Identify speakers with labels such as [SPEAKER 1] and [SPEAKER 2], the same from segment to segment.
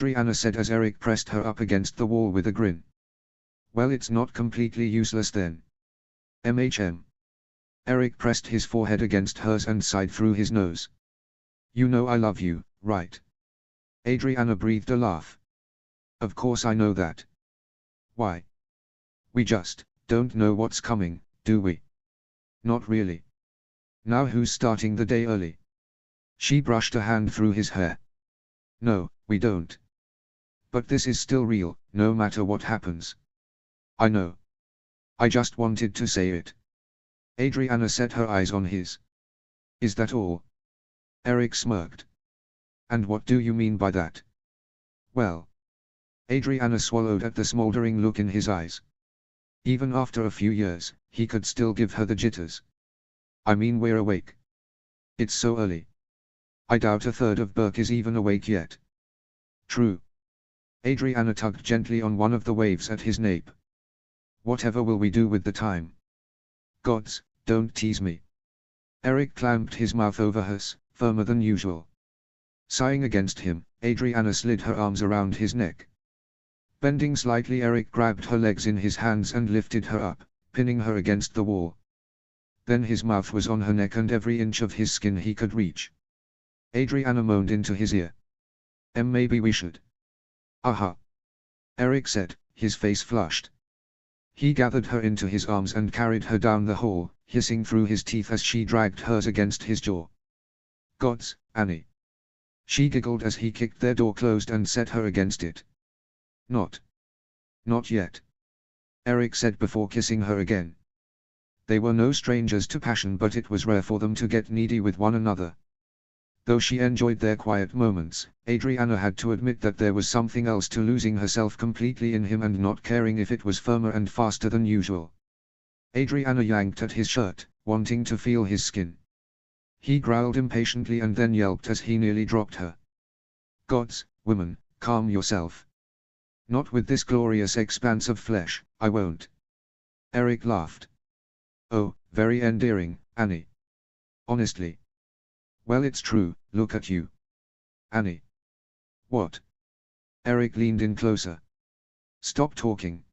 [SPEAKER 1] Adriana said as Eric pressed her up against the wall with a grin. Well, it's not completely useless then. MHM. Eric pressed his forehead against hers and sighed through his nose. You know I love you, right? Adriana breathed a laugh. Of course I know that. Why? We just don't know what's coming, do we? Not really. Now who's starting the day early? She brushed a hand through his hair. No, we don't. But this is still real, no matter what happens. I know. I just wanted to say it. Adriana set her eyes on his. Is that all? Eric smirked. And what do you mean by that? Well. Adriana swallowed at the smoldering look in his eyes. Even after a few years, he could still give her the jitters. I mean, we're awake. It's so early. I doubt a third of Burke is even awake yet. True. Adriana tugged gently on one of the waves at his nape. Whatever will we do with the time? Gods, don't tease me. Eric clamped his mouth over hers, firmer than usual. Sighing against him, Adriana slid her arms around his neck. Bending slightly, Eric grabbed her legs in his hands and lifted her up, pinning her against the wall. Then his mouth was on her neck and every inch of his skin he could reach. Adriana moaned into his ear. Maybe we should. Aha. Eric said, his face flushed. He gathered her into his arms and carried her down the hall, hissing through his teeth as she dragged hers against his jaw. Gods, Annie. She giggled as he kicked their door closed and set her against it. Not yet. Eric said before kissing her again. They were no strangers to passion, but it was rare for them to get needy with one another. Though she enjoyed their quiet moments, Adriana had to admit that there was something else to losing herself completely in him and not caring if it was firmer and faster than usual. Adriana yanked at his shirt, wanting to feel his skin. He growled impatiently and then yelped as he nearly dropped her. Gods, woman, calm yourself. Not with this glorious expanse of flesh, I won't. Eric laughed. Oh, very endearing, Annie. Honestly. Well, it's true, look at you. Annie. What? Eric leaned in closer. Stop talking.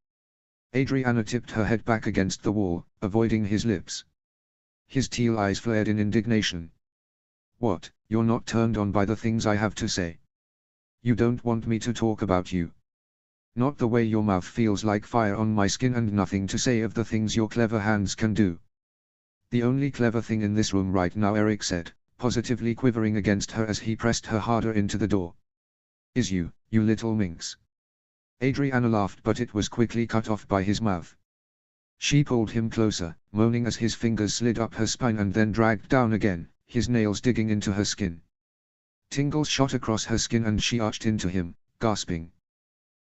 [SPEAKER 1] Adriana tipped her head back against the wall, avoiding his lips. His teal eyes flared in indignation. What, you're not turned on by the things I have to say? You don't want me to talk about you? Not the way your mouth feels like fire on my skin and nothing to say of the things your clever hands can do. The only clever thing in this room right now, Eric said, positively quivering against her as he pressed her harder into the door. Is you little minx. Adriana laughed, but it was quickly cut off by his mouth. She pulled him closer, moaning as his fingers slid up her spine and then dragged down again, his nails digging into her skin. Tingles shot across her skin and she arched into him, gasping.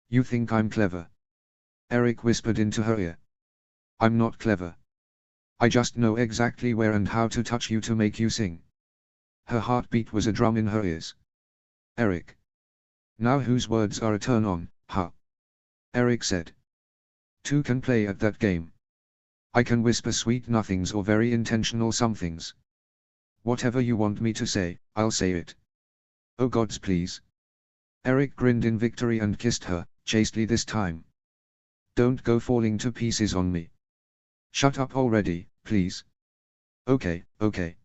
[SPEAKER 1] You think I'm clever? Eric whispered into her ear. I'm not clever. I just know exactly where and how to touch you to make you sing. Her heartbeat was a drum in her ears. Eric. Now whose words are a turn on, huh? Eric said. Two can play at that game. I can whisper sweet nothings or very intentional somethings. Whatever you want me to say, I'll say it. Oh gods, please. Eric grinned in victory and kissed her, chastely this time. Don't go falling to pieces on me. Shut up already, please. Okay, okay.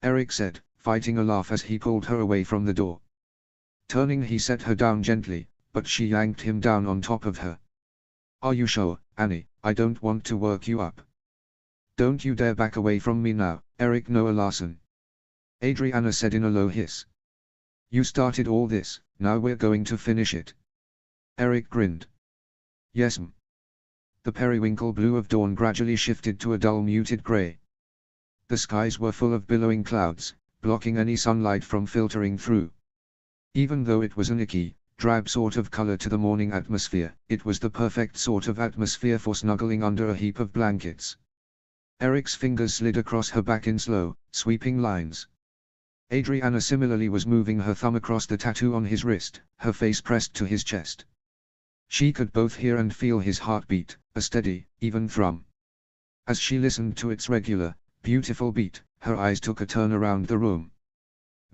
[SPEAKER 1] Eric said, fighting a laugh as he pulled her away from the door. Turning, he set her down gently, but she yanked him down on top of her. Are you sure, Annie? I don't want to work you up. Don't you dare back away from me now, Eric Noah Larson. Adriana said in a low hiss. You started all this, now we're going to finish it. Eric grinned. Yes'm. The periwinkle blue of dawn gradually shifted to a dull muted grey. The skies were full of billowing clouds, blocking any sunlight from filtering through. Even though it was an icky, drab sort of color to the morning atmosphere, it was the perfect sort of atmosphere for snuggling under a heap of blankets. Eric's fingers slid across her back in slow, sweeping lines. Adriana similarly was moving her thumb across the tattoo on his wrist, her face pressed to his chest. She could both hear and feel his heartbeat, a steady, even thrum. As she listened to its regular, beautiful beat, her eyes took a turn around the room.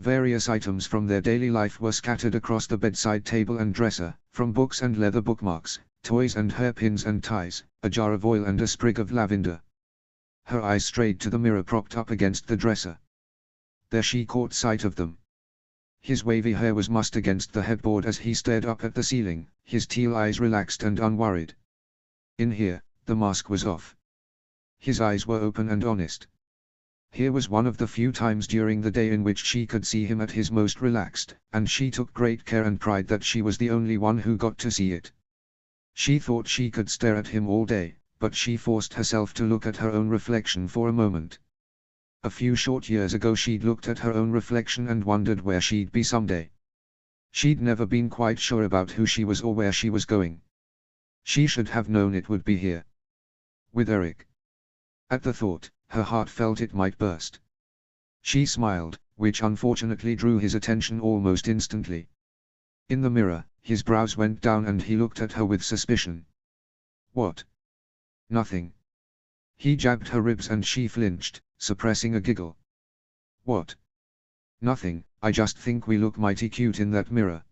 [SPEAKER 1] Various items from their daily life were scattered across the bedside table and dresser, from books and leather bookmarks, toys and hairpins and ties, a jar of oil and a sprig of lavender. Her eyes strayed to the mirror propped up against the dresser. There she caught sight of them. His wavy hair was mussed against the headboard as he stared up at the ceiling, his teal eyes relaxed and unworried. In here, the mask was off. His eyes were open and honest. Here was one of the few times during the day in which she could see him at his most relaxed, and she took great care and pride that she was the only one who got to see it. She thought she could stare at him all day, but she forced herself to look at her own reflection for a moment. A few short years ago she'd looked at her own reflection and wondered where she'd be someday. She'd never been quite sure about who she was or where she was going. She should have known it would be here. With Eric. At the thought, her heart felt it might burst. She smiled, which unfortunately drew his attention almost instantly. In the mirror, his brows went down and he looked at her with suspicion. What? Nothing. He jabbed her ribs and she flinched, suppressing a giggle. What? Nothing, I just think we look mighty cute in that mirror.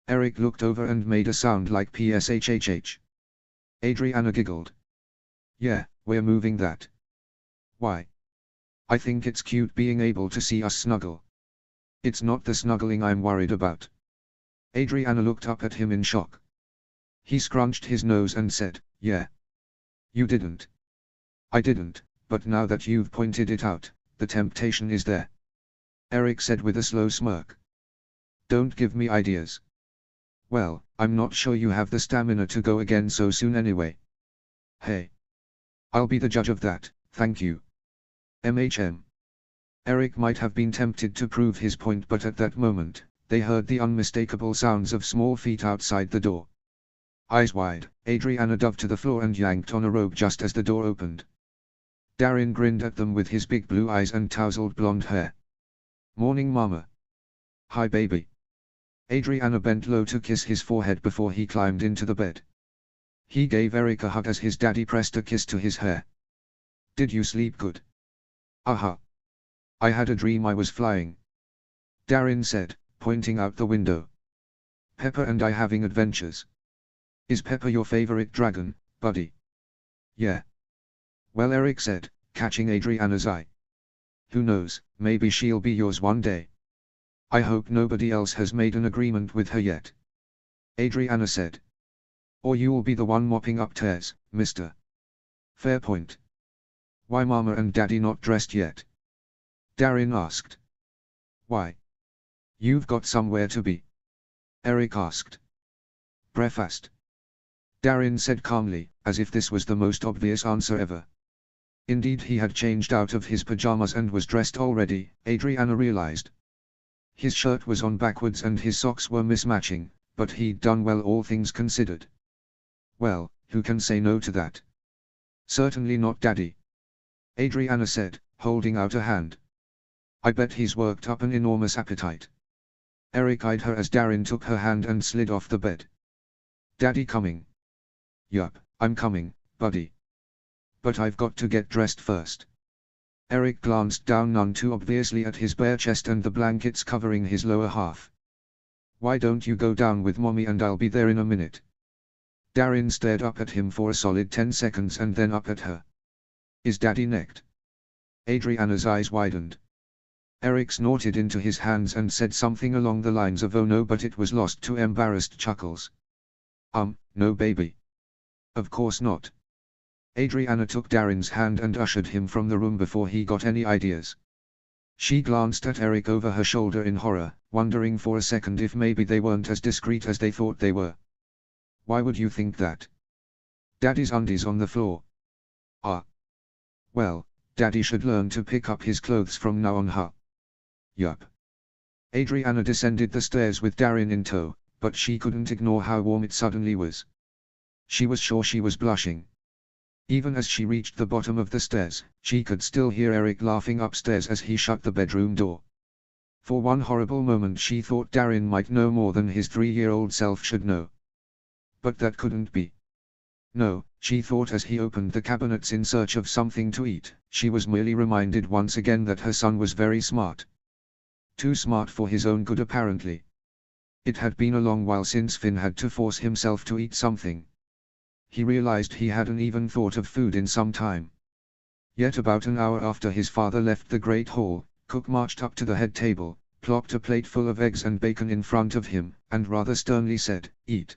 [SPEAKER 1] Eric looked over and made a sound like pshhh. Adriana giggled. Yeah, we're moving that. Why? I think it's cute being able to see us snuggle. It's not the snuggling I'm worried about. Adriana looked up at him in shock. He scrunched his nose and said, yeah. You didn't. I didn't, but now that you've pointed it out, the temptation is there. Eric said with a slow smirk. Don't give me ideas. Well, I'm not sure you have the stamina to go again so soon anyway. Hey. I'll be the judge of that, thank you. Eric might have been tempted to prove his point, but at that moment, they heard the unmistakable sounds of small feet outside the door. Eyes wide, Adriana dove to the floor and yanked on a robe just as the door opened. Darin grinned at them with his big blue eyes and tousled blonde hair. Morning, Mama. Hi, baby. Adriana bent low to kiss his forehead before he climbed into the bed. He gave Eric a hug as his daddy pressed a kiss to his hair. Did you sleep good? Aha. I had a dream I was flying. Darin said, pointing out the window. Pepper and I having adventures. Is Pepper your favorite dragon, buddy? Yeah. Well, Eric said, catching Adriana's eye. Who knows, maybe she'll be yours one day. I hope nobody else has made an agreement with her yet. Adriana said. Or you'll be the one mopping up tears, mister. Fair point. Why Mama and Daddy not dressed yet? Darin asked. Why? You've got somewhere to be. Eric asked. Breakfast. Darin said calmly, as if this was the most obvious answer ever. Indeed, he had changed out of his pajamas and was dressed already, Adriana realized. His shirt was on backwards and his socks were mismatching, but he'd done well all things considered. Well, who can say no to that? Certainly not Daddy. Adriana said, holding out a hand. I bet he's worked up an enormous appetite. Eric eyed her as Darin took her hand and slid off the bed. Daddy coming? Yup, I'm coming, buddy. But I've got to get dressed first. Eric glanced down none too obviously at his bare chest and the blankets covering his lower half. Why don't you go down with Mommy and I'll be there in a minute? Darin stared up at him for a solid 10 seconds and then up at her. Is Daddy necked? Adriana's eyes widened. Eric snorted into his hands and said something along the lines of oh no, but it was lost to embarrassed chuckles. No baby. Of course not. Adriana took Darin's hand and ushered him from the room before he got any ideas. She glanced at Eric over her shoulder in horror, wondering for a second if maybe they weren't as discreet as they thought they were. Why would you think that? Daddy's undies on the floor. Ah. Well, Daddy should learn to pick up his clothes from now on, huh? Yup. Adriana descended the stairs with Darin in tow, but she couldn't ignore how warm it suddenly was. She was sure she was blushing. Even as she reached the bottom of the stairs, she could still hear Eric laughing upstairs as he shut the bedroom door. For one horrible moment she thought Darin might know more than his 3-year-old self should know. But that couldn't be. No, she thought as he opened the cabinets in search of something to eat, she was merely reminded once again that her son was very smart. Too smart for his own good apparently. It had been a long while since Finn had to force himself to eat something. He realized he hadn't even thought of food in some time. Yet about an hour after his father left the great hall, Cook marched up to the head table, plopped a plate full of eggs and bacon in front of him, and rather sternly said, "Eat."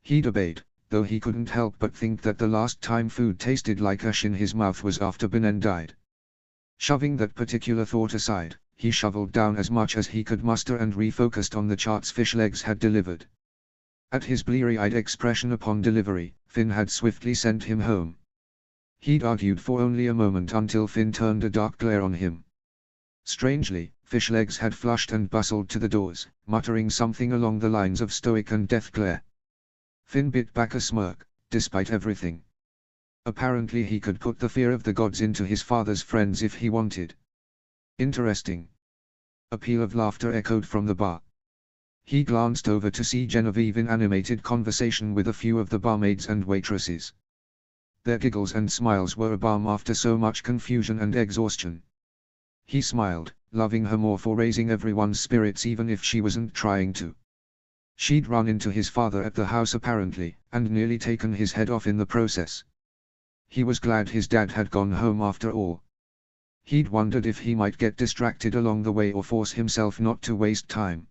[SPEAKER 1] He'd obeyed, though he couldn't help but think that the last time food tasted like ash in his mouth was after Benin died. Shoving that particular thought aside, he shoveled down as much as he could muster and refocused on the charts fish legs had delivered. At his bleary-eyed expression upon delivery, Finn had swiftly sent him home. He'd argued for only a moment until Finn turned a dark glare on him. Strangely, fish legs had flushed and bustled to the doors, muttering something along the lines of stoic and death glare. Finn bit back a smirk, despite everything. Apparently he could put the fear of the gods into his father's friends if he wanted. Interesting. A peal of laughter echoed from the bar. He glanced over to see Genevieve in animated conversation with a few of the barmaids and waitresses. Their giggles and smiles were a balm after so much confusion and exhaustion. He smiled, loving her more for raising everyone's spirits even if she wasn't trying to. She'd run into his father at the house apparently, and nearly taken his head off in the process. He was glad his dad had gone home after all. He'd wondered if he might get distracted along the way or force himself not to waste time.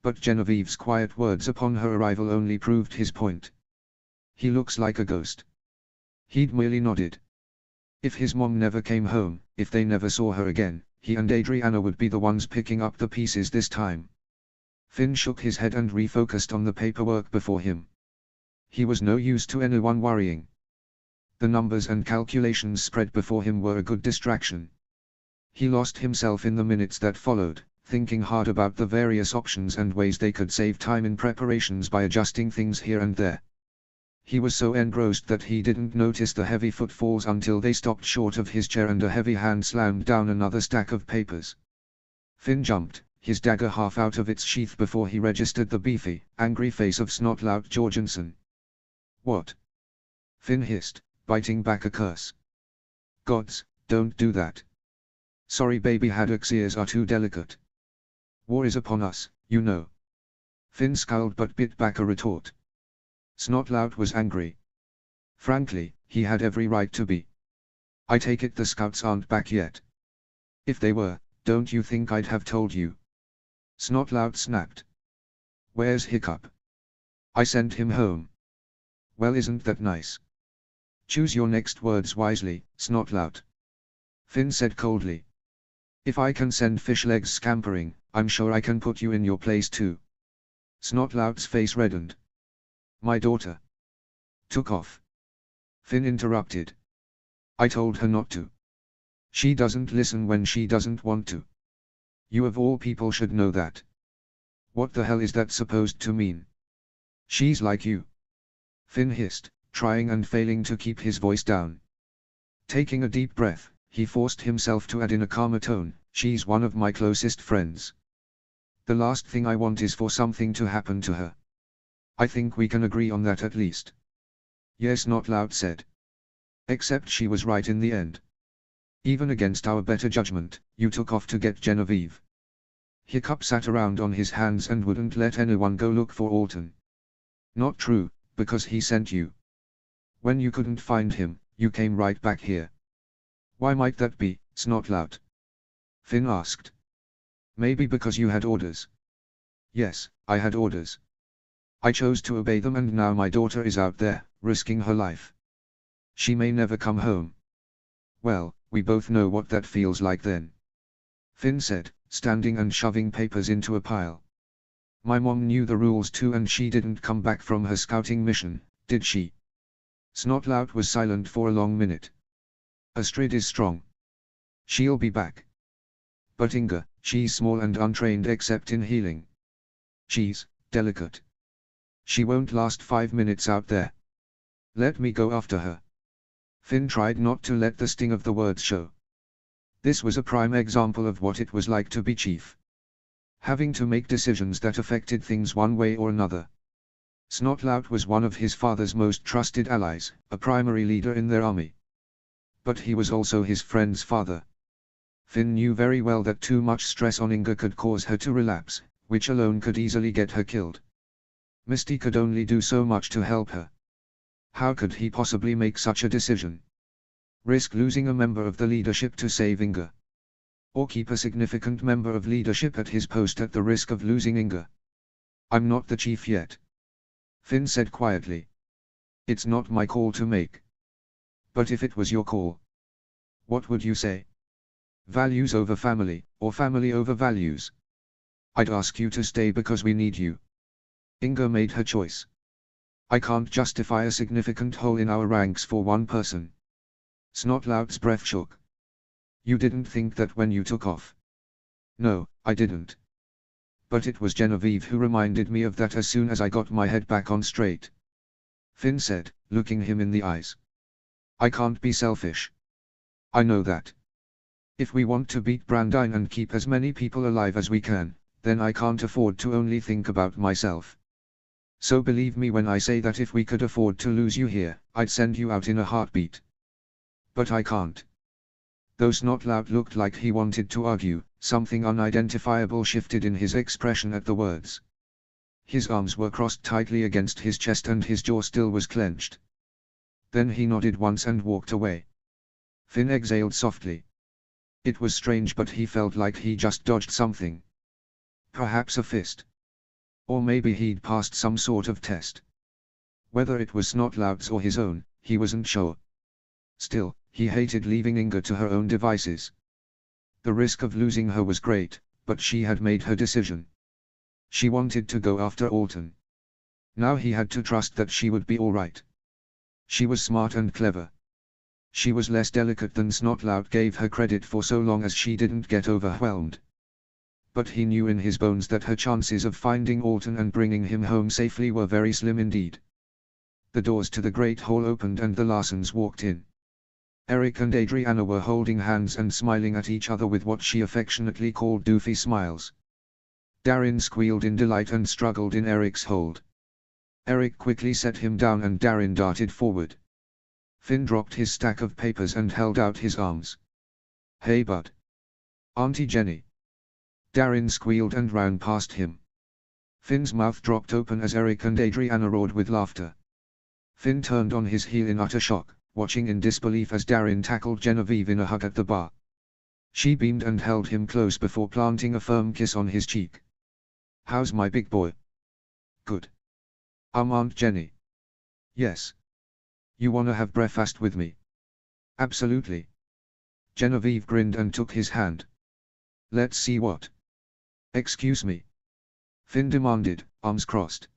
[SPEAKER 1] But Genevieve's quiet words upon her arrival only proved his point. "He looks like a ghost." He'd merely nodded. If his mom never came home, if they never saw her again, he and Adriana would be the ones picking up the pieces this time. Finn shook his head and refocused on the paperwork before him. He was no use to anyone worrying. The numbers and calculations spread before him were a good distraction. He lost himself in the minutes that followed, thinking hard about the various options and ways they could save time in preparations by adjusting things here and there. He was so engrossed that he didn't notice the heavy footfalls until they stopped short of his chair and a heavy hand slammed down another stack of papers. Finn jumped, his dagger half out of its sheath before he registered the beefy, angry face of Snotlout Jorgensen. "What?" Finn hissed, biting back a curse. "Gods, don't do that. Sorry, baby Haddock's ears are too delicate. War is upon us, you know." Finn scowled but bit back a retort. Snotlout was angry. Frankly, he had every right to be. "I take it the scouts aren't back yet." "If they were, don't you think I'd have told you?" Snotlout snapped. "Where's Hiccup?" "I sent him home." "Well, isn't that nice?" "Choose your next words wisely, Snotlout," Finn said coldly. "If I can send fish legs scampering, I'm sure I can put you in your place too." Snotlout's face reddened. "My daughter took off," Finn interrupted. "I told her not to. She doesn't listen when she doesn't want to. You of all people should know that." "What the hell is that supposed to mean?" "She's like you," Finn hissed, trying and failing to keep his voice down. Taking a deep breath, he forced himself to add in a calmer tone, "She's one of my closest friends. The last thing I want is for something to happen to her. I think we can agree on that at least." "Yes," Snotlout said. "Except she was right in the end. Even against our better judgment, you took off to get Genevieve." Hiccup sat around on his hands and wouldn't let anyone go look for Alton. "Not true, because he sent you. When you couldn't find him, you came right back here." "Why might that be, Snotlout?" Finn asked. "Maybe because you had orders." "Yes, I had orders. I chose to obey them and now my daughter is out there, risking her life. She may never come home." "Well, we both know what that feels like then," Finn said, standing and shoving papers into a pile. "My mom knew the rules too and she didn't come back from her scouting mission, did she?" Snotlout was silent for a long minute. "Astrid is strong. She'll be back. But Inga, she's small and untrained except in healing. She's delicate. She won't last 5 minutes out there. Let me go after her." Finn tried not to let the sting of the words show. This was a prime example of what it was like to be chief. Having to make decisions that affected things one way or another. Snotlout was one of his father's most trusted allies, a primary leader in their army. But he was also his friend's father. Finn knew very well that too much stress on Inga could cause her to relapse, which alone could easily get her killed. Misty could only do so much to help her. How could he possibly make such a decision? Risk losing a member of the leadership to save Inga? Or keep a significant member of leadership at his post at the risk of losing Inga? I'm not the chief yet, Finn said quietly. It's not my call to make. But if it was your call, what would you say? Values over family, or family over values? I'd ask you to stay because we need you. Inga made her choice. I can't justify a significant hole in our ranks for one person. Snotlout's breath shook. You didn't think that when you took off? No, I didn't. But it was Genevieve who reminded me of that as soon as I got my head back on straight. Finn said, looking him in the eyes. I can't be selfish. I know that. If we want to beat Brandine and keep as many people alive as we can, then I can't afford to only think about myself. So believe me when I say that if we could afford to lose you here, I'd send you out in a heartbeat. But I can't. Though Snotlout looked like he wanted to argue, something unidentifiable shifted in his expression at the words. His arms were crossed tightly against his chest and his jaw still was clenched. Then he nodded once and walked away. Finn exhaled softly. It was strange, but he felt like he just dodged something. Perhaps a fist. Or maybe he'd passed some sort of test. Whether it was Snotlout's or his own, he wasn't sure. Still, he hated leaving Inga to her own devices. The risk of losing her was great, but she had made her decision. She wanted to go after Alton. Now he had to trust that she would be alright. She was smart and clever. She was less delicate than Snotlout gave her credit for so long as she didn't get overwhelmed. But he knew in his bones that her chances of finding Alton and bringing him home safely were very slim indeed. The doors to the Great Hall opened and the Larsons walked in. Eric and Adriana were holding hands and smiling at each other with what she affectionately called doofy smiles. Darin squealed in delight and struggled in Eric's hold. Eric quickly set him down and Darin darted forward. Finn dropped his stack of papers and held out his arms. Hey bud. Auntie Jenny. Darin squealed and ran past him. Finn's mouth dropped open as Eric and Adriana roared with laughter. Finn turned on his heel in utter shock, watching in disbelief as Darin tackled Genevieve in a hug at the bar. She beamed and held him close before planting a firm kiss on his cheek. How's my big boy? Good. Aunt Jenny. Yes. You wanna have breakfast with me? Absolutely. Genevieve grinned and took his hand. Let's see what. Excuse me. Finn demanded, arms crossed.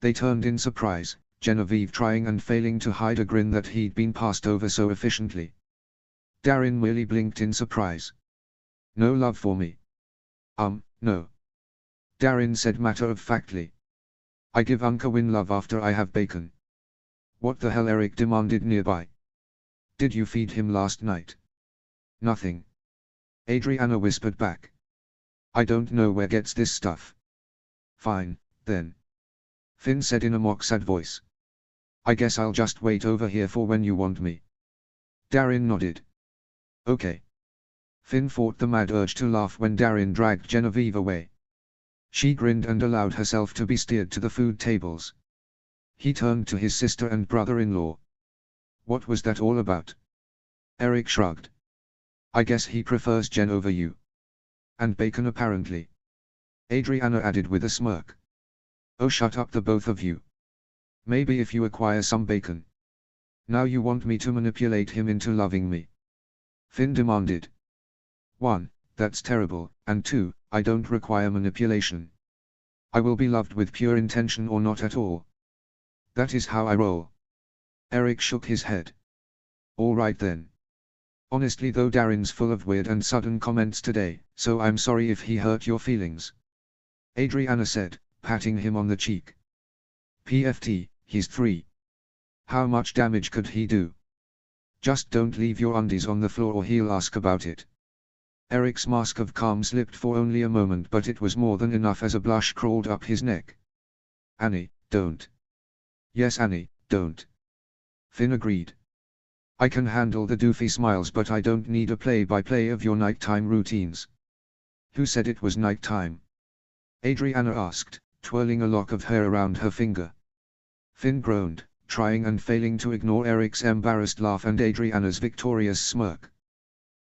[SPEAKER 1] They turned in surprise, Genevieve trying and failing to hide a grin that he'd been passed over so efficiently. Darin merely blinked in surprise. No love for me? No. Darin said matter-of-factly. I give Uncle Win love after I have bacon. What the hell? Eric demanded nearby. Did you feed him last night? Nothing. Adriana whispered back. I don't know where gets this stuff. Fine, then. Finn said in a mock-sad voice. I guess I'll just wait over here for when you want me. Darin nodded. Okay. Finn fought the mad urge to laugh when Darin dragged Genevieve away. She grinned and allowed herself to be steered to the food tables. He turned to his sister and brother-in-law. What was that all about? Eric shrugged. I guess he prefers Jen over you. And bacon apparently. Adriana added with a smirk. Oh, shut up the both of you. Maybe if you acquire some bacon. Now you want me to manipulate him into loving me? Finn demanded. 1. That's terrible, and 2, I don't require manipulation. I will be loved with pure intention or not at all. That is how I roll. Eric shook his head. All right then. Honestly though, Darin's full of weird and sudden comments today, so I'm sorry if he hurt your feelings. Adriana said, patting him on the cheek. PFT, he's 3. How much damage could he do? Just don't leave your undies on the floor or he'll ask about it. Eric's mask of calm slipped for only a moment, but it was more than enough as a blush crawled up his neck. Annie, don't. Yes Annie, don't. Finn agreed. I can handle the doofy smiles, but I don't need a play-by-play of your nighttime routines. Who said it was nighttime? Adriana asked, twirling a lock of hair around her finger. Finn groaned, trying and failing to ignore Eric's embarrassed laugh and Adriana's victorious smirk.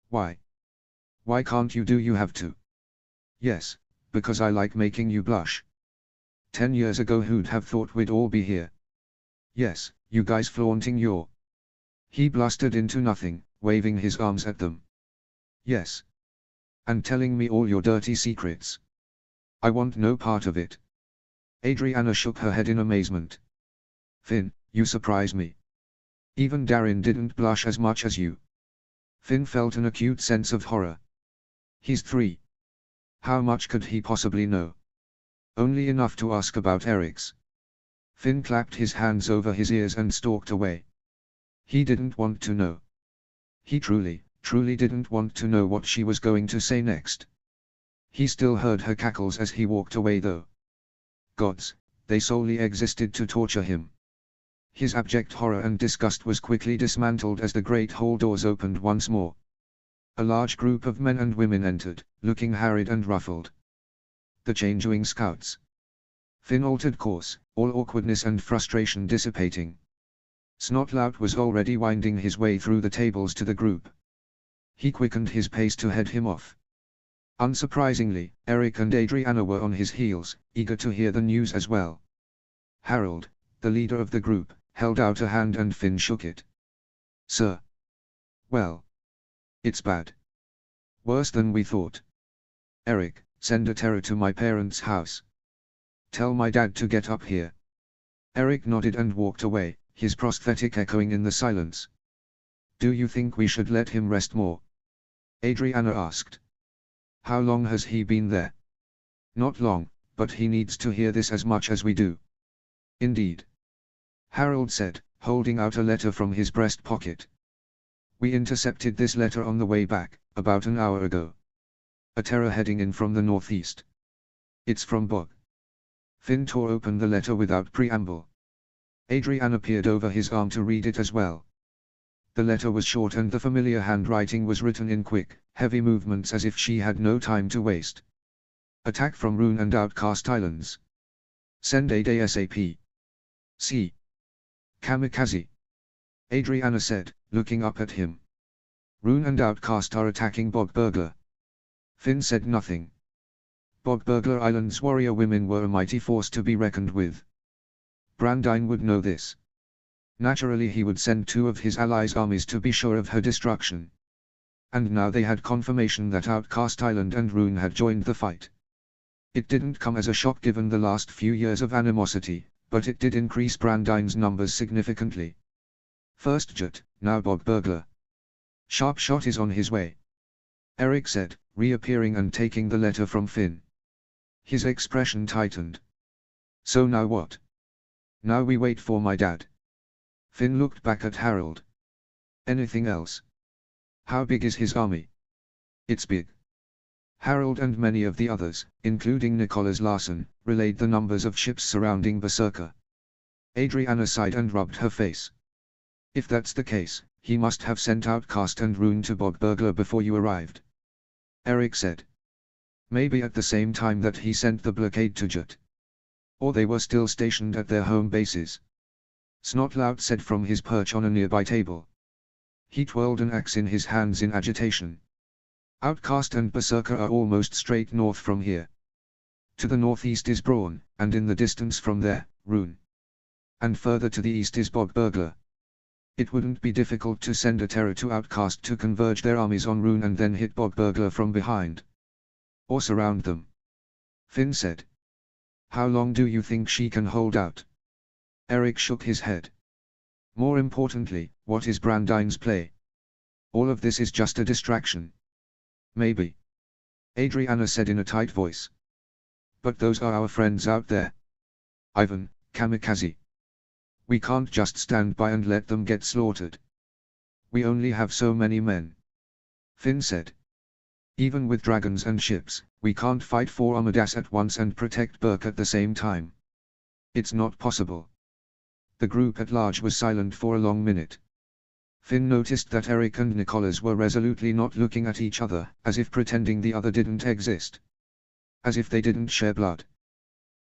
[SPEAKER 1] Why? Why can't you do? You have to. Yes, because I like making you blush. 10 years ago who'd have thought we'd all be here? Yes, you guys flaunting your... He blustered into nothing, waving his arms at them. Yes. And telling me all your dirty secrets. I want no part of it. Adriana shook her head in amazement. Finn, you surprise me. Even Darren didn't blush as much as you. Finn felt an acute sense of horror. He's 3. How much could he possibly know? Only enough to ask about Eric's. Finn clapped his hands over his ears and stalked away. He didn't want to know. He truly didn't want to know what she was going to say next. He still heard her cackles as he walked away though. Gods, they solely existed to torture him. His abject horror and disgust was quickly dismantled as the great hall doors opened once more. A large group of men and women entered, looking harried and ruffled. The Changeling Scouts. Finn altered course, all awkwardness and frustration dissipating. Snotlout was already winding his way through the tables to the group. He quickened his pace to head him off. Unsurprisingly, Eric and Adriana were on his heels, eager to hear the news as well. Harold, the leader of the group, held out a hand and Finn shook it. Sir. Well. It's bad. Worse than we thought. Eric, send a terror to my parents' house. Tell my dad to get up here. Eric nodded and walked away, his prosthetic echoing in the silence. Do you think we should let him rest more? Adriana asked. How long has he been there? Not long, but he needs to hear this as much as we do. Indeed. Harold said, holding out a letter from his breast pocket. We intercepted this letter on the way back, about an hour ago. A terror heading in from the northeast. It's from Bog. Finn tore open the letter without preamble. Adriana peered over his arm to read it as well. The letter was short and the familiar handwriting was written in quick, heavy movements as if she had no time to waste. Attack from Rune and Outcast Islands. Send aid ASAP. C. Kamikaze. Adriana said, looking up at him. Rune and Outcast are attacking Bog Burglar. Finn said nothing. Bog Burglar Island's warrior women were a mighty force to be reckoned with. Brandine would know this. Naturally he would send 2 of his allies' armies to be sure of her destruction. And now they had confirmation that Outcast Island and Rune had joined the fight. It didn't come as a shock given the last few years of animosity, but it did increase Brandine's numbers significantly. First Jut, now Bog Burglar. Sharpshot is on his way. Eric said, reappearing and taking the letter from Finn. His expression tightened. So now what? Now we wait for my dad. Finn looked back at Harold. Anything else? How big is his army? It's big. Harold and many of the others, including Nicholas Larson, relayed the numbers of ships surrounding Berserker. Adriana sighed and rubbed her face. If that's the case, he must have sent Outcast and Rune to Bog Burglar before you arrived. Eric said. Maybe at the same time that he sent the blockade to Jut. Or they were still stationed at their home bases. Snotlout said from his perch on a nearby table. He twirled an axe in his hands in agitation. Outcast and Berserker are almost straight north from here. To the northeast is Brawn, and in the distance from there, Rune. And further to the east is Bog Burglar. It wouldn't be difficult to send a terror to Outcast to converge their armies on Rune and then hit Bog Burglar from behind. Or surround them. Finn said. How long do you think she can hold out? Eric shook his head. More importantly, what is Brandine's play? All of this is just a distraction. Maybe. Adriana said in a tight voice. But those are our friends out there. Ivan, Kamikaze. We can't just stand by and let them get slaughtered. We only have so many men. Finn said. Even with dragons and ships, we can't fight 4 Armadas at once and protect Burke at the same time. It's not possible. The group at large was silent for a long minute. Finn noticed that Eric and Nicholas were resolutely not looking at each other, as if pretending the other didn't exist. As if they didn't share blood.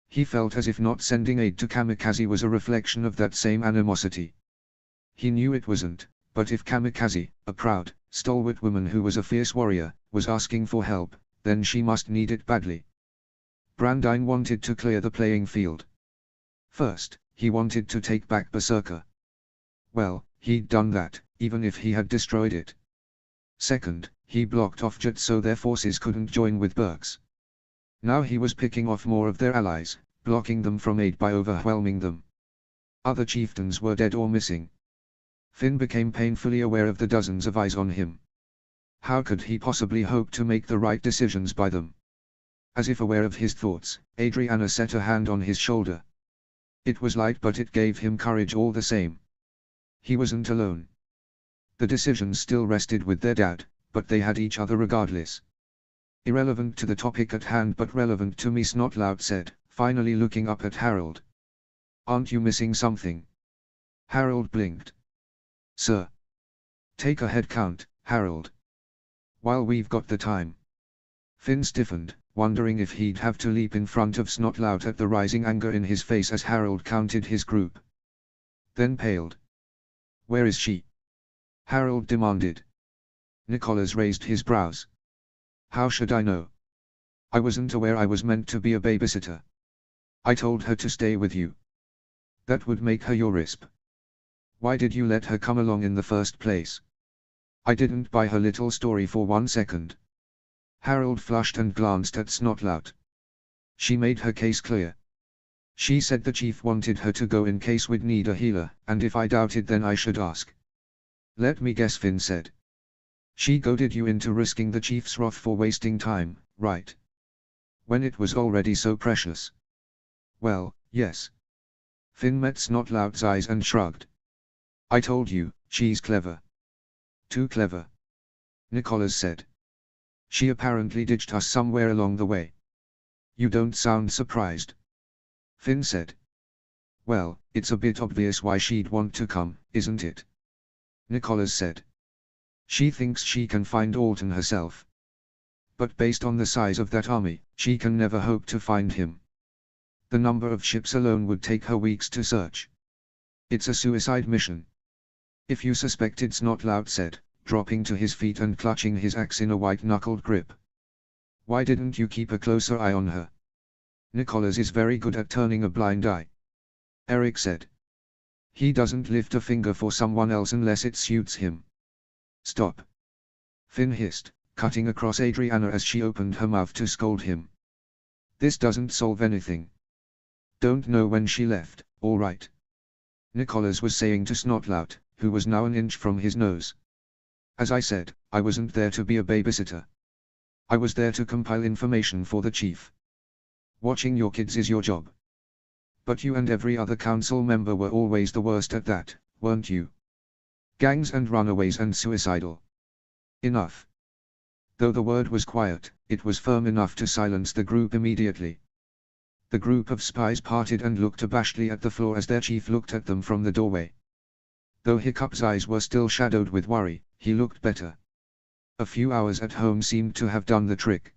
[SPEAKER 1] He felt as if not sending aid to Kamikaze was a reflection of that same animosity. He knew it wasn't, but if Kamikaze, a proud, stalwart woman who was a fierce warrior, was asking for help, then she must need it badly. Brandine wanted to clear the playing field. First, he wanted to take back Berserker. Well, he'd done that, even if he had destroyed it. Second, he blocked off Jet so their forces couldn't join with Burke's. Now he was picking off more of their allies, blocking them from aid by overwhelming them. Other chieftains were dead or missing. Finn became painfully aware of the dozens of eyes on him. How could he possibly hope to make the right decisions by them? As if aware of his thoughts, Adriana set a hand on his shoulder. It was light but it gave him courage all the same. He wasn't alone. The decisions still rested with their dad, but they had each other regardless. Irrelevant to the topic at hand but relevant to me, Snotlout said, finally looking up at Harold. Aren't you missing something? Harold blinked. Sir. Take a head count, Harold. While we've got the time. Finn stiffened, wondering if he'd have to leap in front of Snotlout at the rising anger in his face as Harold counted his group. Then paled. Where is she? Harold demanded. Nicholas raised his brows. How should I know? I wasn't aware I was meant to be a babysitter. I told her to stay with you. That would make her your RISP. Why did you let her come along in the first place? I didn't buy her little story for 1 second. Harold flushed and glanced at Snotlout. She made her case clear. She said the chief wanted her to go in case we'd need a healer, and if I doubted then I should ask. Let me guess, Finn said. She goaded you into risking the chief's wrath for wasting time, right? When it was already so precious. Well, yes. Finn met Snotlout's eyes and shrugged. I told you, she's clever. Too clever. Nicholas said. She apparently ditched us somewhere along the way. You don't sound surprised. Finn said. Well, it's a bit obvious why she'd want to come, isn't it? Nicholas said. She thinks she can find Alton herself. But based on the size of that army, she can never hope to find him. The number of ships alone would take her weeks to search. It's a suicide mission. If you suspected, Snotlout said, dropping to his feet and clutching his axe in a white-knuckled grip. Why didn't you keep a closer eye on her? Nicholas is very good at turning a blind eye. Eric said. He doesn't lift a finger for someone else unless it suits him. Stop. Finn hissed, cutting across Adriana as she opened her mouth to scold him. This doesn't solve anything. Don't know when she left, all right. Nicholas was saying to Snotlout, who was now an inch from his nose. As I said, I wasn't there to be a babysitter. I was there to compile information for the chief. Watching your kids is your job. But you and every other council member were always the worst at that, weren't you? Gangs and runaways and suicidal. Enough. Though the word was quiet, it was firm enough to silence the group immediately. The group of spies parted and looked abashedly at the floor as their chief looked at them from the doorway. Though Hiccup's eyes were still shadowed with worry, he looked better. A few hours at home seemed to have done the trick.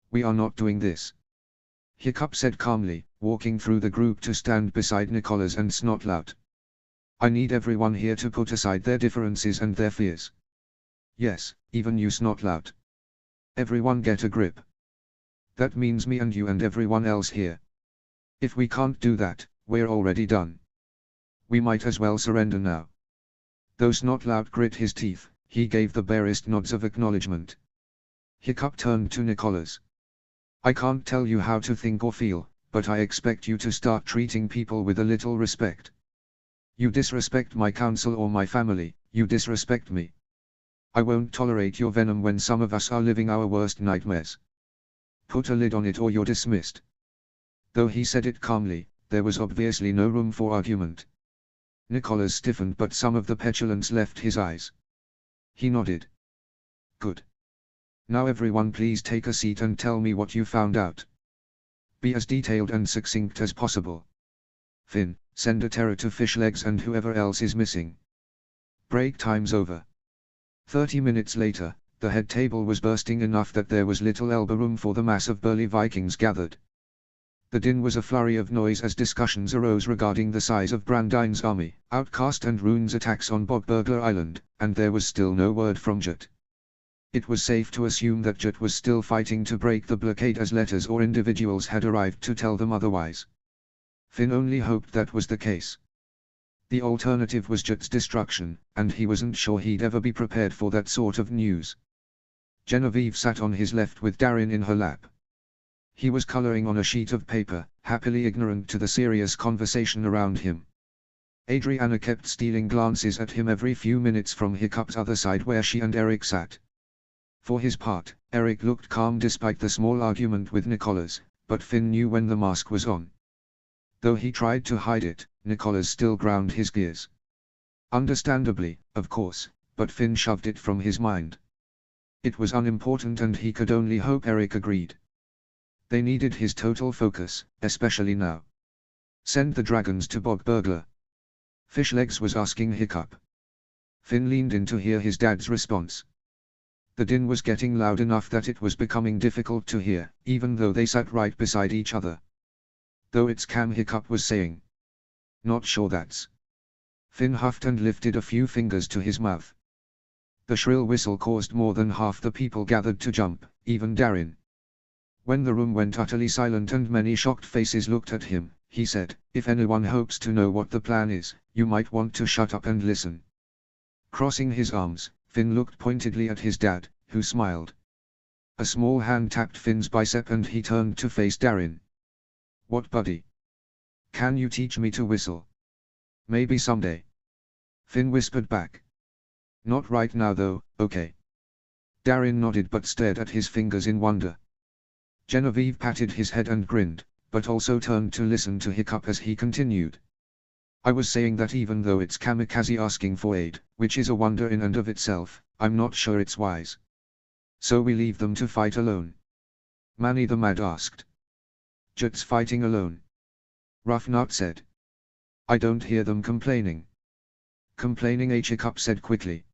[SPEAKER 1] We are not doing this. Hiccup said calmly, walking through the group to stand beside Nicholas and Snotlout. I need everyone here to put aside their differences and their fears. Yes, even you, Snotlout. Everyone get a grip. That means me and you and everyone else here. If we can't do that, we're already done. We might as well surrender now. Though Snotlout grit his teeth, he gave the barest nods of acknowledgement. Hiccup turned to Nicholas. I can't tell you how to think or feel, but I expect you to start treating people with a little respect. You disrespect my council or my family, you disrespect me. I won't tolerate your venom when some of us are living our worst nightmares. Put a lid on it or you're dismissed. Though he said it calmly, there was obviously no room for argument. Nicholas stiffened but some of the petulance left his eyes. He nodded. Good. Now everyone please take a seat and tell me what you found out. Be as detailed and succinct as possible. Finn, send a terror to Fishlegs and whoever else is missing. Break time's over. 30 minutes later, the head table was bursting enough that there was little elbow room for the mass of burly Vikings gathered. The din was a flurry of noise as discussions arose regarding the size of Brandine's army, Outcast and Rune's attacks on Bogburglar Island, and there was still no word from Jut. It was safe to assume that Jut was still fighting to break the blockade, as letters or individuals had arrived to tell them otherwise. Finn only hoped that was the case. The alternative was Jut's destruction, and he wasn't sure he'd ever be prepared for that sort of news. Genevieve sat on his left with Darin in her lap. He was coloring on a sheet of paper, happily ignorant to the serious conversation around him. Adriana kept stealing glances at him every few minutes from Hiccup's other side where she and Eric sat. For his part, Eric looked calm despite the small argument with Nicholas, but Finn knew when the mask was on. Though he tried to hide it, Nicholas still ground his gears. Understandably, of course, but Finn shoved it from his mind. It was unimportant and he could only hope Eric agreed. They needed his total focus, especially now. Send the dragons to Bogburglar. Fishlegs was asking Hiccup. Finn leaned in to hear his dad's response. The din was getting loud enough that it was becoming difficult to hear, even though they sat right beside each other. Though it's Cam, Hiccup was saying. Not sure that's. Finn huffed and lifted a few fingers to his mouth. The shrill whistle caused more than half the people gathered to jump, even Darin. When the room went utterly silent and many shocked faces looked at him, he said, "If anyone hopes to know what the plan is, you might want to shut up and listen." Crossing his arms, Finn looked pointedly at his dad, who smiled. A small hand tapped Finn's bicep and he turned to face Darin. "What, buddy? Can you teach me to whistle?" "Maybe someday." Finn whispered back. "Not right now though, okay?" Darin nodded but stared at his fingers in wonder. Genevieve patted his head and grinned, but also turned to listen to Hiccup as he continued. "I was saying that even though it's Kamikaze asking for aid, which is a wonder in and of itself, I'm not sure it's wise. So we leave them to fight alone?" Manny the Mad asked. "Jut's fighting alone," Roughnut said. "I don't hear them complaining." "Complaining," Hiccup said quickly.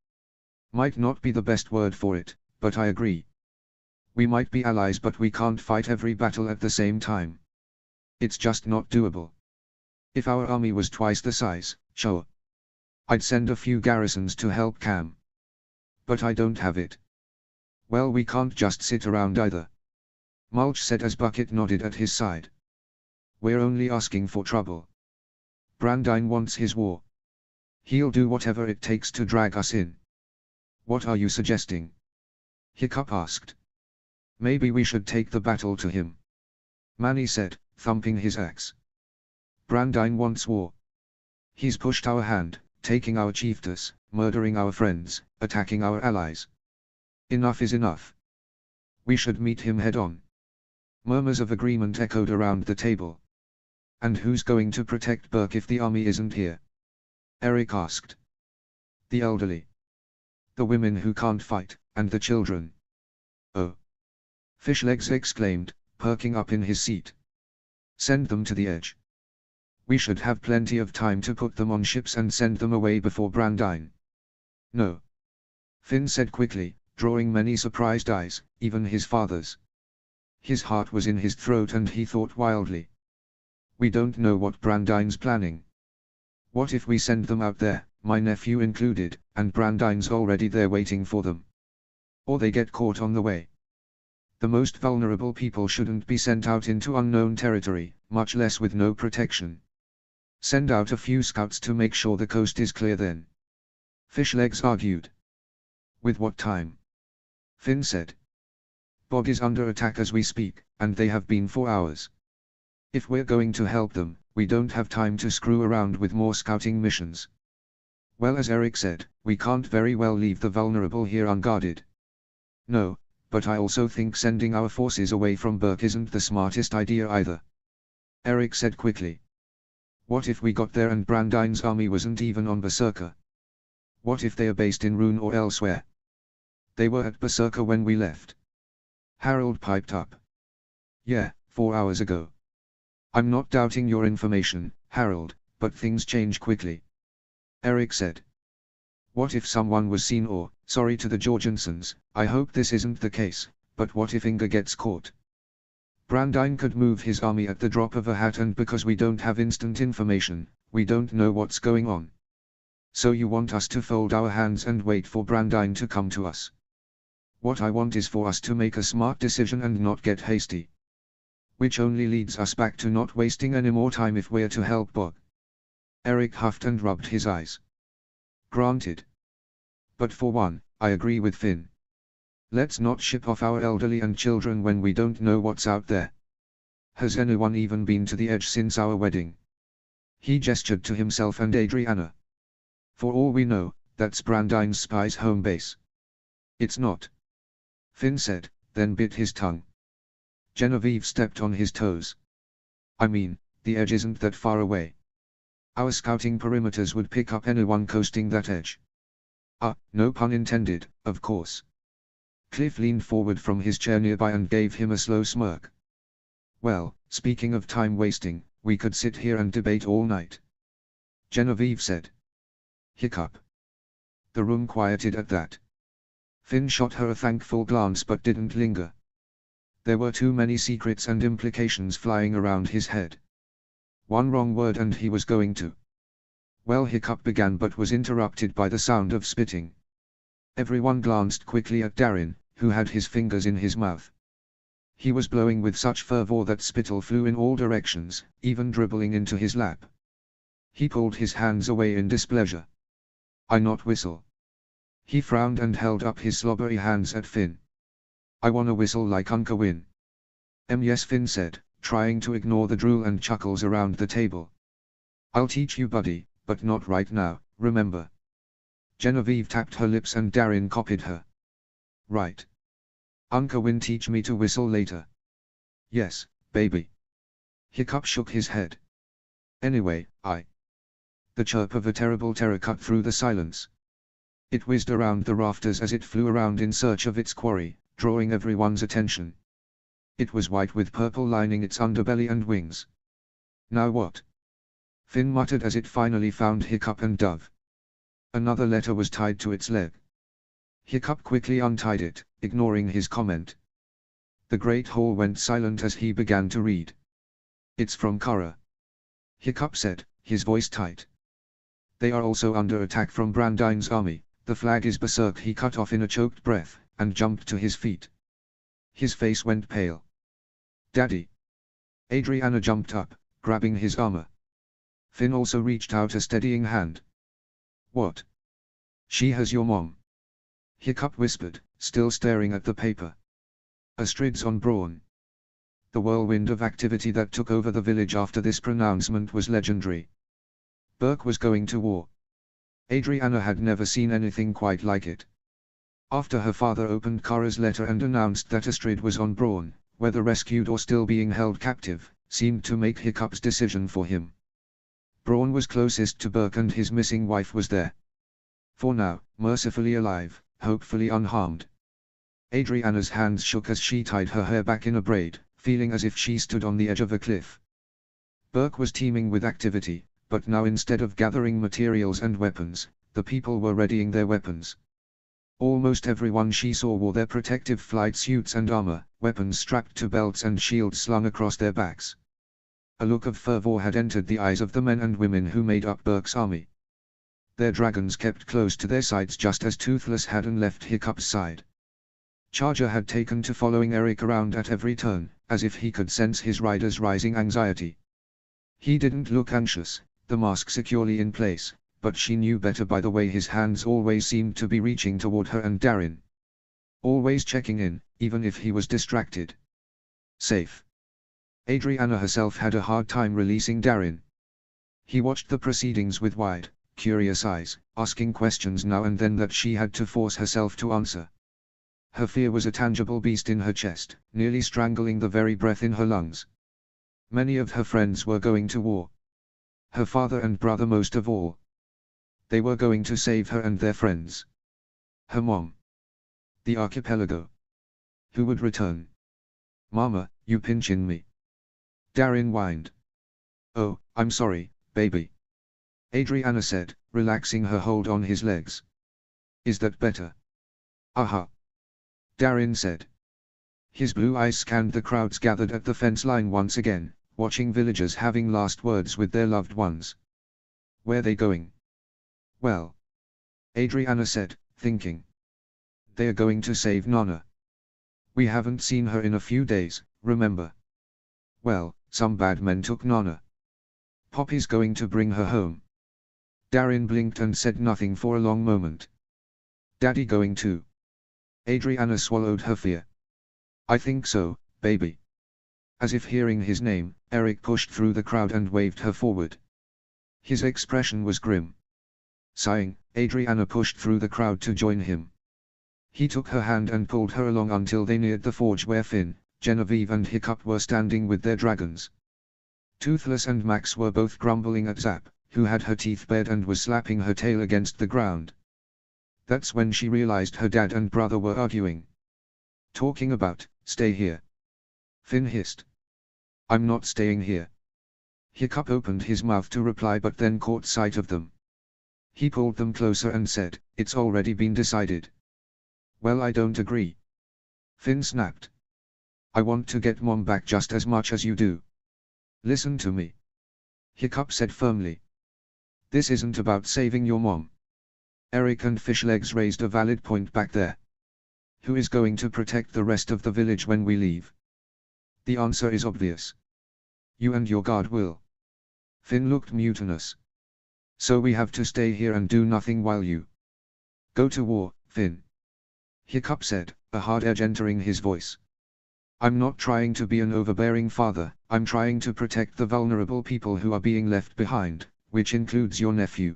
[SPEAKER 1] "Might not be the best word for it, but I agree. We might be allies but we can't fight every battle at the same time. It's just not doable. If our army was twice the size, sure. I'd send a few garrisons to help Cam. But I don't have it." "Well, we can't just sit around either," Mulch said as Bucket nodded at his side. "We're only asking for trouble. Brandine wants his war. He'll do whatever it takes to drag us in." "What are you suggesting?" Hiccup asked. "Maybe we should take the battle to him," Manny said, thumping his axe. "Brandine wants war. He's pushed our hand, taking our chiefess, murdering our friends, attacking our allies. Enough is enough. We should meet him head-on." Murmurs of agreement echoed around the table. "And who's going to protect Burke if the army isn't here?" Eric asked. "The elderly. The women who can't fight, and the children." "Oh!" Fishlegs exclaimed, perking up in his seat. "Send them to the edge. We should have plenty of time to put them on ships and send them away before Brandine." "No," Finn said quickly, drawing many surprised eyes, even his father's. His heart was in his throat and he thought wildly. "We don't know what Brandine's planning. What if we send them out there, my nephew included, and Brandine's already there waiting for them? Or they get caught on the way? The most vulnerable people shouldn't be sent out into unknown territory, much less with no protection. Send out a few scouts to make sure the coast is clear then." Fishlegs argued. "With what time?" Finn said. "Bog is under attack as we speak, and they have been for hours. If we're going to help them, we don't have time to screw around with more scouting missions. Well, as Eric said, we can't very well leave the vulnerable here unguarded." "No, but I also think sending our forces away from Burke isn't the smartest idea either," Eric said quickly. "What if we got there and Brandine's army wasn't even on Berserker? What if they are based in Rune or elsewhere?" "They were at Berserker when we left," Harold piped up. "Yeah, 4 hours ago. I'm not doubting your information, Harold, but things change quickly," Eric said. What if someone was seen or, sorry to the Jorgensens, I hope this isn't the case, but what if Inga gets caught? Brandine could move his army at the drop of a hat, and because we don't have instant information, we don't know what's going on. So you want us to fold our hands and wait for Brandine to come to us? What I want is for us to make a smart decision and not get hasty. Which only leads us back to not wasting any more time if we're to help Bog. Eric huffed and rubbed his eyes. Granted. But for one, I agree with Finn. Let's not ship off our elderly and children when we don't know what's out there. Has anyone even been to the edge since our wedding? He gestured to himself and Adriana. For all we know, that's Brandine's spy's home base. It's not. Finn said, then bit his tongue. Genevieve stepped on his toes. I mean, the edge isn't that far away. Our scouting perimeters would pick up anyone coasting that edge. No pun intended, of course. Cliff leaned forward from his chair nearby and gave him a slow smirk. Well, speaking of time wasting, we could sit here and debate all night. Genevieve said. Hiccup. The room quieted at that. Finn shot her a thankful glance but didn't linger. There were too many secrets and implications flying around his head. One wrong word and he was going to. Well, Hiccup began but was interrupted by the sound of spitting. Everyone glanced quickly at Darin, who had his fingers in his mouth. He was blowing with such fervor that spittle flew in all directions, even dribbling into his lap. He pulled his hands away in displeasure. I not whistle. He frowned and held up his slobbery hands at Finn. I wanna whistle like Uncle Win. Yes, Finn said, trying to ignore the drool and chuckles around the table. I'll teach you, buddy, but not right now, remember. Genevieve tapped her lips and Darin copied her. Right. Uncle Win teach me to whistle later. Yes, baby. Hiccup shook his head. Anyway, The chirp of a terrible terror cut through the silence. It whizzed around the rafters as it flew around in search of its quarry, drawing everyone's attention. It was white with purple lining its underbelly and wings. Now what? Finn muttered as it finally found Hiccup and Dove. Another letter was tied to its leg. Hiccup quickly untied it, ignoring his comment. The Great Hall went silent as he began to read. It's from Kara. Hiccup said, his voice tight. They are also under attack from Brandine's army. The flag is berserk. He cut off in a choked breath, and jumped to his feet. His face went pale. Daddy. Adriana jumped up, grabbing his armor. Finn also reached out a steadying hand. What? She has your mom. Hiccup whispered, still staring at the paper. Astrid's on Braun. The whirlwind of activity that took over the village after this pronouncement was legendary. Burke was going to war. Adriana had never seen anything quite like it. After her father opened Kara's letter and announced that Astrid was on Braun, whether rescued or still being held captive, seemed to make Hiccup's decision for him. Braun was closest to Burke and his missing wife was there. For now, mercifully alive, hopefully unharmed. Adriana's hands shook as she tied her hair back in a braid, feeling as if she stood on the edge of a cliff. Burke was teeming with activity, but now instead of gathering materials and weapons, the people were readying their weapons. Almost everyone she saw wore their protective flight suits and armor, weapons strapped to belts and shields slung across their backs. A look of fervor had entered the eyes of the men and women who made up Burke's army. Their dragons kept close to their sides just as Toothless hadn't left Hiccup's side. Charger had taken to following Eric around at every turn, as if he could sense his rider's rising anxiety. He didn't look anxious, the mask securely in place, but she knew better by the way his hands always seemed to be reaching toward her and Darin. Always checking in, even if he was distracted. Safe. Adriana herself had a hard time releasing Darin. He watched the proceedings with wide, curious eyes, asking questions now and then that she had to force herself to answer. Her fear was a tangible beast in her chest, nearly strangling the very breath in her lungs. Many of her friends were going to war. Her father and brother most of all. They were going to save her and their friends. Her mom. The archipelago. Who would return? Mama, you pinching me. Darin whined. Oh, I'm sorry, baby. Adriana said, relaxing her hold on his legs. Is that better? Aha! Darin said. His blue eyes scanned the crowds gathered at the fence line once again, watching villagers having last words with their loved ones. Where they going? Well, Adriana said, thinking. They are going to save Nonna. We haven't seen her in a few days, remember? Well, some bad men took Nonna. Poppy's going to bring her home. Darin blinked and said nothing for a long moment. Daddy going too? Adriana swallowed her fear. I think so, baby. As if hearing his name, Eric pushed through the crowd and waved her forward. His expression was grim. Sighing, Adriana pushed through the crowd to join him. He took her hand and pulled her along until they neared the forge where Finn, Genevieve and Hiccup were standing with their dragons. Toothless and Max were both grumbling at Zap, who had her teeth bared and was slapping her tail against the ground. That's when she realized her dad and brother were arguing. Talking about, stay here. Finn hissed. I'm not staying here. Hiccup opened his mouth to reply but then caught sight of them. He pulled them closer and said, it's already been decided. Well, I don't agree. Finn snapped. I want to get Mom back just as much as you do. Listen to me. Hiccup said firmly. This isn't about saving your mom. Eric and Fishlegs raised a valid point back there. Who is going to protect the rest of the village when we leave? The answer is obvious. You and your guard will. Finn looked mutinous. So we have to stay here and do nothing while you go to war, Finn. Hiccup said, a hard edge entering his voice. I'm not trying to be an overbearing father, I'm trying to protect the vulnerable people who are being left behind, which includes your nephew.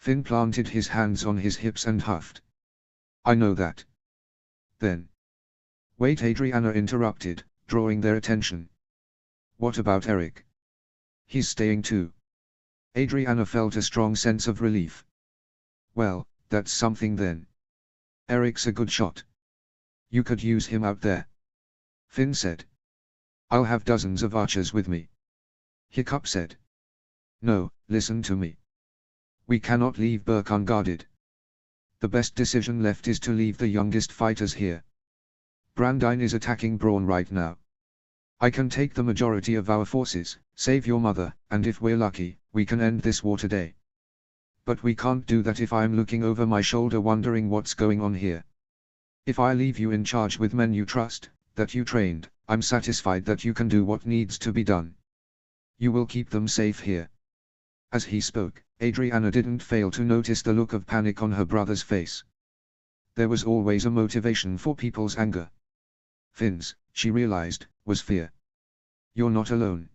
[SPEAKER 1] Finn planted his hands on his hips and huffed. I know that. Then. Wait, Adriana interrupted, drawing their attention. What about Eric? He's staying too. Adriana felt a strong sense of relief. Well, that's something then. Eric's a good shot. You could use him out there. Finn said. I'll have dozens of archers with me. Hiccup said. No, listen to me. We cannot leave Berk unguarded. The best decision left is to leave the youngest fighters here. Brandine is attacking Braun right now. I can take the majority of our forces, save your mother, and if we're lucky, we can end this war today. But we can't do that if I'm looking over my shoulder wondering what's going on here. If I leave you in charge with men you trust, that you trained, I'm satisfied that you can do what needs to be done. You will keep them safe here. As he spoke, Adriana didn't fail to notice the look of panic on her brother's face. There was always a motivation for people's anger. Finn's, she realized, was fear. You're not alone.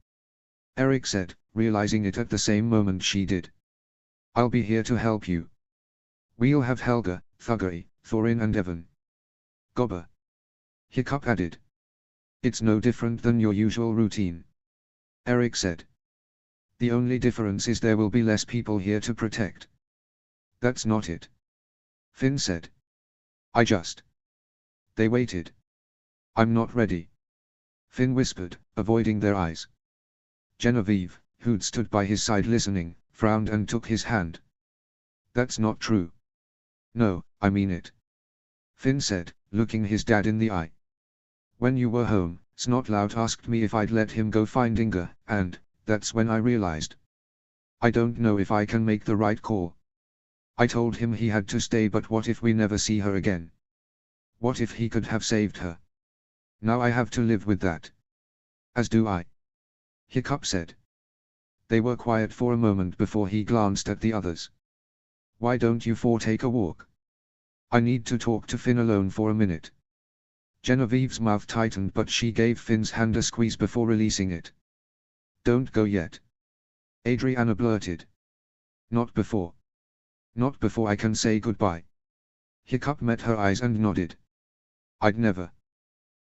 [SPEAKER 1] Eric said, realizing it at the same moment she did. I'll be here to help you. We'll have Helga, Thuggery, Thorin and Evan. Gobber. Hiccup added. It's no different than your usual routine. Eric said. The only difference is there will be less people here to protect. That's not it. Finn said. They waited. I'm not ready. Finn whispered, avoiding their eyes. Genevieve, who'd stood by his side listening, frowned and took his hand. That's not true. No, I mean it. Finn said, looking his dad in the eye. When you were home, Snotlout asked me if I'd let him go find Inga, and that's when I realized. I don't know if I can make the right call. I told him he had to stay, but what if we never see her again? What if he could have saved her? Now I have to live with that. As do I. Hiccup said. They were quiet for a moment before he glanced at the others. Why don't you four take a walk? I need to talk to Finn alone for a minute. Genevieve's mouth tightened, but she gave Finn's hand a squeeze before releasing it. Don't go yet. Adriana blurted. Not before. Not before I can say goodbye. Hiccup met her eyes and nodded. I'd never.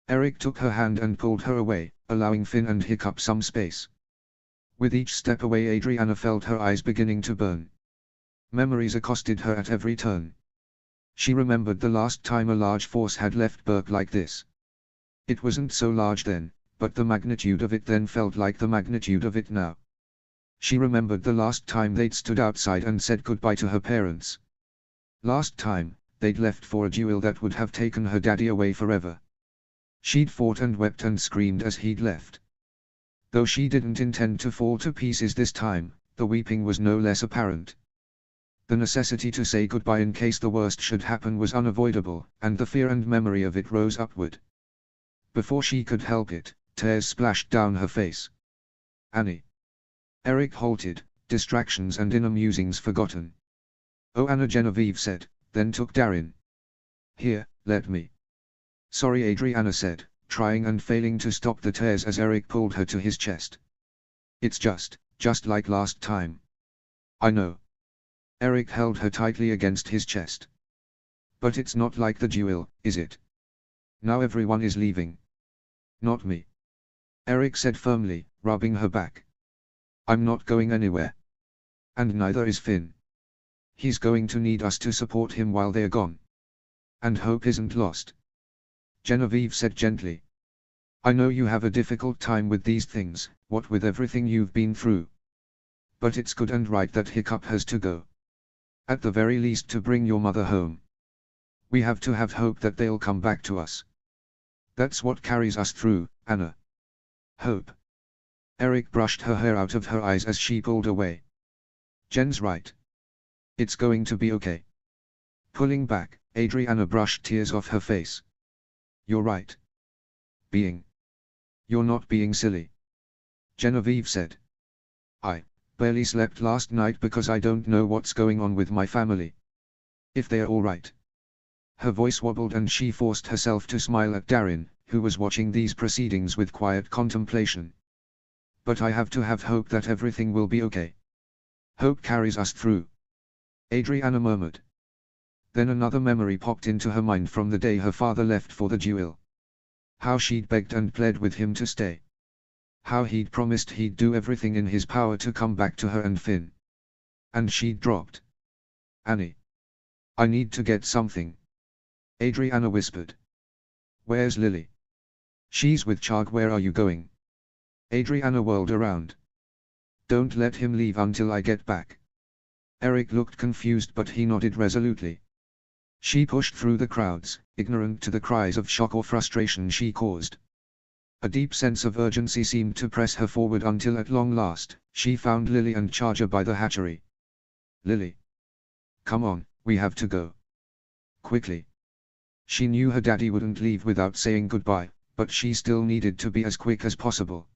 [SPEAKER 1] Eric took her hand and pulled her away, allowing Finn and Hiccup some space. With each step away, Adriana felt her eyes beginning to burn. Memories accosted her at every turn. She remembered the last time a large force had left Berk like this. It wasn't so large then, but the magnitude of it then felt like the magnitude of it now. She remembered the last time they'd stood outside and said goodbye to her parents. Last time, they'd left for a duel that would have taken her daddy away forever. She'd fought and wept and screamed as he'd left. Though she didn't intend to fall to pieces this time, the weeping was no less apparent. The necessity to say goodbye in case the worst should happen was unavoidable, and the fear and memory of it rose upward. Before she could help it, tears splashed down her face. Annie. Eric halted, distractions and inner musings forgotten. "Oh, Anna," Genevieve said, then took Darin. "Here, let me." "Sorry," Adriana said, trying and failing to stop the tears as Eric pulled her to his chest. "It's just like last time." "I know." Eric held her tightly against his chest. "But it's not like the duel, is it? Now everyone is leaving." "Not me," Eric said firmly, rubbing her back. "I'm not going anywhere. And neither is Finn. He's going to need us to support him while they're gone. And hope isn't lost." Genevieve said gently. "I know you have a difficult time with these things, what with everything you've been through. But it's good and right that Hiccup has to go. At the very least to bring your mother home. We have to have hope that they'll come back to us. That's what carries us through, Anna." "Hope." Eric brushed her hair out of her eyes as she pulled away. "Jen's right. It's going to be okay." Pulling back, Adriana brushed tears off her face. "You're right. You're not being silly," Genevieve said. "I barely slept last night because I don't know what's going on with my family. If they're all right." Her voice wobbled and she forced herself to smile at Darin, who was watching these proceedings with quiet contemplation. "But I have to have hope that everything will be okay. Hope carries us through," Adriana murmured. Then another memory popped into her mind from the day her father left for the duel. How she'd begged and pled with him to stay. How he'd promised he'd do everything in his power to come back to her and Finn. And she'd dropped. "Annie. I need to get something," Adriana whispered. "Where's Lily?" "She's with Chag." "Where are you going?" Adriana whirled around. "Don't let him leave until I get back." Eric looked confused but he nodded resolutely. She pushed through the crowds, ignorant to the cries of shock or frustration she caused. A deep sense of urgency seemed to press her forward until at long last, she found Lily and Charger by the hatchery. "Lily. Come on, we have to go. Quickly." She knew her daddy wouldn't leave without saying goodbye, but she still needed to be as quick as possible.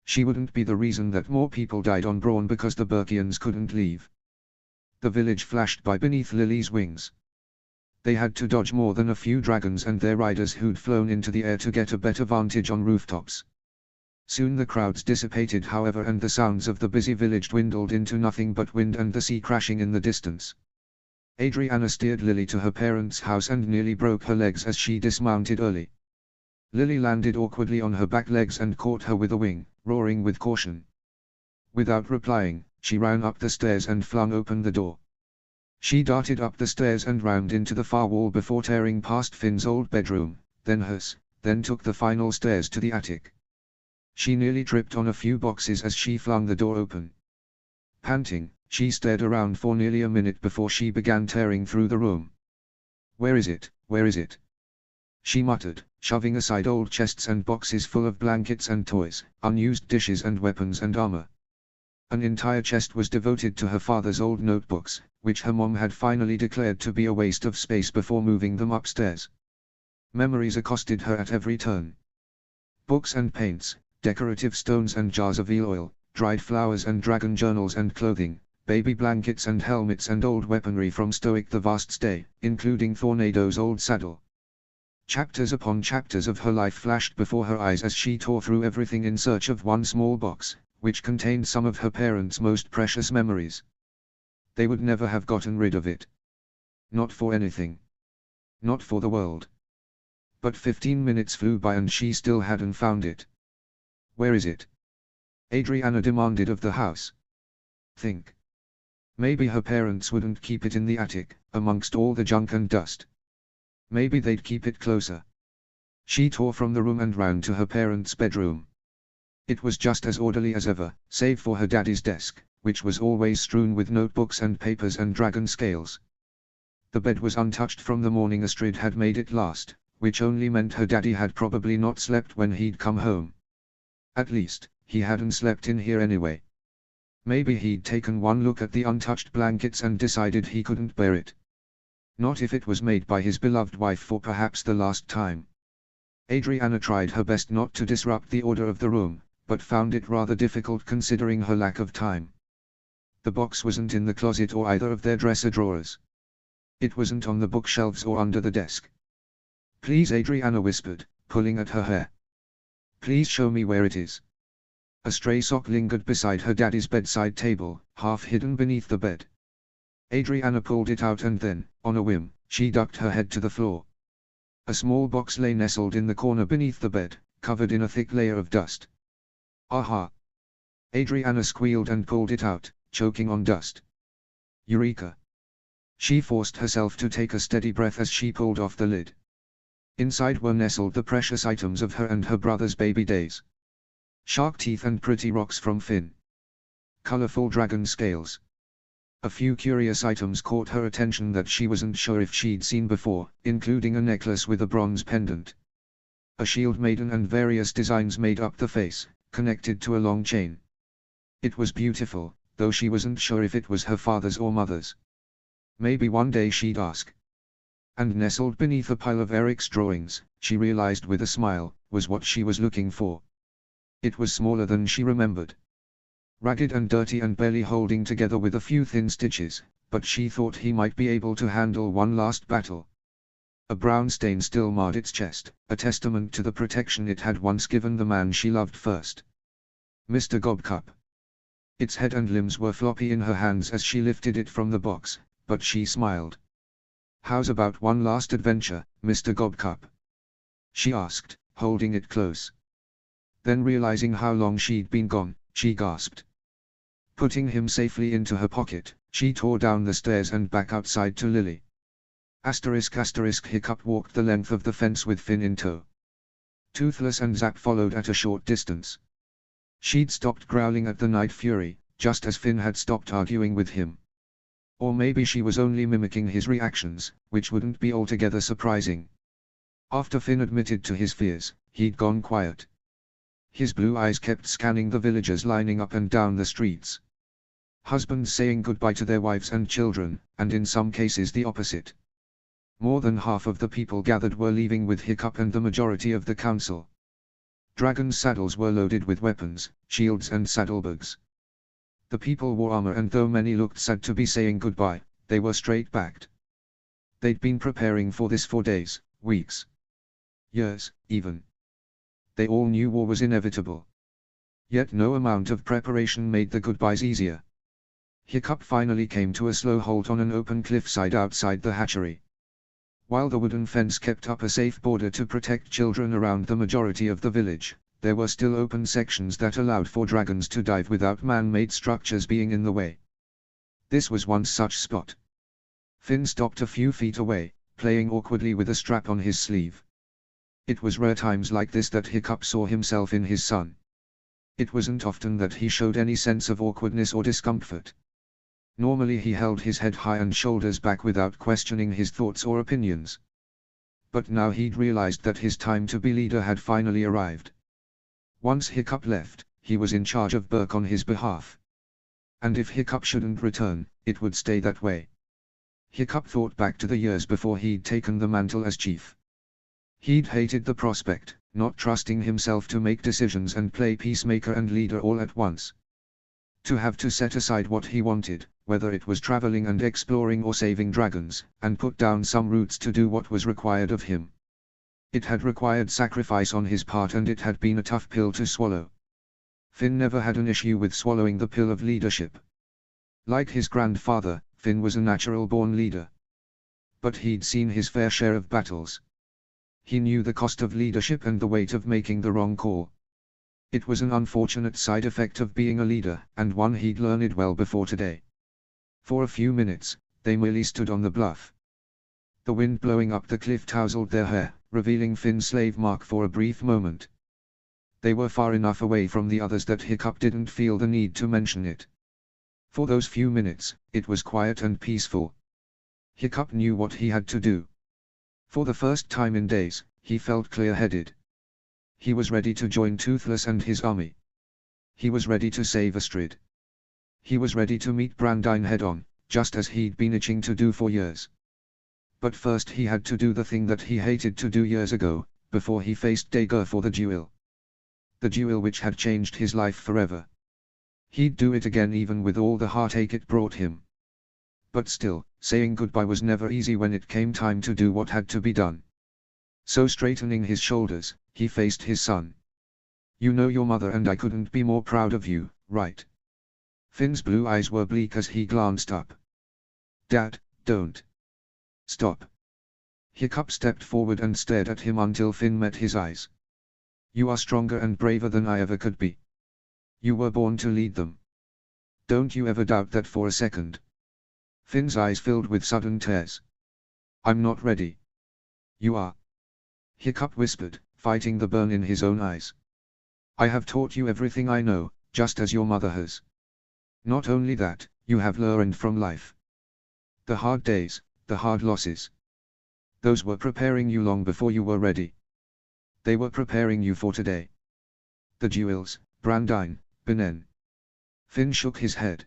[SPEAKER 1] She wouldn't be the reason that more people died on Braun because the Burkians couldn't leave. The village flashed by beneath Lily's wings. They had to dodge more than a few dragons and their riders who'd flown into the air to get a better vantage on rooftops. Soon the crowds dissipated however and the sounds of the busy village dwindled into nothing but wind and the sea crashing in the distance. Adriana steered Lily to her parents' house and nearly broke her legs as she dismounted early. Lily landed awkwardly on her back legs and caught her with a wing, roaring with caution. Without replying, she ran up the stairs and flung open the door. She darted up the stairs and round into the far wall before tearing past Finn's old bedroom, then hers, then took the final stairs to the attic. She nearly tripped on a few boxes as she flung the door open. Panting, she stared around for nearly a minute before she began tearing through the room. "Where is it? Where is it?" she muttered, shoving aside old chests and boxes full of blankets and toys, unused dishes and weapons and armor. An entire chest was devoted to her father's old notebooks, which her mom had finally declared to be a waste of space before moving them upstairs. Memories accosted her at every turn. Books and paints, decorative stones and jars of eel oil, dried flowers and dragon journals and clothing, baby blankets and helmets and old weaponry from Stoic the Vast's day, including Tornado's old saddle. Chapters upon chapters of her life flashed before her eyes as she tore through everything in search of one small box, which contained some of her parents' most precious memories. They would never have gotten rid of it. Not for anything. Not for the world. But 15 minutes flew by and she still hadn't found it. "Where is it?" Adriana demanded of the house. "Think. Maybe her parents wouldn't keep it in the attic, amongst all the junk and dust. Maybe they'd keep it closer." She tore from the room and ran to her parents' bedroom. It was just as orderly as ever, save for her daddy's desk, which was always strewn with notebooks and papers and dragon scales. The bed was untouched from the morning Astrid had made it last, which only meant her daddy had probably not slept when he'd come home. At least, he hadn't slept in here anyway. Maybe he'd taken one look at the untouched blankets and decided he couldn't bear it. Not if it was made by his beloved wife for perhaps the last time. Adriana tried her best not to disrupt the order of the room, but found it rather difficult considering her lack of time. The box wasn't in the closet or either of their dresser drawers. It wasn't on the bookshelves or under the desk. "Please," Adriana whispered, pulling at her hair. "Please show me where it is." A stray sock lingered beside her daddy's bedside table, half hidden beneath the bed. Adriana pulled it out and then, on a whim, she ducked her head to the floor. A small box lay nestled in the corner beneath the bed, covered in a thick layer of dust. "Aha!" Adriana squealed and pulled it out, choking on dust. "Eureka!" She forced herself to take a steady breath as she pulled off the lid. Inside were nestled the precious items of her and her brother's baby days. Shark teeth and pretty rocks from Finn. Colorful dragon scales. A few curious items caught her attention that she wasn't sure if she'd seen before, including a necklace with a bronze pendant. A shield maiden and various designs made up the face, connected to a long chain. It was beautiful, though she wasn't sure if it was her father's or mother's. Maybe one day she'd ask. And nestled beneath a pile of Eric's drawings, she realized with a smile, was what she was looking for. It was smaller than she remembered. Ragged and dirty and barely holding together with a few thin stitches, but she thought he might be able to handle one last battle. A brown stain still marred its chest, a testament to the protection it had once given the man she loved first. Mr. Gobcup. Its head and limbs were floppy in her hands as she lifted it from the box, but she smiled. "How's about one last adventure, Mr. Gobcup?" she asked, holding it close. Then realizing how long she'd been gone, she gasped. Putting him safely into her pocket, she tore down the stairs and back outside to Lily. Hiccup walked the length of the fence with Finn in tow. Toothless and Zap followed at a short distance. She'd stopped growling at the night fury, just as Finn had stopped arguing with him. Or maybe she was only mimicking his reactions, which wouldn't be altogether surprising. After Finn admitted to his fears, he'd gone quiet. His blue eyes kept scanning the villagers lining up and down the streets. Husbands saying goodbye to their wives and children, and in some cases the opposite. More than half of the people gathered were leaving with Hiccup and the majority of the council. Dragons' saddles were loaded with weapons, shields and saddlebags. The people wore armor, and though many looked sad to be saying goodbye, they were straight-backed. They'd been preparing for this for days, weeks, years, even. They all knew war was inevitable. Yet no amount of preparation made the goodbyes easier. Hiccup finally came to a slow halt on an open cliffside outside the hatchery. While the wooden fence kept up a safe border to protect children around the majority of the village, there were still open sections that allowed for dragons to dive without man-made structures being in the way. This was one such spot. Finn stopped a few feet away, playing awkwardly with a strap on his sleeve. It was rare times like this that Hiccup saw himself in his son. It wasn't often that he showed any sense of awkwardness or discomfort. Normally he held his head high and shoulders back without questioning his thoughts or opinions. But now he'd realized that his time to be leader had finally arrived. Once Hiccup left, he was in charge of Berk on his behalf. And if Hiccup shouldn't return, it would stay that way. Hiccup thought back to the years before he'd taken the mantle as chief. He'd hated the prospect, not trusting himself to make decisions and play peacemaker and leader all at once. To have to set aside what he wanted, whether it was traveling and exploring or saving dragons, and put down some roots to do what was required of him. It had required sacrifice on his part, and it had been a tough pill to swallow. Finn never had an issue with swallowing the pill of leadership. Like his grandfather, Finn was a natural-born leader. But he'd seen his fair share of battles. He knew the cost of leadership and the weight of making the wrong call. It was an unfortunate side effect of being a leader, and one he'd learned well before today. For a few minutes, they merely stood on the bluff. The wind blowing up the cliff tousled their hair, revealing Finn's slave mark for a brief moment. They were far enough away from the others that Hiccup didn't feel the need to mention it. For those few minutes, it was quiet and peaceful. Hiccup knew what he had to do. For the first time in days, he felt clear-headed. He was ready to join Toothless and his army. He was ready to save Astrid. He was ready to meet Brandine head-on, just as he'd been itching to do for years. But first he had to do the thing that he hated to do years ago, before he faced Dager for the duel. The duel which had changed his life forever. He'd do it again even with all the heartache it brought him. But still, saying goodbye was never easy when it came time to do what had to be done. So straightening his shoulders, he faced his son. "You know your mother and I couldn't be more proud of you, right?" Finn's blue eyes were bleak as he glanced up. "Dad, don't. Stop." Hiccup stepped forward and stared at him until Finn met his eyes. "You are stronger and braver than I ever could be. You were born to lead them. Don't you ever doubt that for a second." Finn's eyes filled with sudden tears. "I'm not ready." "You are," Hiccup whispered, fighting the burn in his own eyes. "I have taught you everything I know, just as your mother has. Not only that, you have learned from life. The hard days, the hard losses. Those were preparing you long before you were ready. They were preparing you for today. The duels, Brandine, Benin." Finn shook his head.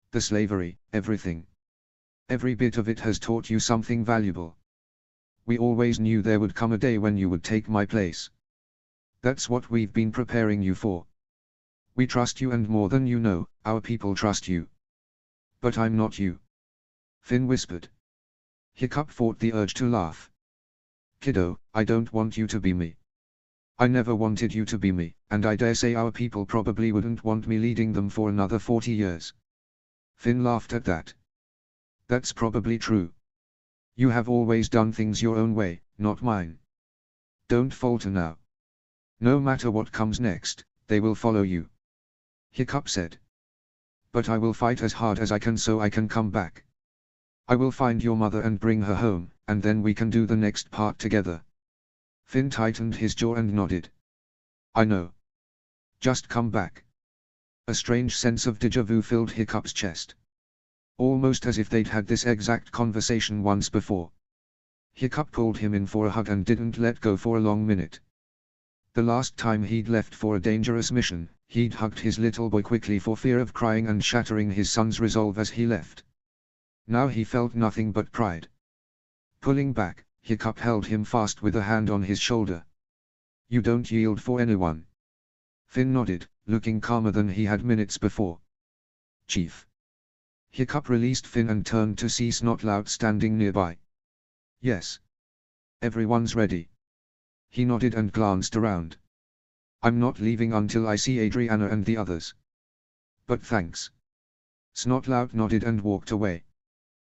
[SPEAKER 1] "The slavery, everything. Every bit of it has taught you something valuable. We always knew there would come a day when you would take my place. That's what we've been preparing you for. We trust you and more than you know, our people trust you. But I'm not you," Finn whispered. Hiccup fought the urge to laugh. "Kiddo, I don't want you to be me. I never wanted you to be me, and I dare say our people probably wouldn't want me leading them for another 40 years. Finn laughed at that. "That's probably true. You have always done things your own way, not mine. Don't falter now. No matter what comes next, they will follow you," Hiccup said. "But I will fight as hard as I can so I can come back. I will find your mother and bring her home, and then we can do the next part together." Finn tightened his jaw and nodded. "I know. Just come back." A strange sense of déjà vu filled Hiccup's chest. Almost as if they'd had this exact conversation once before. Hiccup pulled him in for a hug and didn't let go for a long minute. The last time he'd left for a dangerous mission, he'd hugged his little boy quickly for fear of crying and shattering his son's resolve as he left. Now he felt nothing but pride. Pulling back, Hiccup held him fast with a hand on his shoulder. "You don't yield for anyone." Finn nodded, looking calmer than he had minutes before. "Chief." Hiccup released Finn and turned to see Snotlout standing nearby. "Yes. Everyone's ready." He nodded and glanced around. "I'm not leaving until I see Adriana and the others." "But thanks." Snotlout nodded and walked away.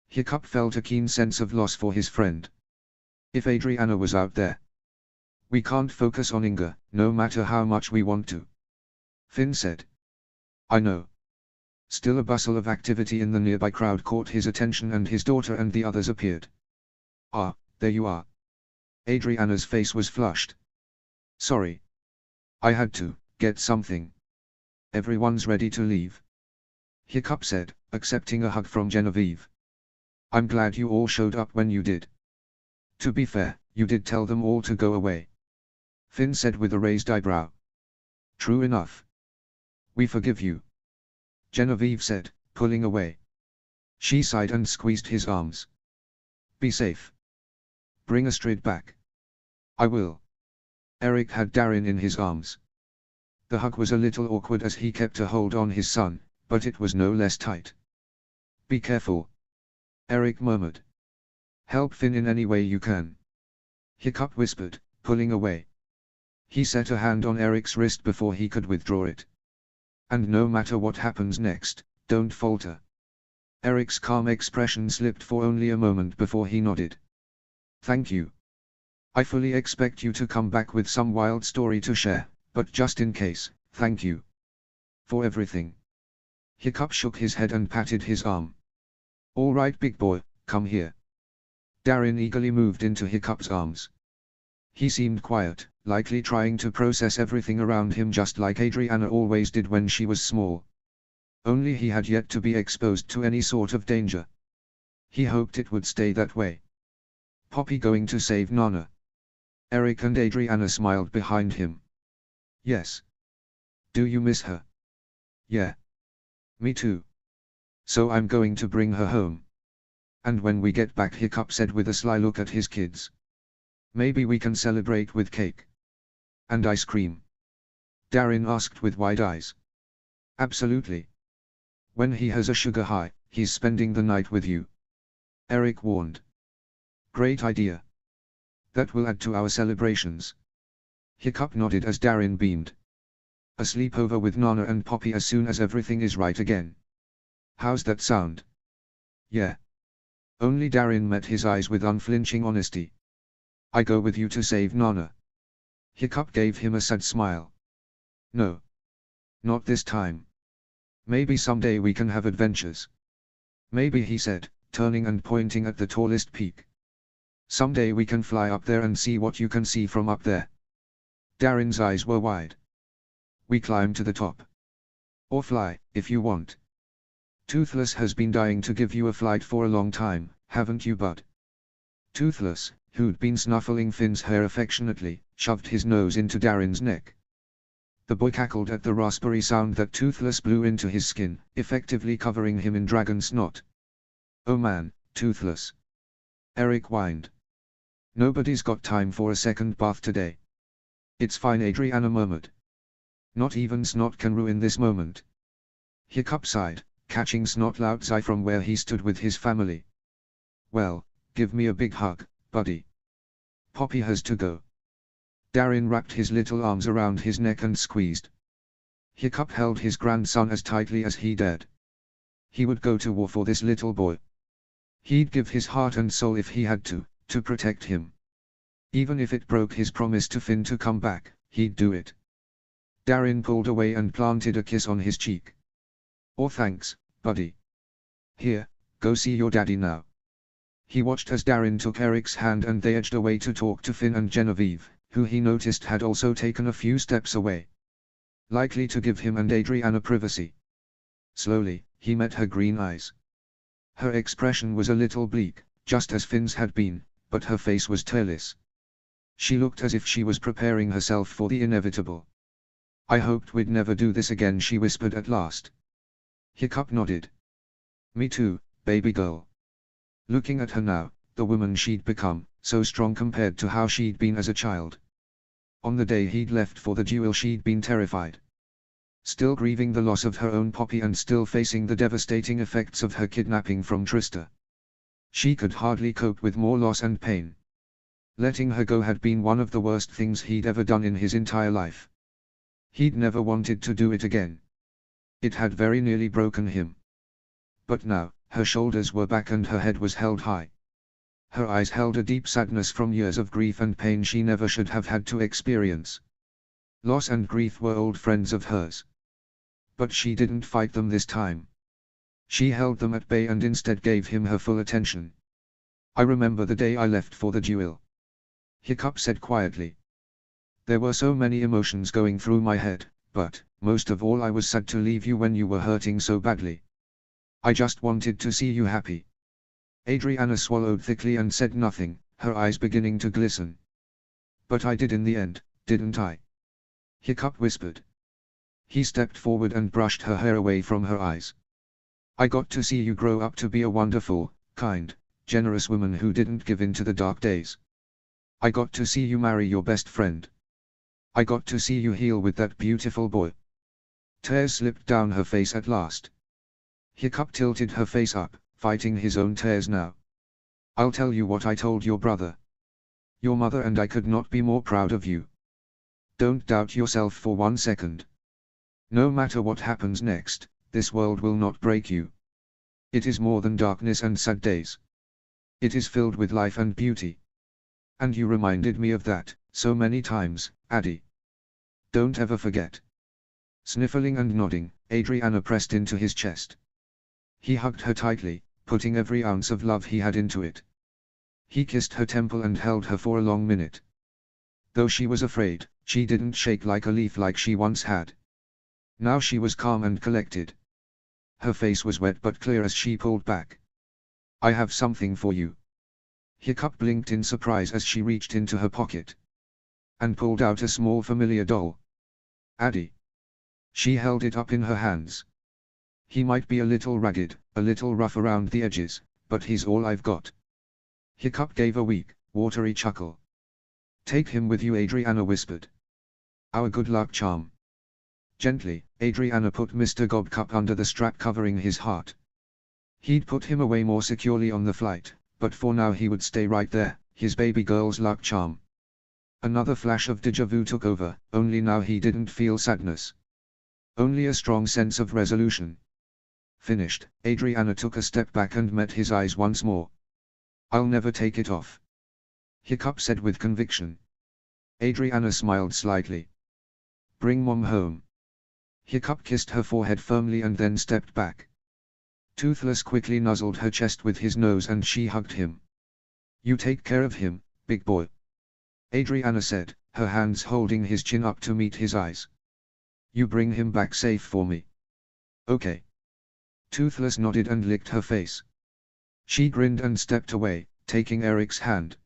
[SPEAKER 1] Hiccup felt a keen sense of loss for his friend. If Adriana was out there. "We can't focus on Inga, no matter how much we want to," Finn said. "I know." Still a bustle of activity in the nearby crowd caught his attention and his daughter and the others appeared. "Ah, there you are." Adriana's face was flushed. "Sorry. I had to get something." "Everyone's ready to leave," Hiccup said, accepting a hug from Genevieve. "I'm glad you all showed up when you did. To be fair, you did tell them all to go away," Finn said with a raised eyebrow. "True enough. We forgive you," Genevieve said, pulling away. She sighed and squeezed his arms. "Be safe. Bring Astrid back." "I will." Eric had Darin in his arms. The hug was a little awkward as he kept a hold on his son, but it was no less tight. "Be careful," Eric murmured. "Help Finn in any way you can," Hiccup whispered, pulling away. He set a hand on Eric's wrist before he could withdraw it. "And no matter what happens next, don't falter." Eric's calm expression slipped for only a moment before he nodded. "Thank you. I fully expect you to come back with some wild story to share, but just in case, thank you. For everything." Hiccup shook his head and patted his arm. "All right big boy, come here." Darin eagerly moved into Hiccup's arms. He seemed quiet, likely trying to process everything around him just like Adriana always did when she was small. Only he had yet to be exposed to any sort of danger. He hoped it would stay that way. Poppy going to save Nana? Eric and Adriana smiled behind him. Yes. Do you miss her? Yeah. Me too. So I'm going to bring her home. And when we get back, Hiccup said with a sly look at his kids. Maybe we can celebrate with cake. And ice cream? Darin asked with wide eyes. Absolutely. When he has a sugar high, he's spending the night with you. Eric warned. Great idea. That will add to our celebrations. Hiccup nodded as Darin beamed. A sleepover with Nana and Poppy as soon as everything is right again. How's that sound? Yeah. Only Darin met his eyes with unflinching honesty. I go with you to save Nana. Hiccup gave him a sad smile. No. Not this time. Maybe someday we can have adventures. Maybe, he said, turning and pointing at the tallest peak. Someday we can fly up there and see what you can see from up there. Darin's eyes were wide. We climb to the top. Or fly, if you want. Toothless has been dying to give you a flight for a long time, haven't you, bud? Toothless, who'd been snuffling Finn's hair affectionately, shoved his nose into Darin's neck. The boy cackled at the raspberry sound that Toothless blew into his skin, effectively covering him in dragon snot. Oh man, Toothless. Eric whined. Nobody's got time for a second bath today. It's fine, Adriana murmured. Not even snot can ruin this moment. Hiccup sighed, catching Snotlout's eye from where he stood with his family. Well, give me a big hug, buddy. Poppy has to go. Darin wrapped his little arms around his neck and squeezed. Hiccup held his grandson as tightly as he dared. He would go to war for this little boy. He'd give his heart and soul if he had to protect him. Even if it broke his promise to Finn to come back, he'd do it. Darin pulled away and planted a kiss on his cheek. Oh, thanks, buddy. Here, go see your daddy now. He watched as Darin took Eric's hand and they edged away to talk to Finn and Genevieve, who he noticed had also taken a few steps away. Likely to give him and Adriana privacy. Slowly, he met her green eyes. Her expression was a little bleak, just as Finn's had been, but her face was tearless. She looked as if she was preparing herself for the inevitable. I hoped we'd never do this again, she whispered at last. Hiccup nodded. Me too, baby girl. Looking at her now, the woman she'd become, so strong compared to how she'd been as a child. On the day he'd left for the duel, she'd been terrified. Still grieving the loss of her own Poppy and still facing the devastating effects of her kidnapping from Trista. She could hardly cope with more loss and pain. Letting her go had been one of the worst things he'd ever done in his entire life. He'd never wanted to do it again. It had very nearly broken him. But now, her shoulders were back and her head was held high. Her eyes held a deep sadness from years of grief and pain she never should have had to experience. Loss and grief were old friends of hers. But she didn't fight them this time. She held them at bay and instead gave him her full attention. I remember the day I left for the duel. Hiccup said quietly. There were so many emotions going through my head, but, most of all, I was sad to leave you when you were hurting so badly. I just wanted to see you happy. Adriana swallowed thickly and said nothing, her eyes beginning to glisten. But I did in the end, didn't I? Hiccup whispered. He stepped forward and brushed her hair away from her eyes. I got to see you grow up to be a wonderful, kind, generous woman who didn't give in to the dark days. I got to see you marry your best friend. I got to see you heal with that beautiful boy. Tears slipped down her face at last. Hiccup tilted her face up, fighting his own tears now. I'll tell you what I told your brother. Your mother and I could not be more proud of you. Don't doubt yourself for 1 second. No matter what happens next, this world will not break you. It is more than darkness and sad days. It is filled with life and beauty. And you reminded me of that, so many times, Addie. Don't ever forget. Sniffling and nodding, Adriana pressed into his chest. He hugged her tightly, putting every ounce of love he had into it. He kissed her temple and held her for a long minute. Though she was afraid, she didn't shake like a leaf like she once had. Now she was calm and collected. Her face was wet but clear as she pulled back. I have something for you. Hiccup blinked in surprise as she reached into her pocket and pulled out a small familiar doll. Addy. She held it up in her hands. He might be a little ragged, a little rough around the edges, but he's all I've got. Hiccup gave a weak, watery chuckle. Take him with you, Adriana whispered. Our good luck charm. Gently, Adriana put Mr. Gobcup under the strap covering his heart. He'd put him away more securely on the flight, but for now he would stay right there, his baby girl's luck charm. Another flash of déjà vu took over, only now he didn't feel sadness. Only a strong sense of resolution. Finished, Adriana took a step back and met his eyes once more. I'll never take it off. Hiccup said with conviction. Adriana smiled slightly. Bring Mom home. Hiccup kissed her forehead firmly and then stepped back. Toothless quickly nuzzled her chest with his nose and she hugged him. You take care of him, big boy. Adriana said, her hands holding his chin up to meet his eyes. You bring him back safe for me. Okay. Toothless nodded and licked her face. She grinned and stepped away, taking Eric's hand.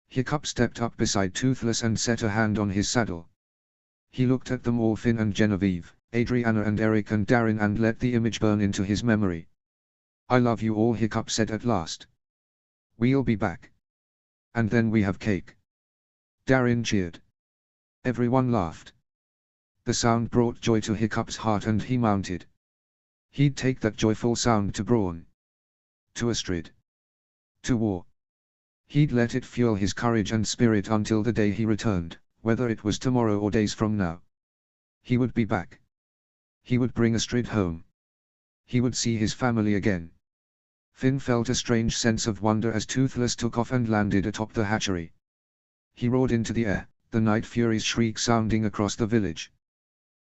[SPEAKER 1] Hiccup stepped up beside Toothless and set a hand on his saddle. He looked at them all, Finn and Genevieve, Adriana and Eric and Darren, and let the image burn into his memory. I love you all, Hiccup said at last. We'll be back. And then we have cake. Darren cheered. Everyone laughed. The sound brought joy to Hiccup's heart and he mounted. He'd take that joyful sound to Brawn. To Astrid. To war. He'd let it fuel his courage and spirit until the day he returned, whether it was tomorrow or days from now. He would be back. He would bring Astrid home. He would see his family again. Finn felt a strange sense of wonder as Toothless took off and landed atop the hatchery. He roared into the air, the night fury's shriek sounding across the village.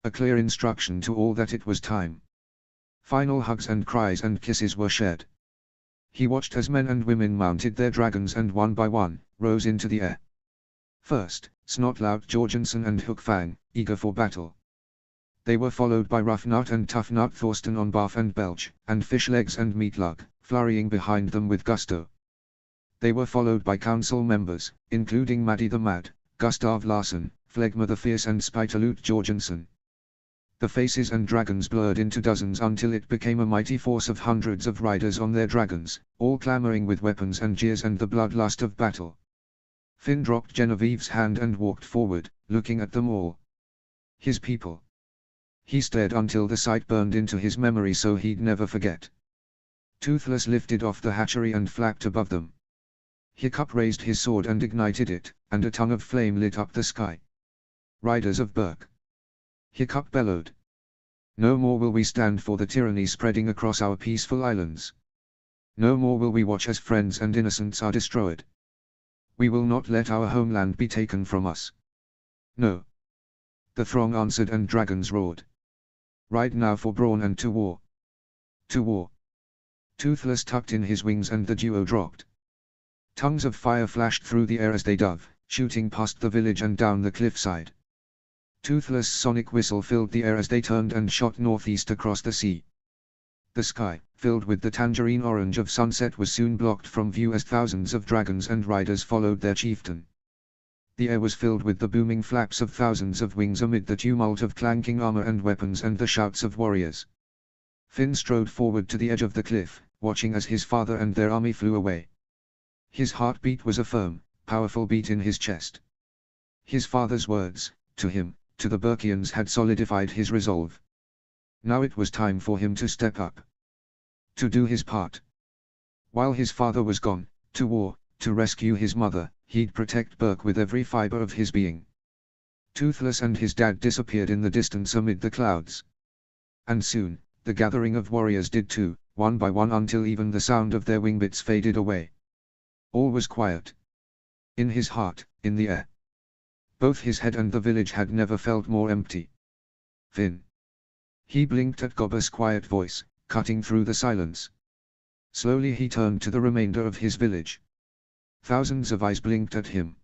[SPEAKER 1] A clear instruction to all that it was time. Final hugs and cries and kisses were shared. He watched as men and women mounted their dragons and one by one, rose into the air. First, Snotlout Jorgensen and Hook Fang, eager for battle. They were followed by Rough Nut and Tough Nut Thorsten on Barf and Belch, and Fishlegs and Meatlug, flurrying behind them with gusto. They were followed by council members, including Maddie the Mad, Gustav Larsen, Phlegma the Fierce and Spitaloot Jorgensen. The faces and dragons blurred into dozens until it became a mighty force of hundreds of riders on their dragons, all clamoring with weapons and jeers and the bloodlust of battle. Finn dropped Genevieve's hand and walked forward, looking at them all. His people. He stared until the sight burned into his memory so he'd never forget. Toothless lifted off the hatchery and flapped above them. Hiccup raised his sword and ignited it, and a tongue of flame lit up the sky. Riders of Berk. Hiccup bellowed. No more will we stand for the tyranny spreading across our peaceful islands. No more will we watch as friends and innocents are destroyed. We will not let our homeland be taken from us. No. The throng answered and dragons roared. Ride now for Brawn and to war. To war. Toothless tucked in his wings and the duo dropped. Tongues of fire flashed through the air as they dove, shooting past the village and down the cliffside. Toothless' sonic whistle filled the air as they turned and shot northeast across the sea. The sky, filled with the tangerine orange of sunset, was soon blocked from view as thousands of dragons and riders followed their chieftain. The air was filled with the booming flaps of thousands of wings amid the tumult of clanking armor and weapons and the shouts of warriors. Finn strode forward to the edge of the cliff, watching as his father and their army flew away. His heartbeat was a firm, powerful beat in his chest. His father's words, to him, to the Berkians, had solidified his resolve. Now it was time for him to step up. To do his part. While his father was gone, to war, to rescue his mother, he'd protect Berk with every fiber of his being. Toothless and his dad disappeared in the distance amid the clouds. And soon, the gathering of warriors did too, one by one until even the sound of their wingbits faded away. All was quiet. In his heart, in the air. Both his head and the village had never felt more empty. Finn. He blinked at Gobber's quiet voice, cutting through the silence. Slowly he turned to the remainder of his village. Thousands of eyes blinked at him.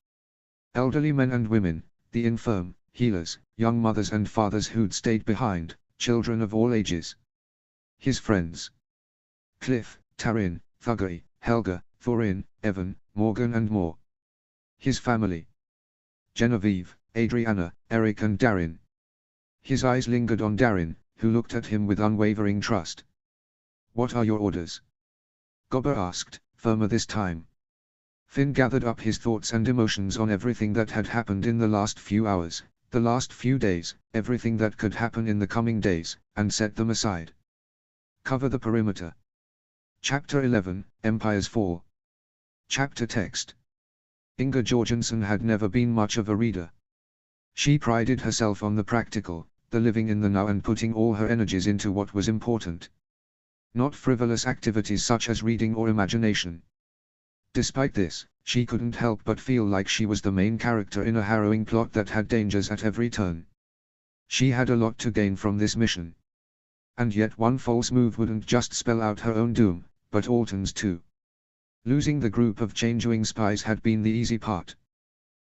[SPEAKER 1] Elderly men and women, the infirm, healers, young mothers and fathers who'd stayed behind, children of all ages. His friends. Cliff, Tarin, Thuggery, Helga, Thorin, Evan, Morgan and more. His family: Genevieve, Adriana, Eric and Darin. His eyes lingered on Darin, who looked at him with unwavering trust. "What are your orders?" Gobber asked, firmer this time. Finn gathered up his thoughts and emotions on everything that had happened in the last few hours, the last few days, everything that could happen in the coming days, and set them aside. Cover the perimeter. Chapter 11, Empire's Fall. Chapter text. Inga Jorgensen had never been much of a reader. She prided herself on the practical, the living in the now and putting all her energies into what was important. Not frivolous activities such as reading or imagination. Despite this, she couldn't help but feel like she was the main character in a harrowing plot that had dangers at every turn. She had a lot to gain from this mission. And yet one false move wouldn't just spell out her own doom, but Alton's too. Losing the group of Changeling spies had been the easy part.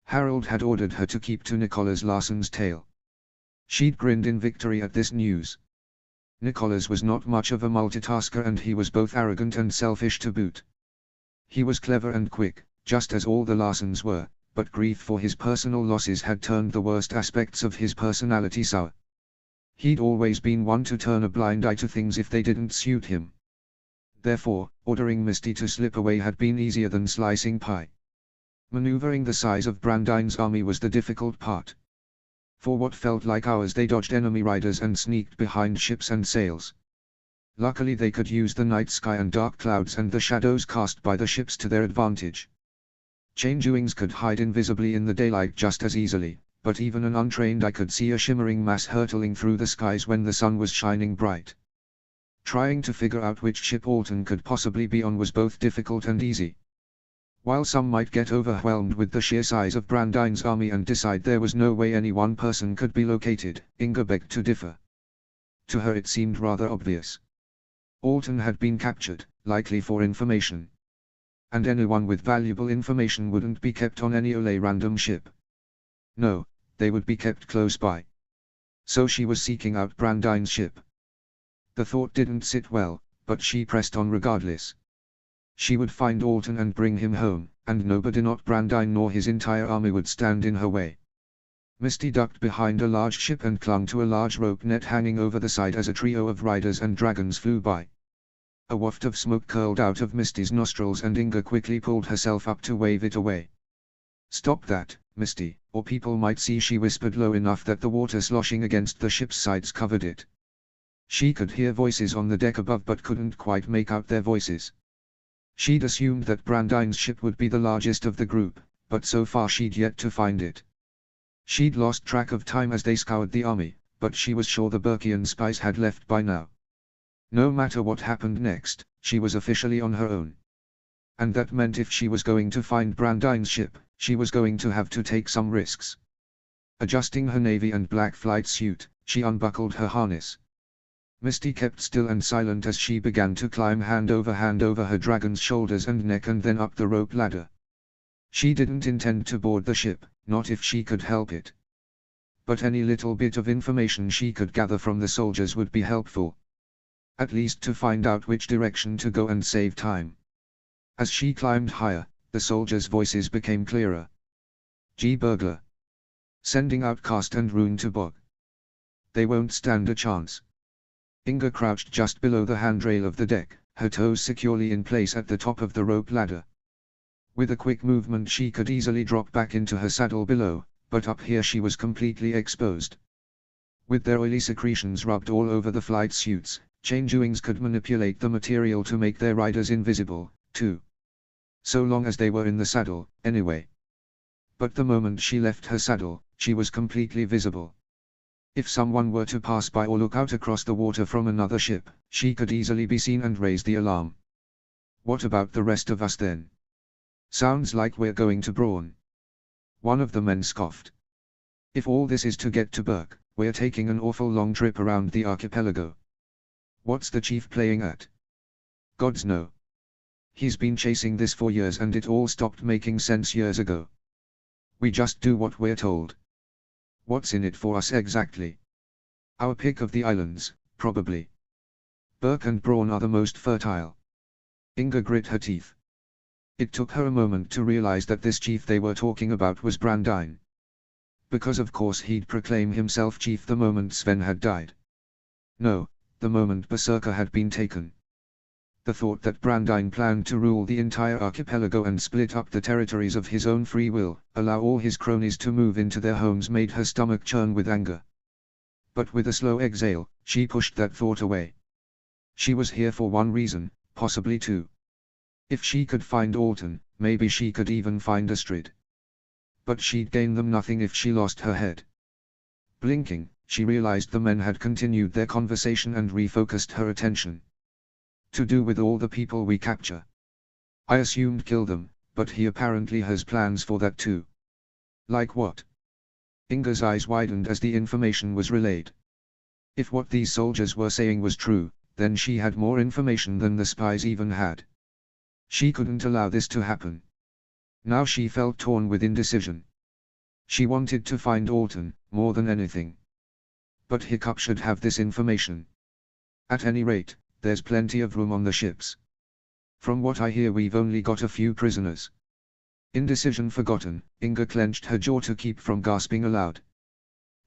[SPEAKER 1] Harold had ordered her to keep to Nicholas Larson's tail. She'd grinned in victory at this news. Nicholas was not much of a multitasker and he was both arrogant and selfish to boot. He was clever and quick, just as all the Larsons were, but grief for his personal losses had turned the worst aspects of his personality sour. He'd always been one to turn a blind eye to things if they didn't suit him. Therefore, ordering Misty to slip away had been easier than slicing pie. Maneuvering the size of Brandine's army was the difficult part. For what felt like hours they dodged enemy riders and sneaked behind ships and sails. Luckily they could use the night sky and dark clouds and the shadows cast by the ships to their advantage. Changelings could hide invisibly in the daylight just as easily, but even an untrained eye could see a shimmering mass hurtling through the skies when the sun was shining bright. Trying to figure out which ship Alton could possibly be on was both difficult and easy. While some might get overwhelmed with the sheer size of Brandine's army and decide there was no way any one person could be located, Inga begged to differ. To her it seemed rather obvious. Alton had been captured, likely for information. And anyone with valuable information wouldn't be kept on any Olay random ship. No, they would be kept close by. So she was seeking out Brandine's ship. The thought didn't sit well, but she pressed on regardless. She would find Alton and bring him home, and nobody, not Brandine nor his entire army, would stand in her way. Misty ducked behind a large ship and clung to a large rope net hanging over the side as a trio of riders and dragons flew by. A waft of smoke curled out of Misty's nostrils and Inga quickly pulled herself up to wave it away. "Stop that, Misty, or people might see," she whispered low enough that the water sloshing against the ship's sides covered it. She could hear voices on the deck above but couldn't quite make out their voices. She'd assumed that Brandine's ship would be the largest of the group, but so far she'd yet to find it. She'd lost track of time as they scoured the army, but she was sure the Burkian spies had left by now. No matter what happened next, she was officially on her own. And that meant if she was going to find Brandine's ship, she was going to have to take some risks. Adjusting her navy and black flight suit, she unbuckled her harness. Misty kept still and silent as she began to climb hand over her dragon's shoulders and neck and then up the rope ladder. She didn't intend to board the ship, not if she could help it. But any little bit of information she could gather from the soldiers would be helpful. At least to find out which direction to go and save time. As she climbed higher, the soldiers' voices became clearer. "G. Burglar. Sending out Cast and Rune to Bog. They won't stand a chance." Inga crouched just below the handrail of the deck, her toes securely in place at the top of the rope ladder. With a quick movement she could easily drop back into her saddle below, but up here she was completely exposed. With their oily secretions rubbed all over the flight suits, Changelings could manipulate the material to make their riders invisible, too. So long as they were in the saddle, anyway. But the moment she left her saddle, she was completely visible. If someone were to pass by or look out across the water from another ship, she could easily be seen and raise the alarm. "What about the rest of us then? Sounds like we're going to Brawn." One of the men scoffed. "If all this is to get to Burke, we're taking an awful long trip around the archipelago. What's the chief playing at?" "Gods know. He's been chasing this for years and it all stopped making sense years ago. We just do what we're told." "What's in it for us exactly?" "Our pick of the islands, probably. Burke and Brawn are the most fertile." Inga grit her teeth. It took her a moment to realize that this chief they were talking about was Brandine. Because of course he'd proclaim himself chief the moment Sven had died. No, the moment Berserker had been taken. The thought that Brandine planned to rule the entire archipelago and split up the territories of his own free will, allow all his cronies to move into their homes made her stomach churn with anger. But with a slow exhale, she pushed that thought away. She was here for one reason, possibly two. If she could find Alton, maybe she could even find Astrid. But she'd gain them nothing if she lost her head. Blinking, she realized the men had continued their conversation and refocused her attention. To do with all the people we capture. I assumed kill them, but he apparently has plans for that too. Like what? Inga's eyes widened as the information was relayed. If what these soldiers were saying was true, then she had more information than the spies even had. She couldn't allow this to happen. Now she felt torn with indecision. She wanted to find Alton, more than anything. But Hiccup should have this information. At any rate, there's plenty of room on the ships. From what I hear we've only got a few prisoners. Indecision forgotten, Inga clenched her jaw to keep from gasping aloud.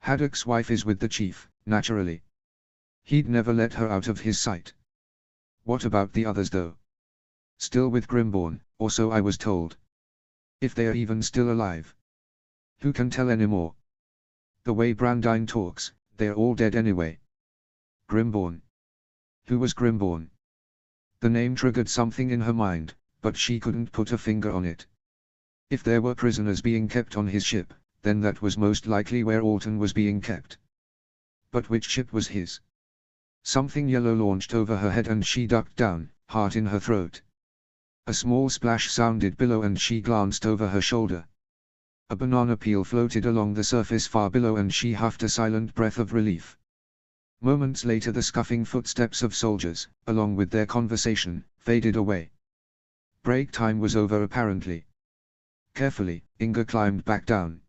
[SPEAKER 1] Haddock's wife is with the chief, naturally. He'd never let her out of his sight. What about the others though? Still with Grimborn, or so I was told. If they are even still alive. Who can tell anymore? The way Brandine talks, they're all dead anyway. Grimborn. Who was Grimborn? The name triggered something in her mind, but she couldn't put a finger on it. If there were prisoners being kept on his ship, then that was most likely where Alton was being kept. But which ship was his? Something yellow launched over her head and she ducked down, heart in her throat. A small splash sounded below and she glanced over her shoulder. A banana peel floated along the surface far below and she huffed a silent breath of relief. Moments later the scuffing footsteps of soldiers, along with their conversation, faded away. Break time was over apparently. Carefully, Inga climbed back down.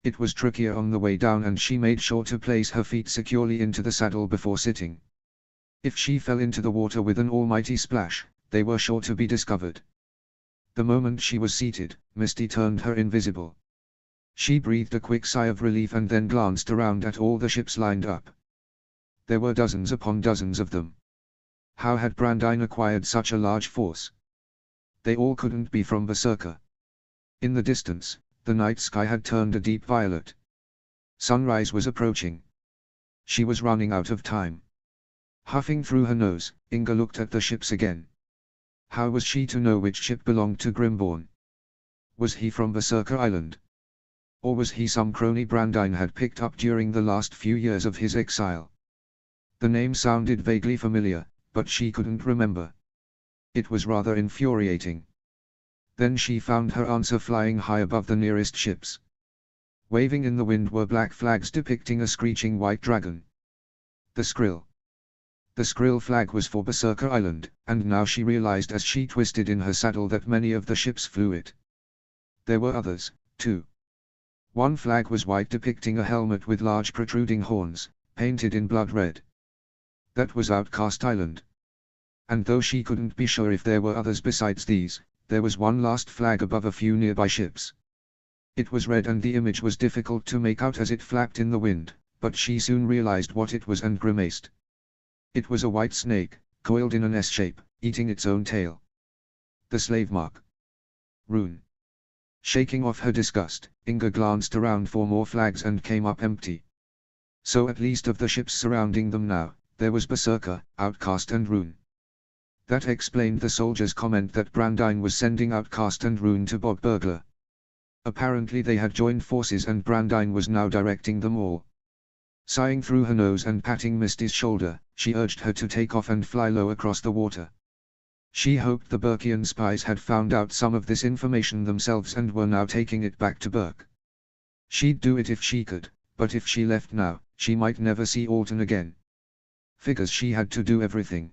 [SPEAKER 1] It was trickier on the way down and she made sure to place her feet securely into the saddle before sitting. If she fell into the water with an almighty splash, they were sure to be discovered. The moment she was seated, Misty turned her invisible. She breathed a quick sigh of relief and then glanced around at all the ships lined up. There were dozens upon dozens of them. How had Brandine acquired such a large force? They all couldn't be from Berserker. In the distance, the night sky had turned a deep violet. Sunrise was approaching. She was running out of time. Huffing through her nose, Inga looked at the ships again. How was she to know which ship belonged to Grimborn? Was he from Berserker Island? Or was he some crony Brandine had picked up during the last few years of his exile? The name sounded vaguely familiar, but she couldn't remember. It was rather infuriating. Then she found her answer flying high above the nearest ships. Waving in the wind were black flags depicting a screeching white dragon. The Skrill. The Skrill flag was for Berserker Island, and now she realized as she twisted in her saddle that many of the ships flew it. There were others, too. One flag was white depicting a helmet with large protruding horns, painted in blood red. That was Outcast Island. And though she couldn't be sure if there were others besides these, there was one last flag above a few nearby ships. It was red and the image was difficult to make out as it flapped in the wind, but she soon realized what it was and grimaced. It was a white snake, coiled in an S shape, eating its own tail. The slave mark. Rune. Shaking off her disgust, Inga glanced around for more flags and came up empty. So at least of the ships surrounding them now, there was Berserker, Outcast and Rune. That explained the soldier's comment that Brandine was sending Outcast and Rune to Bob Burglar. Apparently they had joined forces and Brandine was now directing them all. Sighing through her nose and patting Misty's shoulder, she urged her to take off and fly low across the water. She hoped the Burkian spies had found out some of this information themselves and were now taking it back to Burke. She'd do it if she could, but if she left now, she might never see Alton again. Figures she had to do everything.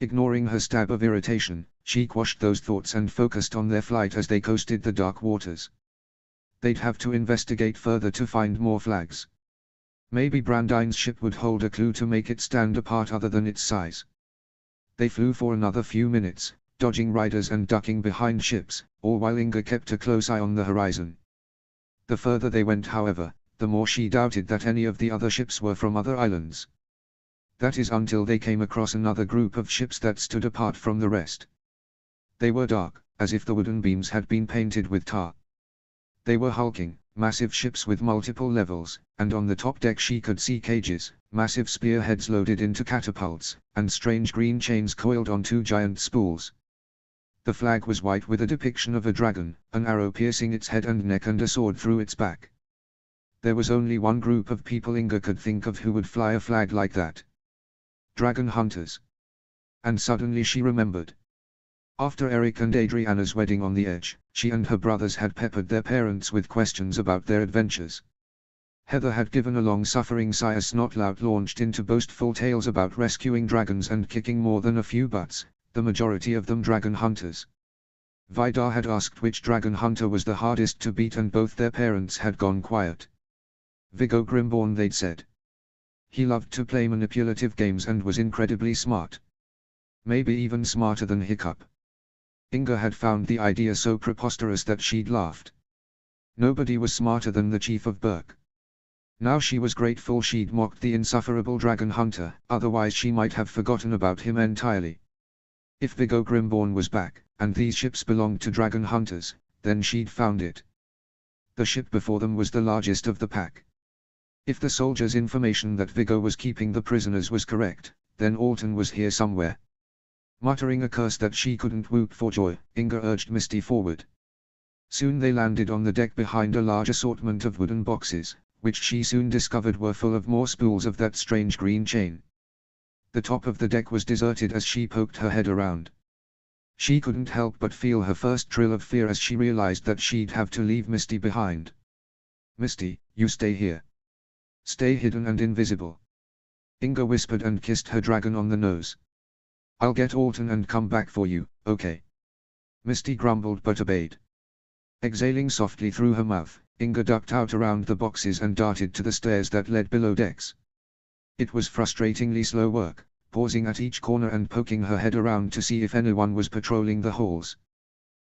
[SPEAKER 1] Ignoring her stab of irritation, she quashed those thoughts and focused on their flight as they coasted the dark waters. They'd have to investigate further to find more flags. Maybe Brandine's ship would hold a clue to make it stand apart other than its size. They flew for another few minutes, dodging riders and ducking behind ships, all while Inga kept a close eye on the horizon. The further they went, however, the more she doubted that any of the other ships were from other islands. That is until they came across another group of ships that stood apart from the rest. They were dark, as if the wooden beams had been painted with tar. They were hulking, massive ships with multiple levels, and on the top deck she could see cages, massive spearheads loaded into catapults, and strange green chains coiled on two giant spools. The flag was white with a depiction of a dragon, an arrow piercing its head and neck and a sword through its back. There was only one group of people Inga could think of who would fly a flag like that. Dragon hunters. And suddenly she remembered. After Eric and Adriana's wedding on the edge, she and her brothers had peppered their parents with questions about their adventures. Heather had given a long-suffering sigh as Snotlout launched into boastful tales about rescuing dragons and kicking more than a few butts, the majority of them dragon hunters. Vidar had asked which dragon hunter was the hardest to beat and both their parents had gone quiet. Viggo Grimborn, they'd said. He loved to play manipulative games and was incredibly smart. Maybe even smarter than Hiccup. Inga had found the idea so preposterous that she'd laughed. Nobody was smarter than the Chief of Berk. Now she was grateful she'd mocked the insufferable dragon hunter, otherwise she might have forgotten about him entirely. If Viggo Grimborn was back, and these ships belonged to dragon hunters, then she'd found it. The ship before them was the largest of the pack. If the soldiers' information that Viggo was keeping the prisoners was correct, then Alton was here somewhere. Muttering a curse that she couldn't whoop for joy, Inga urged Misty forward. Soon they landed on the deck behind a large assortment of wooden boxes, which she soon discovered were full of more spools of that strange green chain. The top of the deck was deserted as she poked her head around. She couldn't help but feel her first thrill of fear as she realized that she'd have to leave Misty behind. "Misty, you stay here. Stay hidden and invisible," Inga whispered and kissed her dragon on the nose. "I'll get Alton and come back for you, okay?" Misty grumbled but obeyed. Exhaling softly through her mouth, Inga ducked out around the boxes and darted to the stairs that led below decks. It was frustratingly slow work, pausing at each corner and poking her head around to see if anyone was patrolling the halls.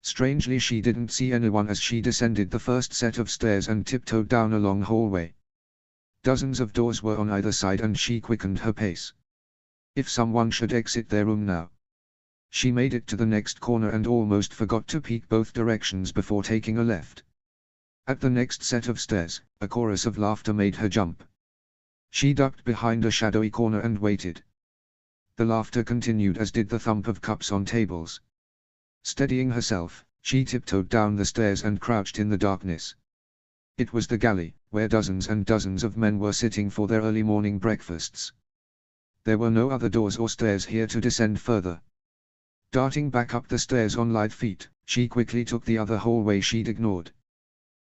[SPEAKER 1] Strangely, she didn't see anyone as she descended the first set of stairs and tiptoed down a long hallway. Dozens of doors were on either side and she quickened her pace. If someone should exit their room now. She made it to the next corner and almost forgot to peek both directions before taking a left. At the next set of stairs, a chorus of laughter made her jump. She ducked behind a shadowy corner and waited. The laughter continued as did the thump of cups on tables. Steadying herself, she tiptoed down the stairs and crouched in the darkness. It was the galley, where dozens and dozens of men were sitting for their early morning breakfasts. There were no other doors or stairs here to descend further. Darting back up the stairs on light feet, she quickly took the other hallway she'd ignored.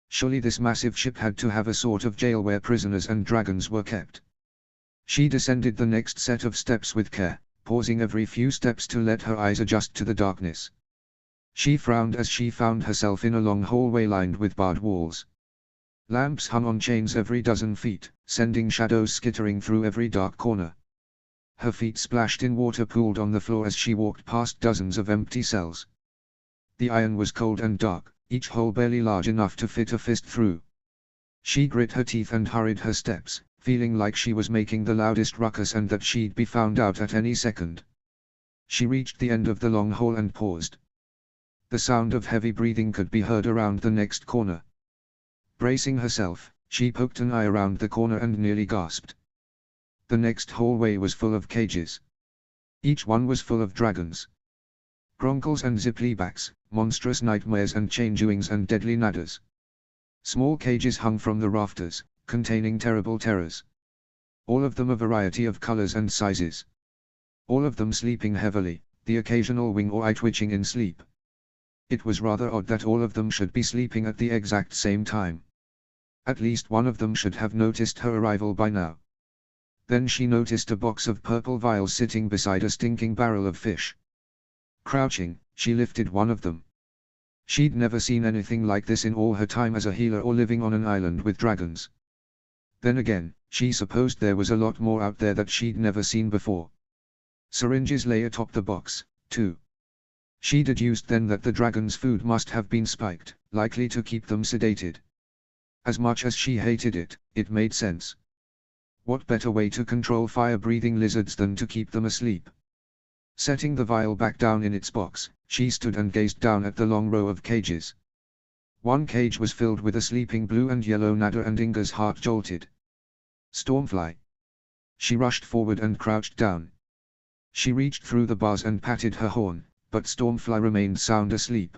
[SPEAKER 1] Surely this massive ship had to have a sort of jail where prisoners and dragons were kept. She descended the next set of steps with care, pausing every few steps to let her eyes adjust to the darkness. She frowned as she found herself in a long hallway lined with barred walls. Lamps hung on chains every dozen feet, sending shadows skittering through every dark corner. Her feet splashed in water pooled on the floor as she walked past dozens of empty cells. The iron was cold and dark, each hole barely large enough to fit a fist through. She grit her teeth and hurried her steps, feeling like she was making the loudest ruckus and that she'd be found out at any second. She reached the end of the long hall and paused. The sound of heavy breathing could be heard around the next corner. Bracing herself, she poked an eye around the corner and nearly gasped. The next hallway was full of cages. Each one was full of dragons. Gronkles and ziplybacks, monstrous nightmares and chain-chewings and deadly nadders. Small cages hung from the rafters, containing terrible terrors. All of them a variety of colors and sizes. All of them sleeping heavily, the occasional wing or eye twitching in sleep. It was rather odd that all of them should be sleeping at the exact same time. At least one of them should have noticed her arrival by now. Then she noticed a box of purple vials sitting beside a stinking barrel of fish. Crouching, she lifted one of them. She'd never seen anything like this in all her time as a healer or living on an island with dragons. Then again, she supposed there was a lot more out there that she'd never seen before. Syringes lay atop the box, too. She deduced then that the dragon's food must have been spiked, likely to keep them sedated. As much as she hated it, it made sense. What better way to control fire-breathing lizards than to keep them asleep? Setting the vial back down in its box, she stood and gazed down at the long row of cages. One cage was filled with a sleeping blue and yellow Nadder, and Inga's heart jolted. Stormfly. She rushed forward and crouched down. She reached through the bars and patted her horn, but Stormfly remained sound asleep.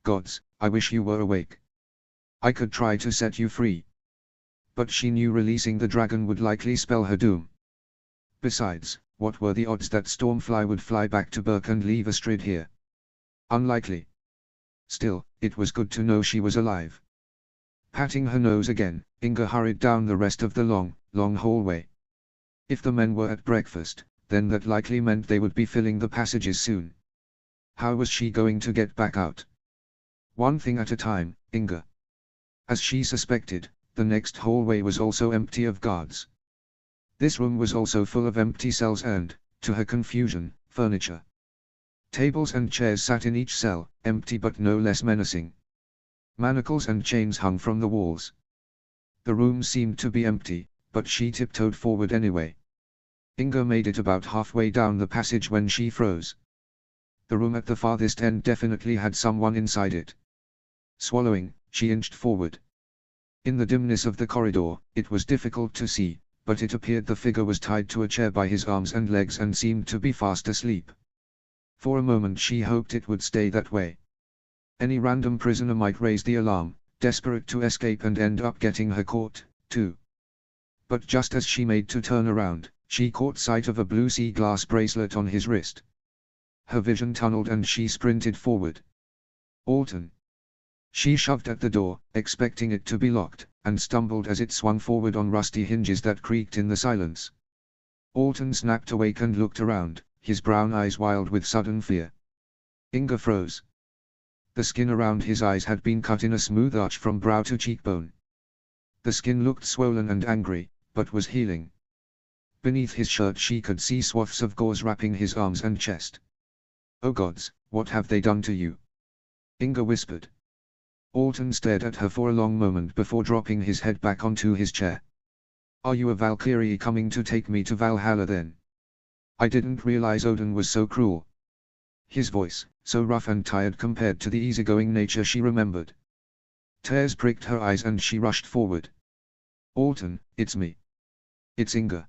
[SPEAKER 1] Gods, I wish you were awake. I could try to set you free. But she knew releasing the dragon would likely spell her doom. Besides, what were the odds that Stormfly would fly back to Berk and leave Astrid here? Unlikely. Still, it was good to know she was alive. Patting her nose again, Inga hurried down the rest of the long hallway. If the men were at breakfast, then that likely meant they would be filling the passages soon. How was she going to get back out? One thing at a time, Inga. As she suspected, the next hallway was also empty of guards. This room was also full of empty cells and, to her confusion, furniture. Tables and chairs sat in each cell, empty but no less menacing. Manacles and chains hung from the walls. The room seemed to be empty, but she tiptoed forward anyway. Inga made it about halfway down the passage when she froze. The room at the farthest end definitely had someone inside it. Swallowing, she inched forward. In the dimness of the corridor, it was difficult to see, but it appeared the figure was tied to a chair by his arms and legs and seemed to be fast asleep. For a moment she hoped it would stay that way. Any random prisoner might raise the alarm, desperate to escape and end up getting her caught, too. But just as she made to turn around, she caught sight of a blue sea glass bracelet on his wrist. Her vision tunneled and she sprinted forward. Alton. She shoved at the door, expecting it to be locked, and stumbled as it swung forward on rusty hinges that creaked in the silence. Alton snapped awake and looked around, his brown eyes wild with sudden fear. Inga froze. The skin around his eyes had been cut in a smooth arch from brow to cheekbone. The skin looked swollen and angry, but was healing. Beneath his shirt she could see swaths of gauze wrapping his arms and chest. "Oh gods, what have they done to you?" Inga whispered. Alton stared at her for a long moment before dropping his head back onto his chair. "Are you a Valkyrie coming to take me to Valhalla then? I didn't realize Odin was so cruel." His voice, so rough and tired compared to the easygoing nature she remembered. Tears pricked her eyes and she rushed forward. "Alton, it's me. It's Inga."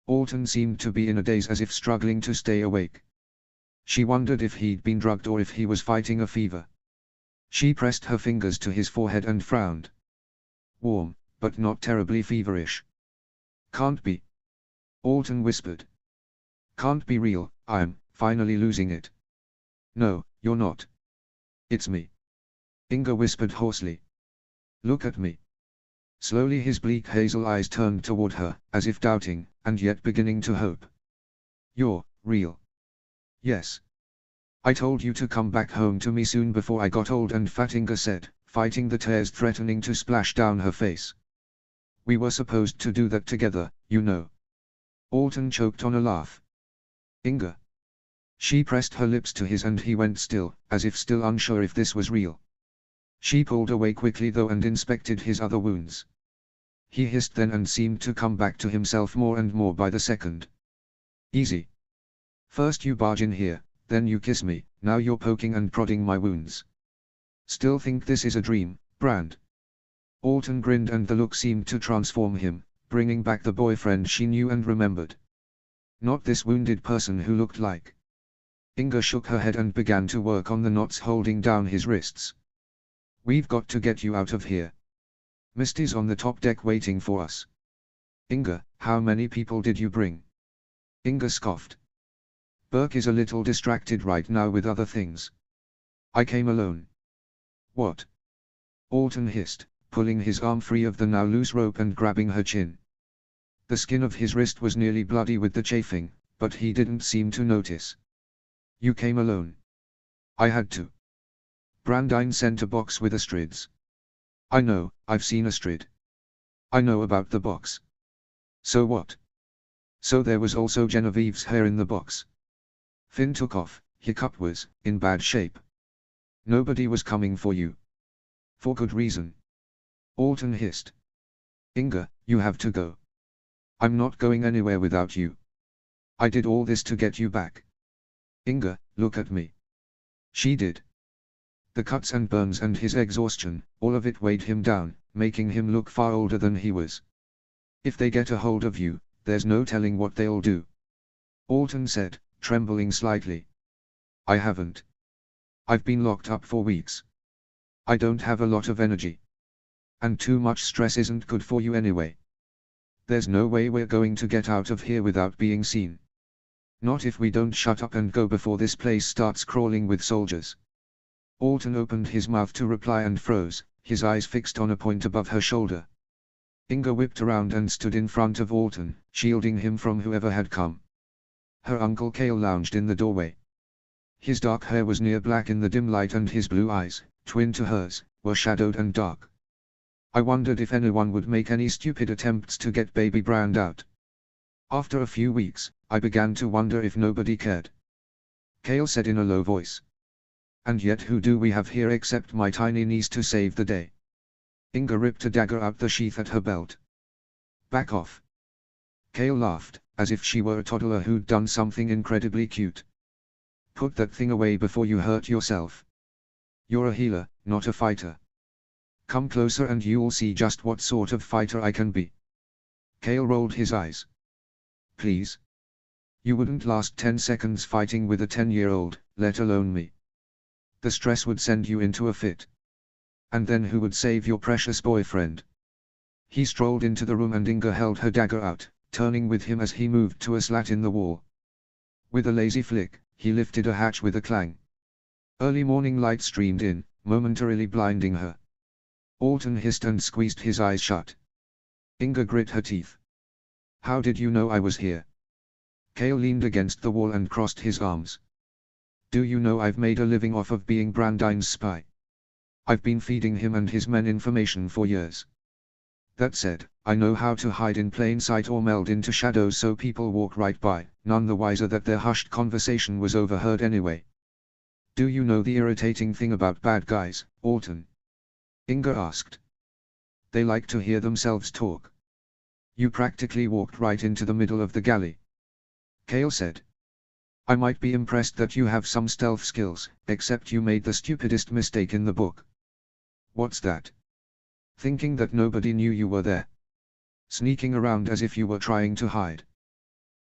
[SPEAKER 1] Alton seemed to be in a daze, as if struggling to stay awake. She wondered if he'd been drugged or if he was fighting a fever. She pressed her fingers to his forehead and frowned. "Warm, but not terribly feverish." "Can't be." Alton whispered. "Can't be real, I'm finally losing it." "No, you're not. It's me." Inga whispered hoarsely. "Look at me." Slowly his bleak hazel eyes turned toward her, as if doubting, and yet beginning to hope. "You're real." "Yes. I told you to come back home to me soon before I got old and fat," Inga said, fighting the tears threatening to splash down her face. "We were supposed to do that together, you know." Alton choked on a laugh. "Inga." She pressed her lips to his and he went still, as if still unsure if this was real. She pulled away quickly though and inspected his other wounds. He hissed then and seemed to come back to himself more and more by the second. "Easy. First you barge in here, then you kiss me, now you're poking and prodding my wounds. Still think this is a dream, Brand?" Alton grinned and the look seemed to transform him, bringing back the boyfriend she knew and remembered. Not this wounded person who looked like. Inga shook her head and began to work on the knots holding down his wrists. "We've got to get you out of here. Misty's on the top deck waiting for us." "Inga, how many people did you bring?" Inga scoffed. "Berk is a little distracted right now with other things. I came alone." "What?" Alton hissed, pulling his arm free of the now loose rope and grabbing her chin. The skin of his wrist was nearly bloody with the chafing, but he didn't seem to notice. "You came alone." "I had to. Brandine sent a box with Astrid's." "I know, I've seen Astrid. I know about the box." "So what?" "So there was also Genevieve's hair in the box." Finn took off, Hiccup was in bad shape. Nobody was coming for you. For good reason. Alton hissed. Inga, you have to go. I'm not going anywhere without you. I did all this to get you back. Inga, look at me. She did. The cuts and burns and his exhaustion, all of it weighed him down, making him look far older than he was. If they get a hold of you, there's no telling what they'll do. Alton said, trembling slightly. I haven't. I've been locked up for weeks. I don't have a lot of energy. And too much stress isn't good for you anyway. There's no way we're going to get out of here without being seen. Not if we don't shut up and go before this place starts crawling with soldiers. Alton opened his mouth to reply and froze, his eyes fixed on a point above her shoulder. Inga whipped around and stood in front of Alton, shielding him from whoever had come. Her Uncle Cale lounged in the doorway. His dark hair was near black in the dim light and his blue eyes, twin to hers, were shadowed and dark. I wondered if anyone would make any stupid attempts to get Baby Brand out. After a few weeks, I began to wonder if nobody cared. Cale said in a low voice. And yet who do we have here except my tiny niece to save the day? Inga ripped a dagger out the sheath at her belt. Back off. Cale laughed, as if she were a toddler who'd done something incredibly cute. Put that thing away before you hurt yourself. You're a healer, not a fighter. Come closer and you'll see just what sort of fighter I can be. Cale rolled his eyes. Please. You wouldn't last 10 seconds fighting with a 10-year-old, let alone me. The stress would send you into a fit. And then who would save your precious boyfriend? He strolled into the room and Inga held her dagger out, turning with him as he moved to a slat in the wall. With a lazy flick, he lifted a hatch with a clang. Early morning light streamed in, momentarily blinding her. Alton hissed and squeezed his eyes shut. Inga grit her teeth. How did you know I was here? Cale leaned against the wall and crossed his arms. Do you know I've made a living off of being Brandine's spy? I've been feeding him and his men information for years. That said, I know how to hide in plain sight or meld into shadows so people walk right by, none the wiser that their hushed conversation was overheard anyway. Do you know the irritating thing about bad guys, Alton? Inga asked. They like to hear themselves talk. You practically walked right into the middle of the galley. Cale said. I might be impressed that you have some stealth skills, except you made the stupidest mistake in the book. What's that? Thinking that nobody knew you were there. Sneaking around as if you were trying to hide.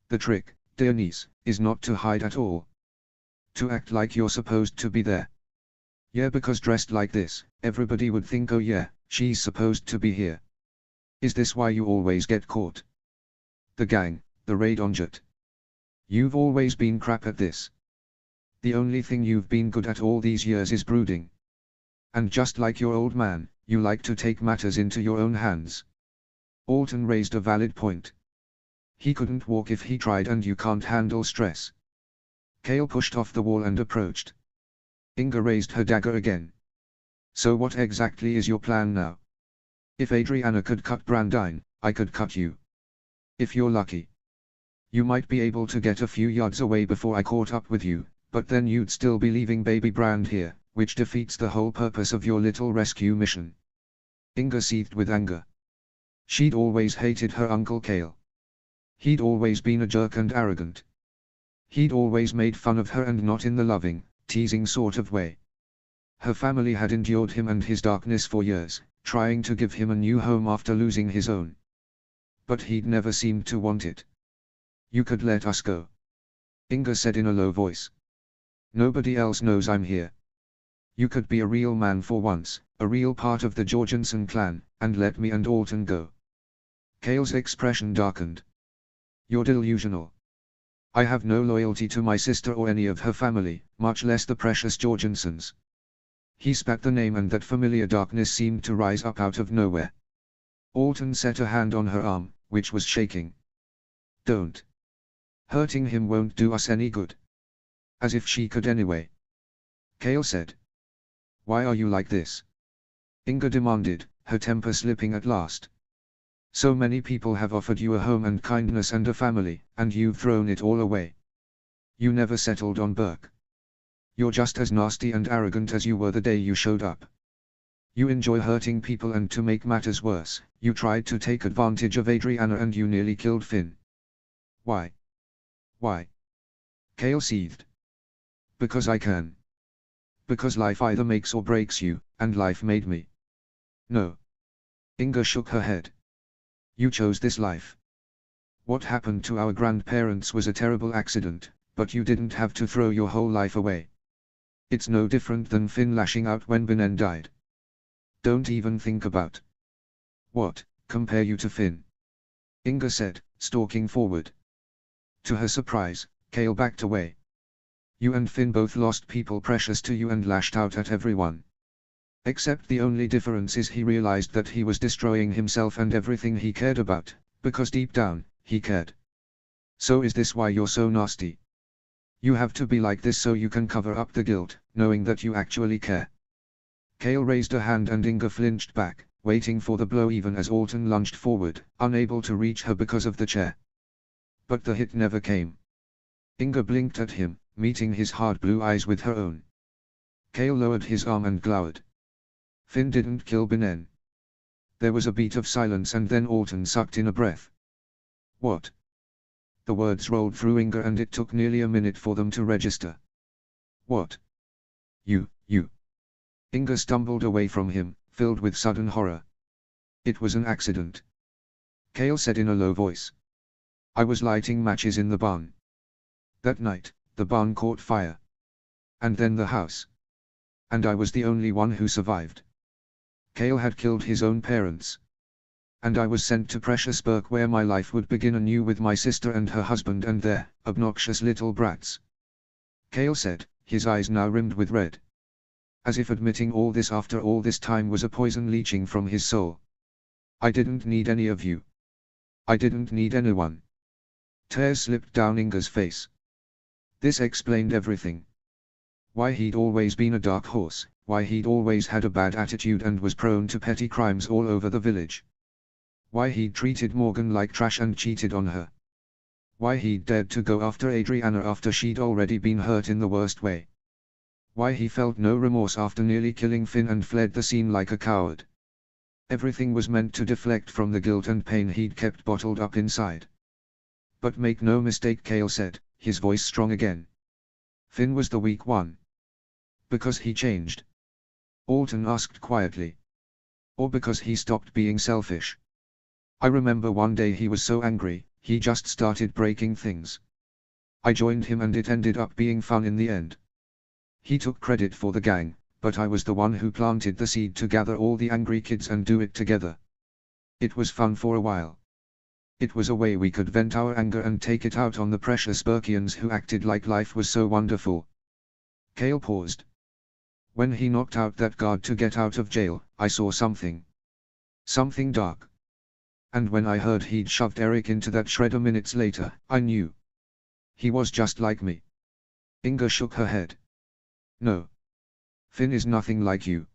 [SPEAKER 1] The trick, dear niece, is not to hide at all. To act like you're supposed to be there. Yeah, because dressed like this, everybody would think, oh yeah, she's supposed to be here. Is this why you always get caught? The gang, the raid on Jet. You've always been crap at this. The only thing you've been good at all these years is brooding. And just like your old man, you like to take matters into your own hands. Alton raised a valid point. He couldn't walk if he tried and you can't handle stress. Cale pushed off the wall and approached. Inga raised her dagger again. So what exactly is your plan now? If Adriana could cut Brandine, I could cut you. If you're lucky. You might be able to get a few yards away before I caught up with you, but then you'd still be leaving Baby Brand here, which defeats the whole purpose of your little rescue mission. Inga seethed with anger. She'd always hated her Uncle Cale. He'd always been a jerk and arrogant. He'd always made fun of her and not in the loving, teasing sort of way. Her family had endured him and his darkness for years, trying to give him a new home after losing his own. But he'd never seemed to want it. You could let us go. Inga said in a low voice. Nobody else knows I'm here. You could be a real man for once, a real part of the Jorgensen clan, and let me and Alton go. Cale's expression darkened. You're delusional. I have no loyalty to my sister or any of her family, much less the precious Jorgensens. He spat the name and that familiar darkness seemed to rise up out of nowhere. Alton set a hand on her arm, which was shaking. Don't. Hurting him won't do us any good. As if she could anyway. Cale said. Why are you like this? Inga demanded, her temper slipping at last. So many people have offered you a home and kindness and a family, and you've thrown it all away. You never settled on Burke. You're just as nasty and arrogant as you were the day you showed up. You enjoy hurting people, and to make matters worse, you tried to take advantage of Adriana and you nearly killed Finn. Why? Why? Cale seethed. Because I can. Because life either makes or breaks you, and life made me. No. Inga shook her head. You chose this life. What happened to our grandparents was a terrible accident, but you didn't have to throw your whole life away. It's no different than Finn lashing out when Benin died. Don't even think about what compare you to Finn, Inga said, stalking forward. To her surprise, Cale backed away. You and Finn both lost people precious to you and lashed out at everyone. Except the only difference is he realized that he was destroying himself and everything he cared about, because deep down, he cared. So is this why you're so nasty? You have to be like this so you can cover up the guilt, knowing that you actually care. Cale raised a hand and Inga flinched back, waiting for the blow even as Alton lunged forward, unable to reach her because of the chair. But the hit never came. Inga blinked at him, meeting his hard blue eyes with her own. Cale lowered his arm and glowered. Finn didn't kill Benin. There was a beat of silence and then Alton sucked in a breath. What? The words rolled through Inga and it took nearly a minute for them to register. What? You. Inga stumbled away from him, filled with sudden horror. It was an accident. Cale said in a low voice. I was lighting matches in the barn. That night, the barn caught fire. And then the house. And I was the only one who survived. Cale had killed his own parents. And I was sent to Precious-Burke where my life would begin anew with my sister and her husband and their obnoxious little brats. Cale said, his eyes now rimmed with red. As if admitting all this after all this time was a poison leaching from his soul. I didn't need any of you. I didn't need anyone. Tears slipped down Inga's face. This explained everything. Why he'd always been a dark horse, why he'd always had a bad attitude and was prone to petty crimes all over the village. Why he'd treated Morgan like trash and cheated on her. Why he'd dared to go after Adriana after she'd already been hurt in the worst way. Why he felt no remorse after nearly killing Finn and fled the scene like a coward. Everything was meant to deflect from the guilt and pain he'd kept bottled up inside. But make no mistake, Cale said, his voice strong again. Finn was the weak one. Because he changed? Alton asked quietly. Or because he stopped being selfish? I remember one day he was so angry, he just started breaking things. I joined him and it ended up being fun in the end. He took credit for the gang, but I was the one who planted the seed to gather all the angry kids and do it together. It was fun for a while. It was a way we could vent our anger and take it out on the Precious-Burkians who acted like life was so wonderful. Cale paused. When he knocked out that guard to get out of jail, I saw something. Something dark. And when I heard he'd shoved Eric into that shredder minutes later, I knew. He was just like me. Inga shook her head. No. Finn is nothing like you.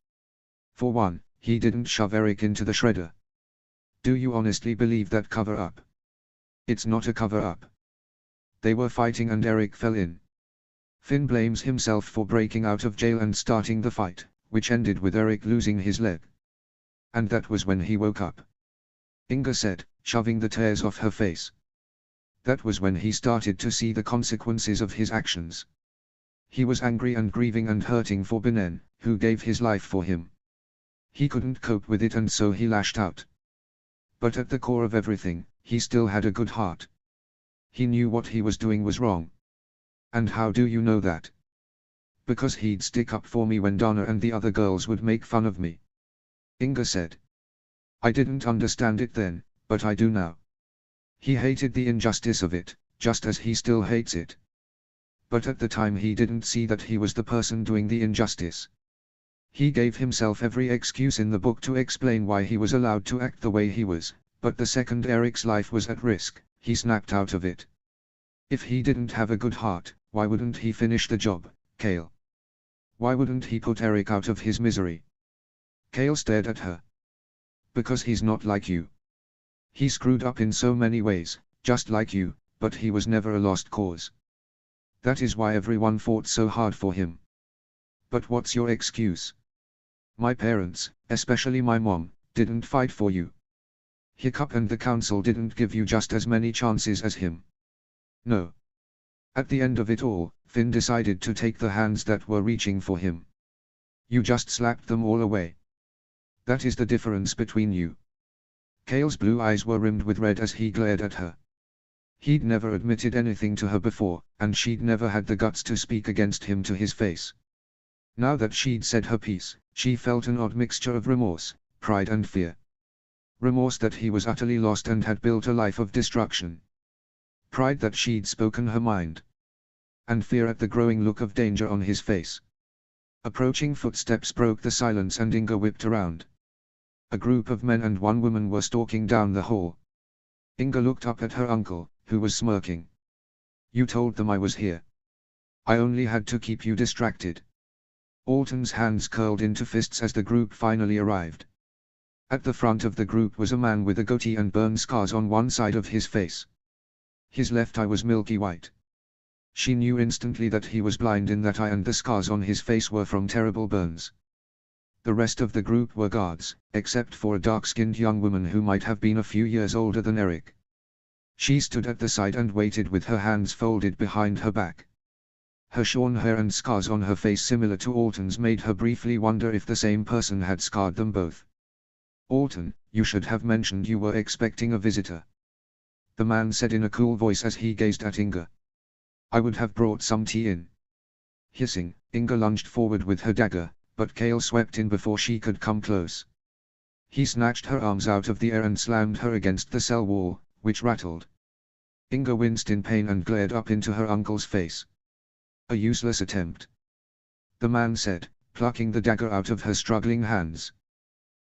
[SPEAKER 1] For one, he didn't shove Eric into the shredder. Do you honestly believe that cover-up? It's not a cover-up. They were fighting and Eric fell in. Finn blames himself for breaking out of jail and starting the fight, which ended with Eric losing his leg. And that was when he woke up. Inga said, shoving the tears off her face. That was when he started to see the consequences of his actions. He was angry and grieving and hurting for Benin, who gave his life for him. He couldn't cope with it and so he lashed out. But at the core of everything, he still had a good heart. He knew what he was doing was wrong. And how do you know that? Because he'd stick up for me when Dana and the other girls would make fun of me. Inga said. I didn't understand it then, but I do now. He hated the injustice of it, just as he still hates it. But at the time he didn't see that he was the person doing the injustice. He gave himself every excuse in the book to explain why he was allowed to act the way he was, but the second Eric's life was at risk, he snapped out of it. If he didn't have a good heart, why wouldn't he finish the job, Cale? Why wouldn't he put Eric out of his misery? Cale stared at her. Because he's not like you. He screwed up in so many ways, just like you, but he was never a lost cause. That is why everyone fought so hard for him. But what's your excuse? My parents, especially my mom, didn't fight for you. Hiccup and the council didn't give you just as many chances as him. No. At the end of it all, Finn decided to take the hands that were reaching for him. You just slapped them all away. That is the difference between you. Cale's blue eyes were rimmed with red as he glared at her. He'd never admitted anything to her before, and she'd never had the guts to speak against him to his face. Now that she'd said her piece, she felt an odd mixture of remorse, pride and fear. Remorse that he was utterly lost and had built a life of destruction. Pride that she'd spoken her mind. And fear at the growing look of danger on his face. Approaching footsteps broke the silence and Inga whipped around. A group of men and one woman were stalking down the hall. Inga looked up at her uncle, who was smirking. You told them I was here. I only had to keep you distracted. Alton's hands curled into fists as the group finally arrived. At the front of the group was a man with a goatee and burn scars on one side of his face. His left eye was milky white. She knew instantly that he was blind in that eye, and the scars on his face were from terrible burns. The rest of the group were guards, except for a dark-skinned young woman who might have been a few years older than Eric. She stood at the side and waited with her hands folded behind her back. Her shorn hair and scars on her face similar to Alton's made her briefly wonder if the same person had scarred them both. Alton, you should have mentioned you were expecting a visitor. The man said in a cool voice as he gazed at Inga. I would have brought some tea in. Hissing, Inga lunged forward with her dagger, but Cale swept in before she could come close. He snatched her arms out of the air and slammed her against the cell wall, which rattled. Inga winced in pain and glared up into her uncle's face. A useless attempt. The man said, plucking the dagger out of her struggling hands.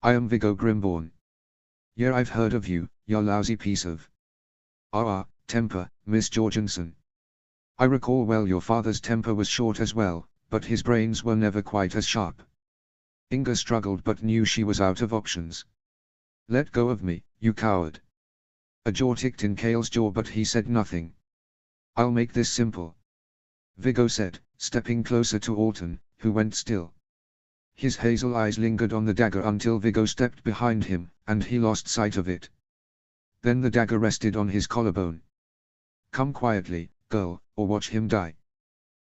[SPEAKER 1] I am Viggo Grimborn. Yeah, I've heard of you, you lousy piece of temper, Miss Jorgensen. I recall well your father's temper was short as well, but his brains were never quite as sharp. Inga struggled but knew she was out of options. Let go of me, you coward. A jaw ticked in Cale's jaw but he said nothing. I'll make this simple. Viggo said, stepping closer to Alton, who went still. His hazel eyes lingered on the dagger until Viggo stepped behind him, and he lost sight of it. Then the dagger rested on his collarbone. Come quietly, girl, or watch him die.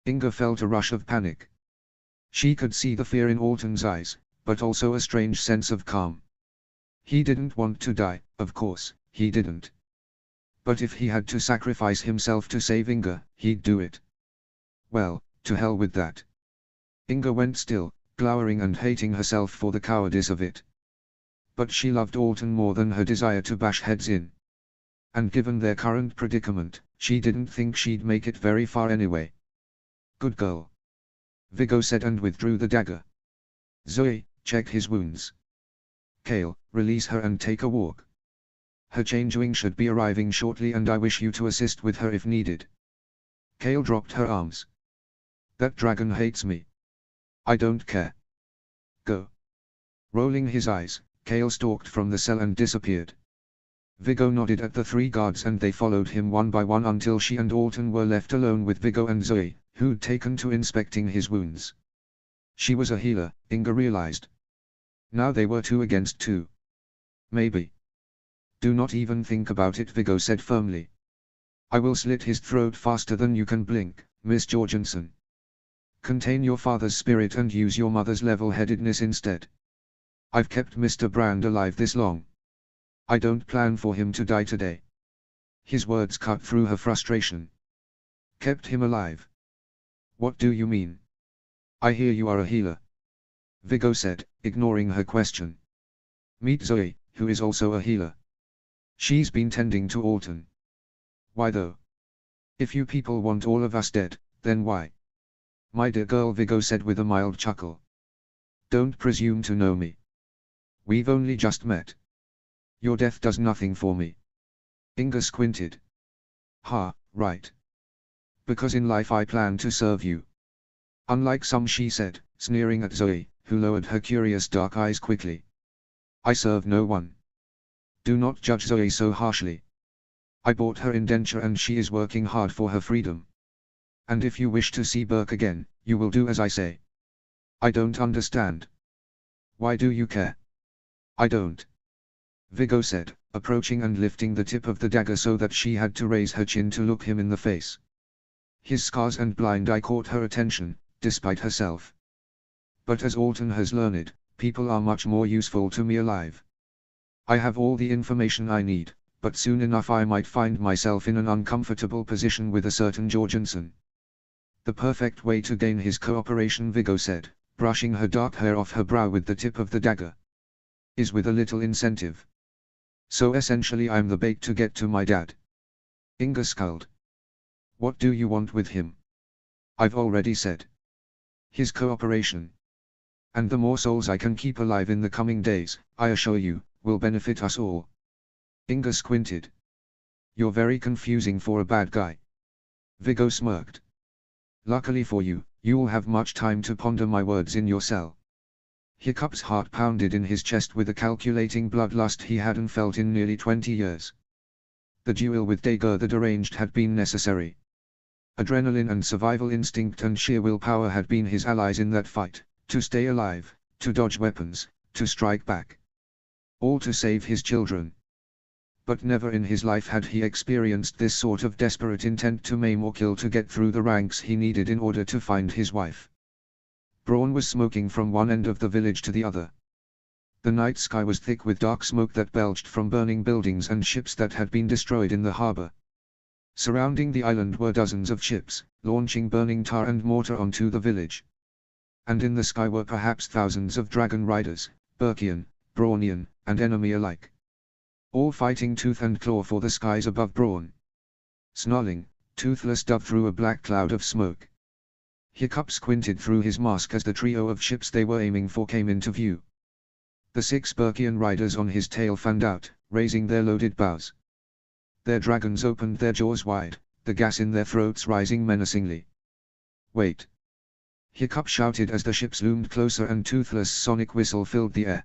[SPEAKER 1] Inga felt a rush of panic. She could see the fear in Alton's eyes, but also a strange sense of calm. He didn't want to die, of course, he didn't. But if he had to sacrifice himself to save Inga, he'd do it. Well, to hell with that. Inga went still, glowering and hating herself for the cowardice of it. But she loved Alton more than her desire to bash heads in. And given their current predicament, she didn't think she'd make it very far anyway. Good girl. Viggo said and withdrew the dagger. Zoe, check his wounds. Cale, release her and take a walk. Her changeling should be arriving shortly and I wish you to assist with her if needed. Cale dropped her arms. That dragon hates me. I don't care. Go. Rolling his eyes, Cale stalked from the cell and disappeared. Viggo nodded at the three guards and they followed him one by one until she and Alton were left alone with Viggo and Zoe, who'd taken to inspecting his wounds. She was a healer, Inga realized. Now they were 2 against 2. Maybe. Do not even think about it, Viggo said firmly. I will slit his throat faster than you can blink, Miss Jorgensen. Contain your father's spirit and use your mother's level-headedness instead. I've kept Mr. Brand alive this long. I don't plan for him to die today. His words cut through her frustration. Kept him alive? What do you mean? I hear you are a healer. Viggo said, ignoring her question. Meet Zoe, who is also a healer. She's been tending to Alton. Why though? If you people want all of us dead, then why? My dear girl, Viggo said with a mild chuckle. Don't presume to know me. We've only just met. Your death does nothing for me. Inga squinted. Ha, right. Because in life I plan to serve you. Unlike some, she said, sneering at Zoe, who lowered her curious dark eyes quickly. I serve no one. Do not judge Zoe so harshly. I bought her indenture and she is working hard for her freedom. And if you wish to see Burke again, you will do as I say. I don't understand. Why do you care? I don't. Viggo said, approaching and lifting the tip of the dagger so that she had to raise her chin to look him in the face. His scars and blind eye caught her attention, despite herself. But as Alton has learned, people are much more useful to me alive. I have all the information I need, but soon enough I might find myself in an uncomfortable position with a certain Jorgensen. The perfect way to gain his cooperation, Viggo said, brushing her dark hair off her brow with the tip of the dagger, is with a little incentive. So essentially I'm the bait to get to my dad. Inga scowled. What do you want with him? I've already said. His cooperation. And the more souls I can keep alive in the coming days, I assure you, will benefit us all. Inga squinted. You're very confusing for a bad guy. Viggo smirked. Luckily for you, you'll have much time to ponder my words in your cell. Hiccup's heart pounded in his chest with a calculating bloodlust he hadn't felt in nearly 20 years. The duel with Dagur the Deranged had been necessary. Adrenaline and survival instinct and sheer willpower had been his allies in that fight, to stay alive, to dodge weapons, to strike back. All to save his children. But never in his life had he experienced this sort of desperate intent to maim or kill to get through the ranks he needed in order to find his wife. Braun was smoking from one end of the village to the other. The night sky was thick with dark smoke that belched from burning buildings and ships that had been destroyed in the harbor. Surrounding the island were dozens of ships, launching burning tar and mortar onto the village. And in the sky were perhaps thousands of dragon riders, Burkian, Brawnian, and enemy alike. All fighting tooth and claw for the skies above Braun. Snarling, Toothless dove through a black cloud of smoke. Hiccup squinted through his mask as the trio of ships they were aiming for came into view. The 6 Burkian riders on his tail fanned out, raising their loaded bows. Their dragons opened their jaws wide, the gas in their throats rising menacingly. Wait! Hiccup shouted as the ships loomed closer and Toothless' sonic whistle filled the air.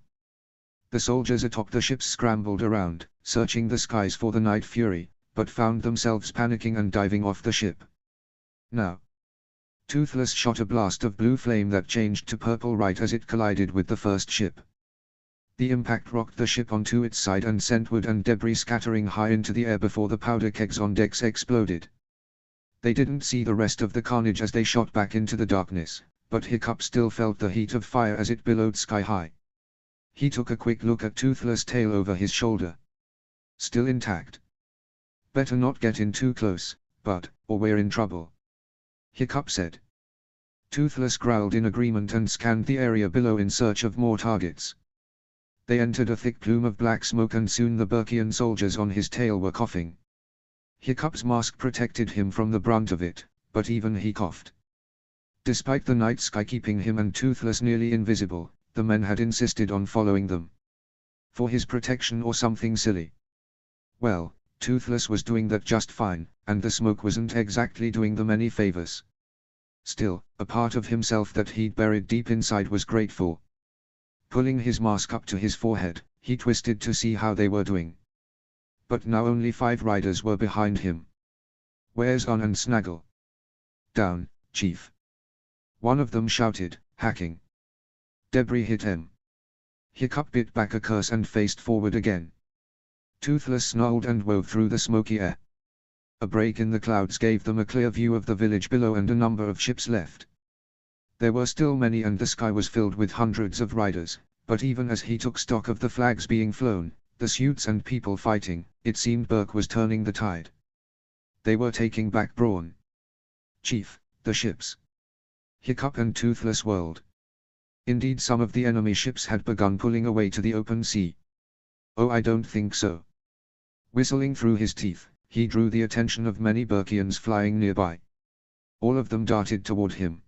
[SPEAKER 1] The soldiers atop the ships scrambled around, searching the skies for the Night Fury, but found themselves panicking and diving off the ship. Now! Toothless shot a blast of blue flame that changed to purple right as it collided with the first ship. The impact rocked the ship onto its side and sent wood and debris scattering high into the air before the powder kegs on decks exploded. They didn't see the rest of the carnage as they shot back into the darkness, but Hiccup still felt the heat of fire as it billowed sky high. He took a quick look at Toothless' tail over his shoulder. Still intact. Better not get in too close, bud, or we're in trouble. Hiccup said. Toothless growled in agreement and scanned the area below in search of more targets. They entered a thick plume of black smoke and soon the Burkian soldiers on his tail were coughing. Hiccup's mask protected him from the brunt of it, but even he coughed. Despite the night sky keeping him and Toothless nearly invisible, the men had insisted on following them. For his protection or something silly. Well, Toothless was doing that just fine, and the smoke wasn't exactly doing them any favors. Still, a part of himself that he'd buried deep inside was grateful. Pulling his mask up to his forehead, he twisted to see how they were doing. But now only 5 riders were behind him. Where's On and Snaggle? Down, Chief. One of them shouted, hacking. Debris hit him. Hiccup bit back a curse and faced forward again. Toothless snarled and wove through the smoky air. A break in the clouds gave them a clear view of the village below and a number of ships left. There were still many and the sky was filled with hundreds of riders, but even as he took stock of the flags being flown, the suits and people fighting, it seemed Burke was turning the tide. They were taking back Braun. Chief, the ships. Hiccup and Toothless whirled. Indeed, some of the enemy ships had begun pulling away to the open sea. Oh, I don't think so. Whistling through his teeth, he drew the attention of many Burkians flying nearby. All of them darted toward him.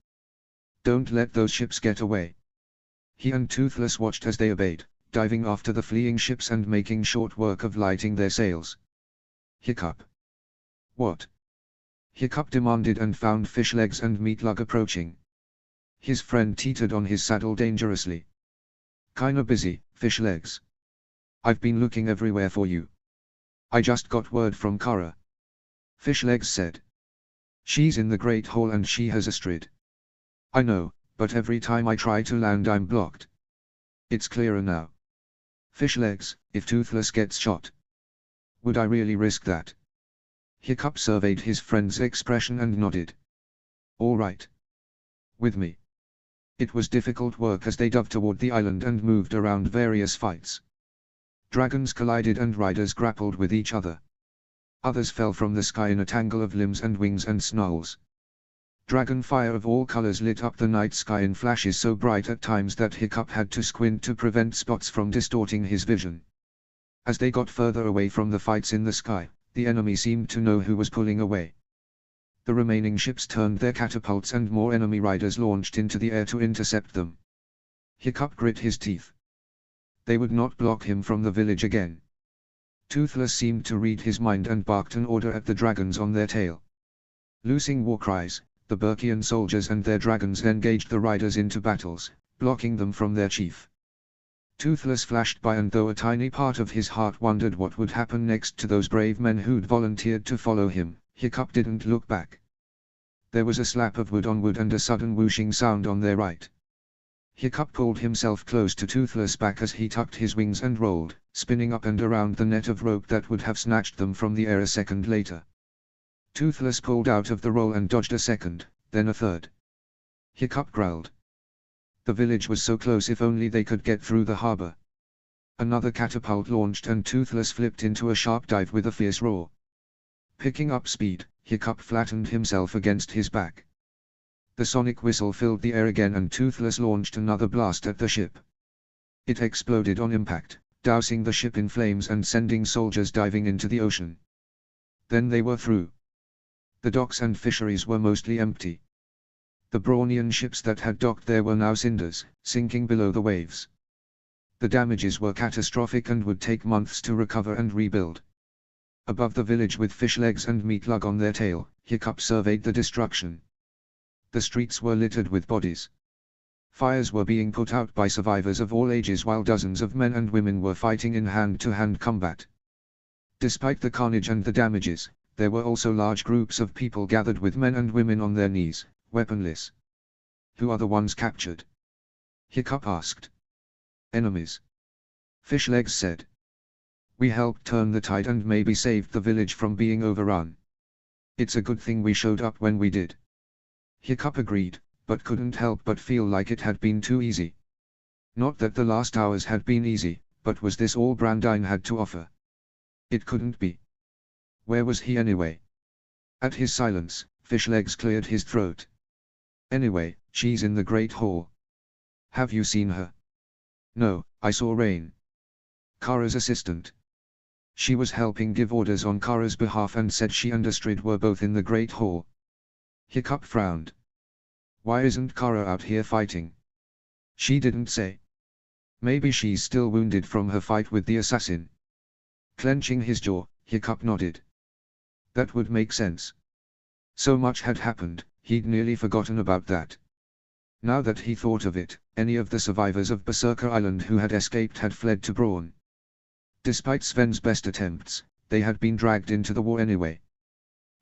[SPEAKER 1] Don't let those ships get away. He and Toothless watched as they obeyed, diving after the fleeing ships and making short work of lighting their sails. Hiccup. What? Hiccup demanded and found Fishlegs and Meatlug approaching. His friend teetered on his saddle dangerously. Kinda busy, Fishlegs. I've been looking everywhere for you. I just got word from Kara. Fishlegs said. She's in the Great Hall and she has a strid. I know, but every time I try to land I'm blocked. It's clearer now. Fishlegs, if Toothless gets shot. Would I really risk that? Hiccup surveyed his friend's expression and nodded. All right. With me. It was difficult work as they dove toward the island and moved around various fights. Dragons collided and riders grappled with each other. Others fell from the sky in a tangle of limbs and wings and snarls. Dragon fire of all colors lit up the night sky in flashes so bright at times that Hiccup had to squint to prevent spots from distorting his vision. As they got further away from the fights in the sky, the enemy seemed to know who was pulling away. The remaining ships turned their catapults and more enemy riders launched into the air to intercept them. Hiccup grit his teeth. They would not block him from the village again. Toothless seemed to read his mind and barked an order at the dragons on their tail. Loosing war cries, the Burkian soldiers and their dragons engaged the riders into battles, blocking them from their chief. Toothless flashed by, and though a tiny part of his heart wondered what would happen next to those brave men who'd volunteered to follow him, Hiccup didn't look back. There was a slap of wood on wood and a sudden whooshing sound on their right. Hiccup pulled himself close to Toothless' back as he tucked his wings and rolled, spinning up and around the net of rope that would have snatched them from the air a second later. Toothless pulled out of the roll and dodged a second, then a third. Hiccup growled. The village was so close, if only they could get through the harbor. Another catapult launched and Toothless flipped into a sharp dive with a fierce roar. Picking up speed, Hiccup flattened himself against his back. The sonic whistle filled the air again and Toothless launched another blast at the ship. It exploded on impact, dousing the ship in flames and sending soldiers diving into the ocean. Then they were through. The docks and fisheries were mostly empty. The Brawnian ships that had docked there were now cinders, sinking below the waves. The damages were catastrophic and would take months to recover and rebuild. Above the village, with Fishlegs and Meatlug on their tail, Hiccup surveyed the destruction. The streets were littered with bodies. Fires were being put out by survivors of all ages while dozens of men and women were fighting in hand-to-hand combat. Despite the carnage and the damages, there were also large groups of people gathered with men and women on their knees, weaponless. Who are the ones captured? Hiccup asked. Enemies. Fishlegs said. We helped turn the tide and maybe saved the village from being overrun. It's a good thing we showed up when we did. Hiccup agreed, but couldn't help but feel like it had been too easy. Not that the last hours had been easy, but was this all Brandine had to offer? It couldn't be. Where was he anyway? At his silence, Fishlegs cleared his throat. Anyway, she's in the Great Hall. Have you seen her? No, I saw Rain. Kara's assistant. She was helping give orders on Kara's behalf and said she and Astrid were both in the Great Hall. Hiccup frowned. Why isn't Kara out here fighting? She didn't say. Maybe she's still wounded from her fight with the assassin. Clenching his jaw, Hiccup nodded. That would make sense. So much had happened, he'd nearly forgotten about that. Now that he thought of it, any of the survivors of Berserker Island who had escaped had fled to Brawn. Despite Sven's best attempts, they had been dragged into the war anyway.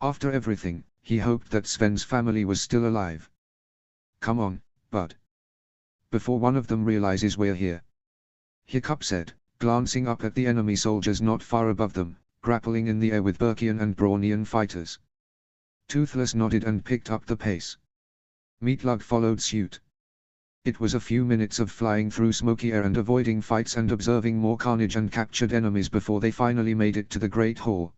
[SPEAKER 1] After everything, he hoped that Sven's family was still alive. Come on, bud. Before one of them realizes we're here. Hiccup said, glancing up at the enemy soldiers not far above them, grappling in the air with Burkian and Brawnian fighters. Toothless nodded and picked up the pace. Meatlug followed suit. It was a few minutes of flying through smoky air and avoiding fights and observing more carnage and captured enemies before they finally made it to the Great Hall.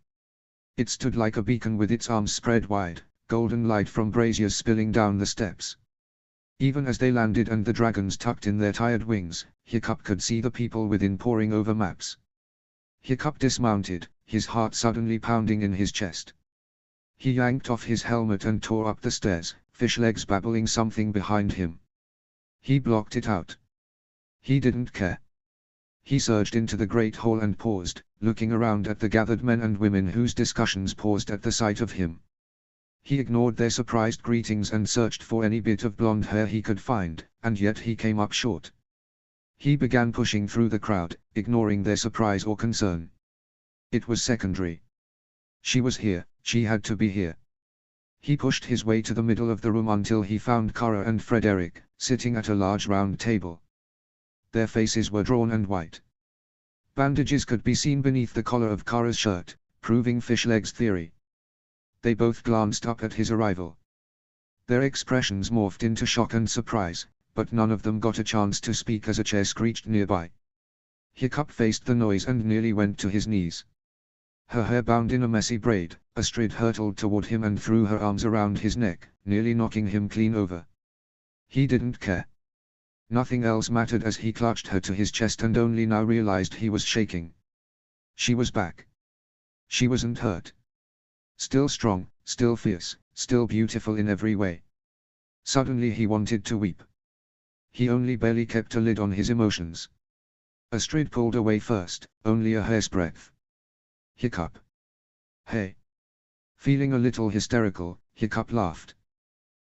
[SPEAKER 1] It stood like a beacon with its arms spread wide, golden light from braziers spilling down the steps. Even as they landed and the dragons tucked in their tired wings, Hiccup could see the people within poring over maps. Hiccup dismounted, his heart suddenly pounding in his chest. He yanked off his helmet and tore up the stairs, Fishlegs babbling something behind him. He blocked it out. He didn't care. He surged into the Great Hall and paused, looking around at the gathered men and women whose discussions paused at the sight of him. He ignored their surprised greetings and searched for any bit of blonde hair he could find, and yet he came up short. He began pushing through the crowd, ignoring their surprise or concern. It was secondary. She was here, she had to be here. He pushed his way to the middle of the room until he found Kara and Frederick, sitting at a large round table. Their faces were drawn and white. Bandages could be seen beneath the collar of Kara's shirt, proving Fishleg's theory. They both glanced up at his arrival. Their expressions morphed into shock and surprise, but none of them got a chance to speak as a chair screeched nearby. Hiccup faced the noise and nearly went to his knees. Her hair bound in a messy braid, Astrid hurtled toward him and threw her arms around his neck, nearly knocking him clean over. He didn't care. Nothing else mattered as he clutched her to his chest and only now realized he was shaking. She was back. She wasn't hurt. Still strong, still fierce, still beautiful in every way. Suddenly he wanted to weep. He only barely kept a lid on his emotions. Astrid pulled away first, only a hair's breadth. Hiccup. Hey. Feeling a little hysterical, Hiccup laughed.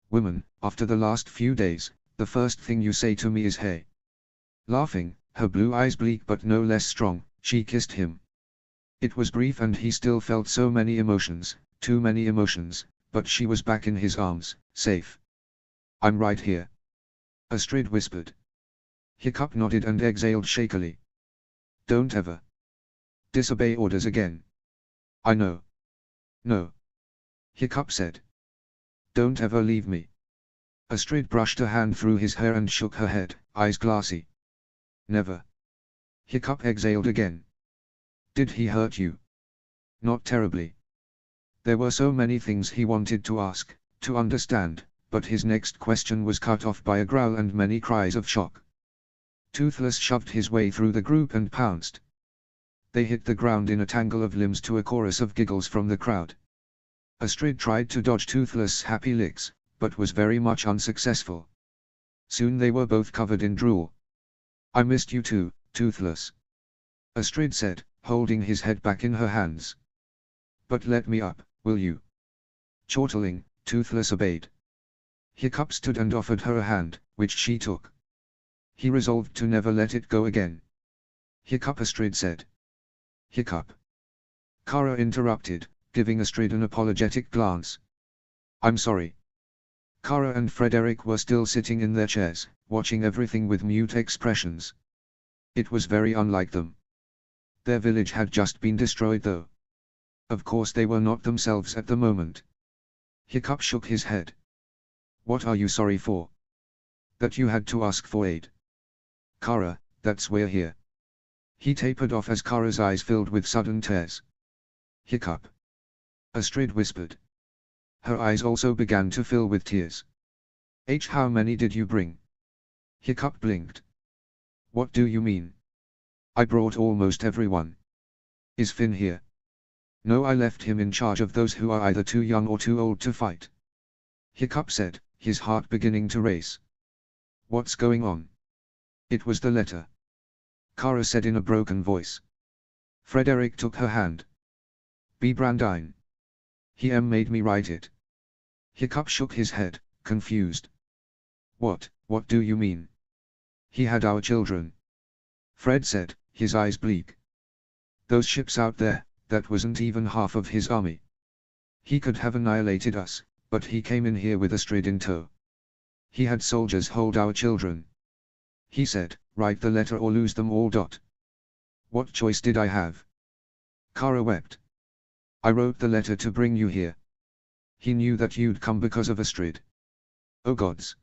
[SPEAKER 1] Woman, after the last few days, the first thing you say to me is hey. Laughing, her blue eyes bleak but no less strong, she kissed him. It was brief and he still felt so many emotions, too many emotions, but she was back in his arms, safe. I'm right here. Astrid whispered. Hiccup nodded and exhaled shakily. Don't ever disobey orders again. I know. No. Hiccup said. Don't ever leave me. Astrid brushed a hand through his hair and shook her head, eyes glassy. Never. Hiccup exhaled again. Did he hurt you? Not terribly. There were so many things he wanted to ask, to understand, but his next question was cut off by a growl and many cries of shock. Toothless shoved his way through the group and pounced. They hit the ground in a tangle of limbs to a chorus of giggles from the crowd. Astrid tried to dodge Toothless' happy licks, but was very much unsuccessful. Soon they were both covered in drool. I missed you too, Toothless. Astrid said, holding his head back in her hands. But let me up, will you? Chortling, Toothless obeyed. Hiccup stood and offered her a hand, which she took. He resolved to never let it go again. Hiccup, Astrid said. Hiccup. Kara interrupted, giving Astrid an apologetic glance. I'm sorry. Kara and Frederick were still sitting in their chairs, watching everything with mute expressions. It was very unlike them. Their village had just been destroyed though. Of course they were not themselves at the moment. Hiccup shook his head. What are you sorry for? That you had to ask for aid. Kara, that's we're here. He tapered off as Kara's eyes filled with sudden tears. Hiccup. Astrid whispered. Her eyes also began to fill with tears. How many did you bring? Hiccup blinked. What do you mean? I brought almost everyone. Is Finn here? No, I left him in charge of those who are either too young or too old to fight. Hiccup said, his heart beginning to race. What's going on? It was the letter. Kara said in a broken voice. Frederick took her hand. B. Brandine. He made me write it. Hiccup shook his head, confused. What do you mean? He had our children. Fred said, his eyes bleak. Those ships out there, that wasn't even half of his army. He could have annihilated us, but he came in here with Astrid in tow. He had soldiers hold our children. He said, write the letter or lose them all. What choice did I have? Kara wept. I wrote the letter to bring you here. He knew that you'd come because of Astrid. Oh gods.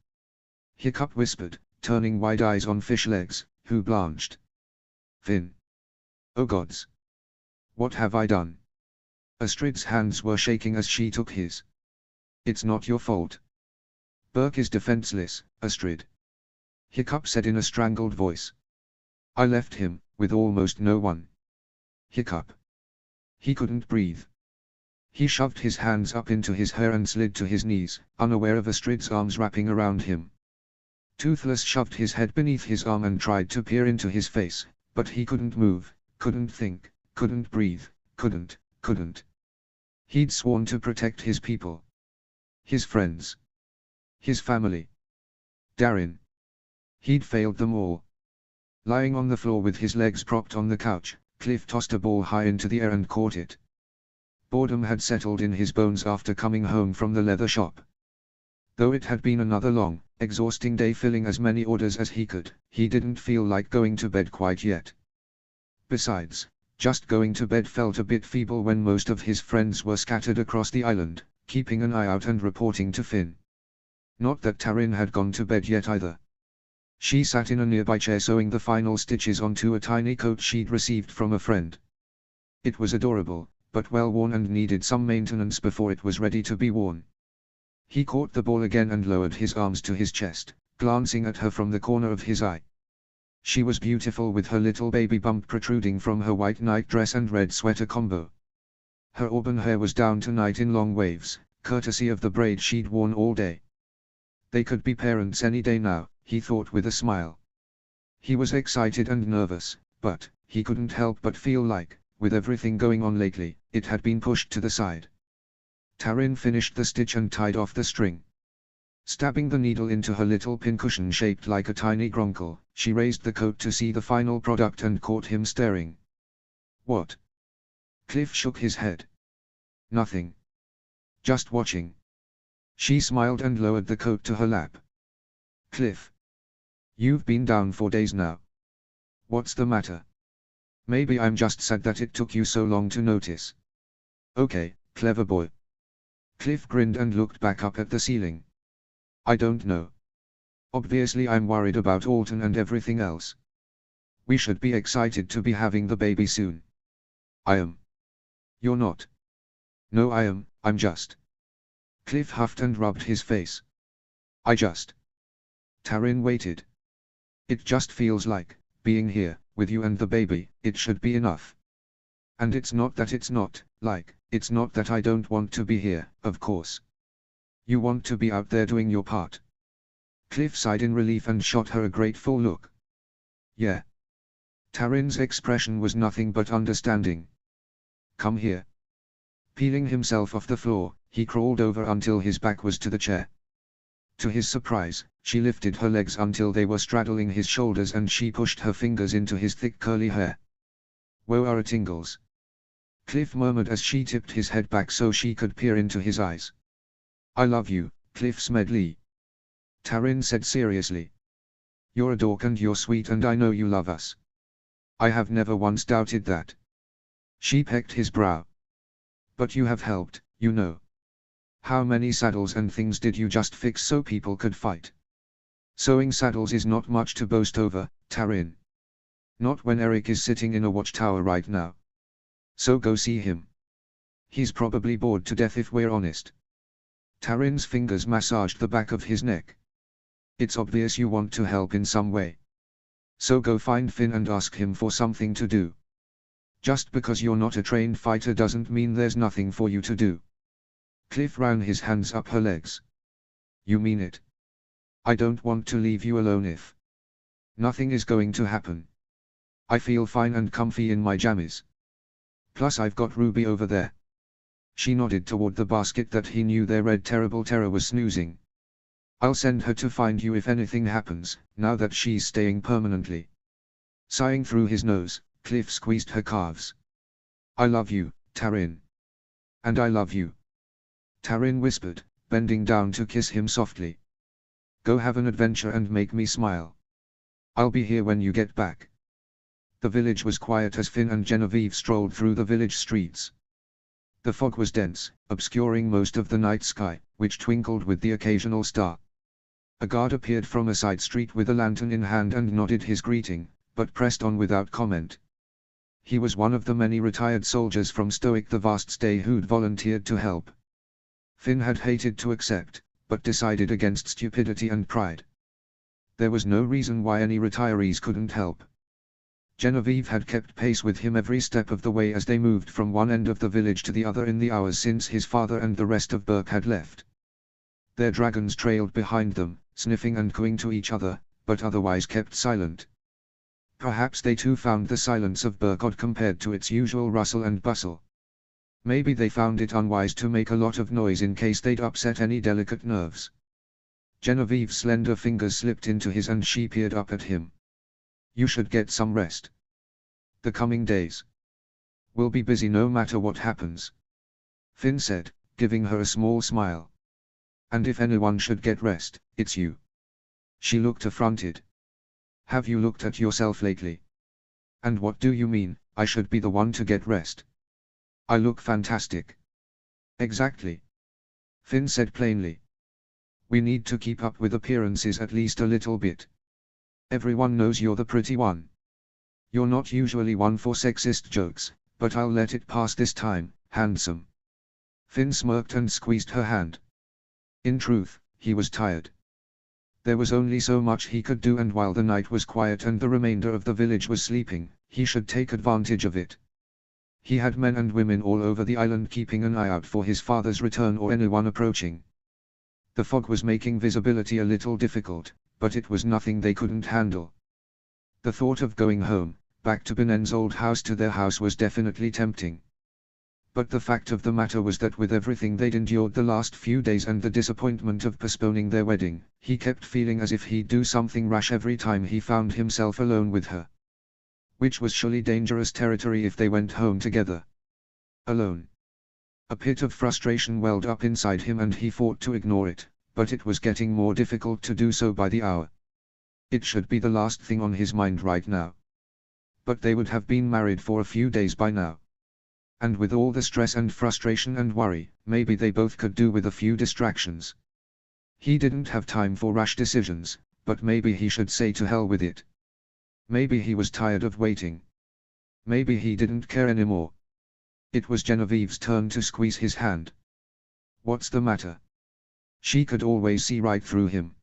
[SPEAKER 1] Hiccup whispered, turning wide eyes on Fishlegs, who blanched. Finn. Oh gods. What have I done? Astrid's hands were shaking as she took his. It's not your fault. Burke is defenseless, Astrid. Hiccup said in a strangled voice. I left him, with almost no one. Hiccup. He couldn't breathe. He shoved his hands up into his hair and slid to his knees, unaware of Astrid's arms wrapping around him. Toothless shoved his head beneath his arm and tried to peer into his face, but he couldn't move, couldn't think, couldn't breathe, couldn't. He'd sworn to protect his people. His friends. His family. Darin. He'd failed them all. Lying on the floor with his legs propped on the couch, Cliff tossed a ball high into the air and caught it. Boredom had settled in his bones after coming home from the leather shop. Though it had been another long, exhausting day filling as many orders as he could, he didn't feel like going to bed quite yet. Besides, just going to bed felt a bit feeble when most of his friends were scattered across the island, keeping an eye out and reporting to Finn. Not that Taryn had gone to bed yet either. She sat in a nearby chair sewing the final stitches onto a tiny coat she'd received from a friend. It was adorable, but well worn and needed some maintenance before it was ready to be worn. He caught the ball again and lowered his arms to his chest, glancing at her from the corner of his eye. She was beautiful with her little baby bump protruding from her white nightdress and red sweater combo. Her auburn hair was down tonight in long waves, courtesy of the braid she'd worn all day. They could be parents any day now, he thought with a smile. He was excited and nervous, but he couldn't help but feel like, with everything going on lately, it had been pushed to the side. Taryn finished the stitch and tied off the string. Stabbing the needle into her little pincushion shaped like a tiny gronkel, she raised the coat to see the final product and caught him staring. What? Cliff shook his head. Nothing. Just watching. She smiled and lowered the coat to her lap. Cliff. You've been down for days now. What's the matter? Maybe I'm just sad that it took you so long to notice. Okay, clever boy. Cliff grinned and looked back up at the ceiling. I don't know. Obviously I'm worried about Alton and everything else. We should be excited to be having the baby soon. I am. You're not. No, I'm just. Cliff huffed and rubbed his face. I just. Taryn waited. It just feels like, being here, with you and the baby, it should be enough. And it's not that it's not that I don't want to be here, of course. You want to be out there doing your part. Cliff sighed in relief and shot her a grateful look. Yeah. Taryn's expression was nothing but understanding. Come here. Peeling himself off the floor, he crawled over until his back was to the chair. To his surprise, she lifted her legs until they were straddling his shoulders and she pushed her fingers into his thick curly hair. Whoa, are tingles. Cliff murmured as she tipped his head back so she could peer into his eyes. I love you, Cliff Smedley. Taryn said seriously. You're a dork and you're sweet and I know you love us. I have never once doubted that. She pecked his brow. But you have helped, you know. How many saddles and things did you just fix so people could fight? Sewing saddles is not much to boast over, Taryn. Not when Eric is sitting in a watchtower right now. So go see him. He's probably bored to death if we're honest. Taryn's fingers massaged the back of his neck. It's obvious you want to help in some way. So go find Finn and ask him for something to do. Just because you're not a trained fighter doesn't mean there's nothing for you to do. Cliff ran his hands up her legs. You mean it? I don't want to leave you alone if. Nothing is going to happen. I feel fine and comfy in my jammies. Plus I've got Ruby over there. She nodded toward the basket that he knew their red terrible terror was snoozing. I'll send her to find you if anything happens, now that she's staying permanently. Sighing through his nose, Cliff squeezed her calves. I love you, Taryn. And I love you. Taryn whispered, bending down to kiss him softly. Go have an adventure and make me smile. I'll be here when you get back. The village was quiet as Finn and Genevieve strolled through the village streets. The fog was dense, obscuring most of the night sky, which twinkled with the occasional star. A guard appeared from a side street with a lantern in hand and nodded his greeting, but pressed on without comment. He was one of the many retired soldiers from Stoic the Vast Stay who'd volunteered to help. Finn had hated to accept, but decided against stupidity and pride. There was no reason why any retirees couldn't help. Genevieve had kept pace with him every step of the way as they moved from one end of the village to the other in the hours since his father and the rest of Burke had left. Their dragons trailed behind them, sniffing and cooing to each other, but otherwise kept silent. Perhaps they too found the silence of Burke odd compared to its usual rustle and bustle. Maybe they found it unwise to make a lot of noise in case they'd upset any delicate nerves. Genevieve's slender fingers slipped into his and she peered up at him. You should get some rest. The coming days will be busy no matter what happens, Finn said, giving her a small smile. And if anyone should get rest, it's you. She looked affronted. Have you looked at yourself lately? And what do you mean, I should be the one to get rest? I look fantastic. Exactly. Finn said plainly. We need to keep up with appearances at least a little bit. Everyone knows you're the pretty one. You're not usually one for sexist jokes, but I'll let it pass this time, handsome. Finn smirked and squeezed her hand. In truth, he was tired. There was only so much he could do, and while the night was quiet and the remainder of the village was sleeping, he should take advantage of it. He had men and women all over the island keeping an eye out for his father's return or anyone approaching. The fog was making visibility a little difficult, but it was nothing they couldn't handle. The thought of going home, back to Benen's old house, to their house, was definitely tempting. But the fact of the matter was that with everything they'd endured the last few days and the disappointment of postponing their wedding, he kept feeling as if he'd do something rash every time he found himself alone with her. Which was surely dangerous territory if they went home together. Alone. A pit of frustration welled up inside him and he fought to ignore it, but it was getting more difficult to do so by the hour. It should be the last thing on his mind right now. But they would have been married for a few days by now. And with all the stress and frustration and worry, maybe they both could do with a few distractions. He didn't have time for rash decisions, but maybe he should say to hell with it. Maybe he was tired of waiting. Maybe he didn't care anymore. It was Genevieve's turn to squeeze his hand. What's the matter? She could always see right through him.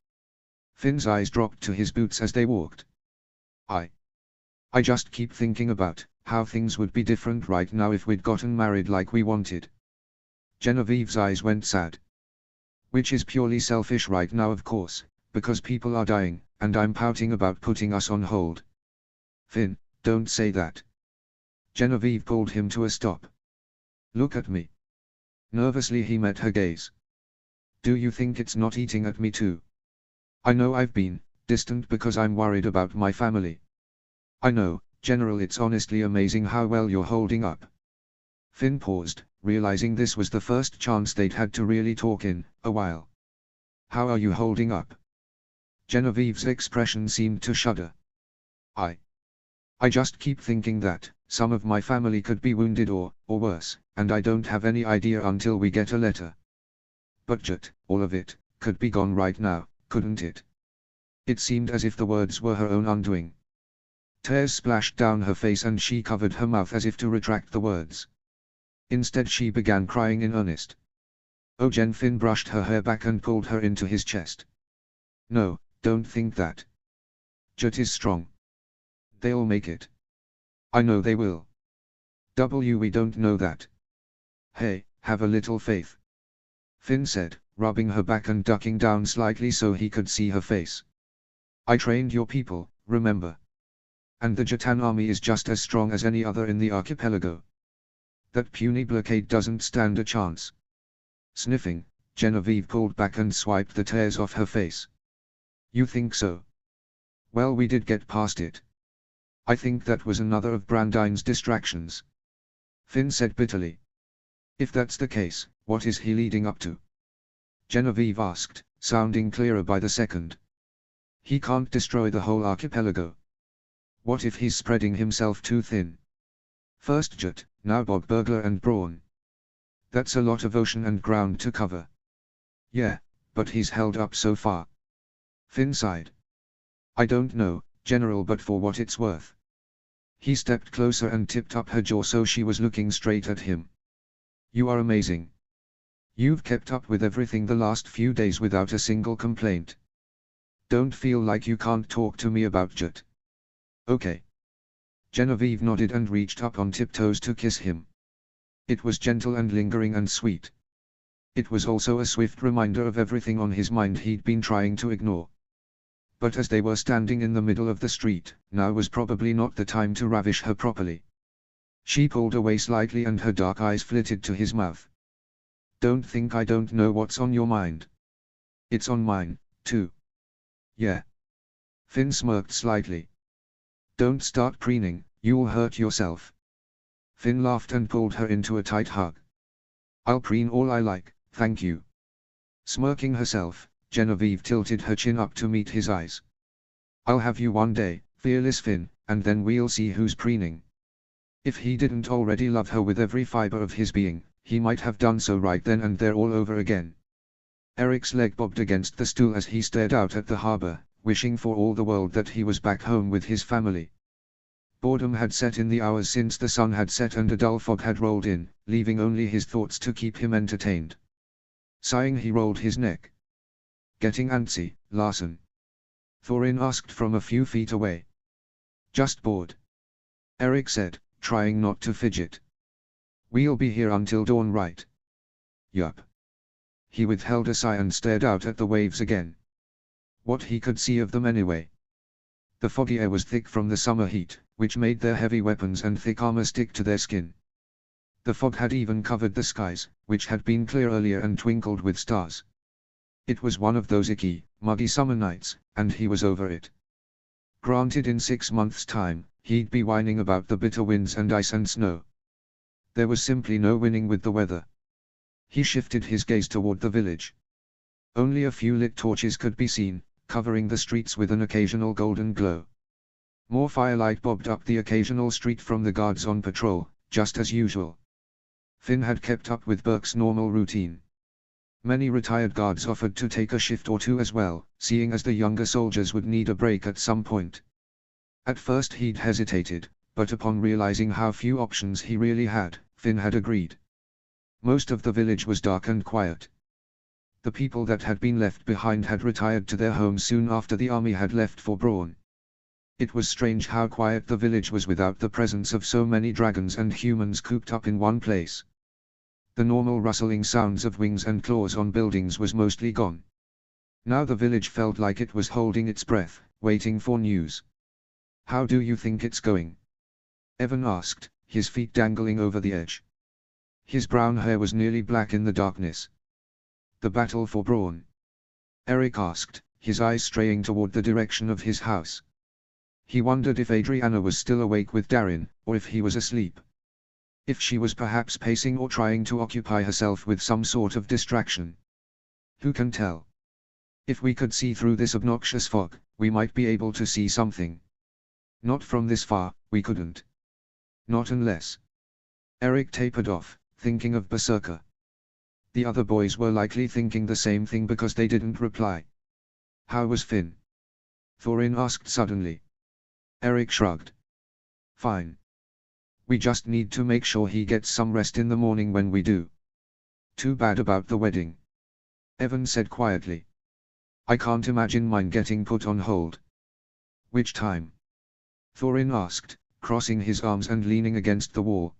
[SPEAKER 1] Finn's eyes dropped to his boots as they walked. I just keep thinking about how things would be different right now if we'd gotten married like we wanted. Genevieve's eyes went sad. Which is purely selfish right now, of course, because people are dying, and I'm pouting about putting us on hold. Finn, don't say that. Genevieve pulled him to a stop. Look at me. Nervously he met her gaze. Do you think it's not eating at me too? I know I've been distant because I'm worried about my family. I know, General, it's honestly amazing how well you're holding up. Finn paused, realizing this was the first chance they'd had to really talk in a while. How are you holding up? Genevieve's expression seemed to shudder. I just keep thinking that some of my family could be wounded or worse, and I don't have any idea until we get a letter. But Jut, all of it, could be gone right now, couldn't it? It seemed as if the words were her own undoing. Tears splashed down her face and she covered her mouth as if to retract the words. Instead she began crying in earnest. Oh, Finn brushed her hair back and pulled her into his chest. No, don't think that. Jut is strong. They'll make it. I know they will. We don't know that. Hey, have a little faith. Finn said, rubbing her back and ducking down slightly so he could see her face. I trained your people, remember? And the Jatan army is just as strong as any other in the archipelago. That puny blockade doesn't stand a chance. Sniffing, Genevieve pulled back and swiped the tears off her face. You think so? Well, we did get past it. I think that was another of Brandine's distractions. Finn said bitterly. If that's the case, what is he leading up to? Genevieve asked, sounding clearer by the second. He can't destroy the whole archipelago. What if he's spreading himself too thin? First Jut, now Bob Burglar and Brawn. That's a lot of ocean and ground to cover. Yeah, but he's held up so far. Finn sighed. I don't know, General, but for what it's worth. He stepped closer and tipped up her jaw so she was looking straight at him. You are amazing. You've kept up with everything the last few days without a single complaint. Don't feel like you can't talk to me about Jut. Okay. Genevieve nodded and reached up on tiptoes to kiss him. It was gentle and lingering and sweet. It was also a swift reminder of everything on his mind he'd been trying to ignore. But as they were standing in the middle of the street, now was probably not the time to ravish her properly. She pulled away slightly and her dark eyes flitted to his mouth. Don't think I don't know what's on your mind. It's on mine, too. Yeah. Finn smirked slightly. Don't start preening, you'll hurt yourself. Finn laughed and pulled her into a tight hug. I'll preen all I like, thank you. Smirking herself, Genevieve tilted her chin up to meet his eyes. I'll have you one day, fearless Finn, and then we'll see who's preening. If he didn't already love her with every fiber of his being, he might have done so right then and there all over again. Eric's leg bobbed against the stool as he stared out at the harbor, wishing for all the world that he was back home with his family. Boredom had set in the hours since the sun had set and a dull fog had rolled in, leaving only his thoughts to keep him entertained. Sighing, he rolled his neck. Getting antsy, Larson? Thorin asked from a few feet away. Just bored, Eric said, trying not to fidget. We'll be here until dawn, right? Yup. He withheld a sigh and stared out at the waves again. What he could see of them anyway. The foggy air was thick from the summer heat, which made their heavy weapons and thick armor stick to their skin. The fog had even covered the skies, which had been clear earlier and twinkled with stars. It was one of those icky, muggy summer nights, and he was over it. Granted, in 6 months' time, he'd be whining about the bitter winds and ice and snow. There was simply no winning with the weather. He shifted his gaze toward the village. Only a few lit torches could be seen, covering the streets with an occasional golden glow. More firelight bobbed up the occasional street from the guards on patrol, just as usual. Finn had kept up with Burke's normal routine. Many retired guards offered to take a shift or two as well, seeing as the younger soldiers would need a break at some point. At first he'd hesitated, but upon realizing how few options he really had, Finn had agreed. Most of the village was dark and quiet. The people that had been left behind had retired to their homes soon after the army had left for Braun. It was strange how quiet the village was without the presence of so many dragons and humans cooped up in one place. The normal rustling sounds of wings and claws on buildings was mostly gone. Now the village felt like it was holding its breath, waiting for news. How do you think it's going? Evan asked, his feet dangling over the edge. His brown hair was nearly black in the darkness. The battle for Braun? Eric asked, his eyes straying toward the direction of his house. He wondered if Adriana was still awake with Darin, or if he was asleep. If she was perhaps pacing or trying to occupy herself with some sort of distraction. Who can tell? If we could see through this obnoxious fog, we might be able to see something. Not from this far, we couldn't. Not unless. Eric tapered off, thinking of Berserker. The other boys were likely thinking the same thing because they didn't reply. How was Finn? Thorin asked suddenly. Eric shrugged. Fine. We just need to make sure he gets some rest in the morning when we do. Too bad about the wedding. Evan said quietly. I can't imagine mine getting put on hold. Which time? Thorin asked, crossing his arms and leaning against the wall.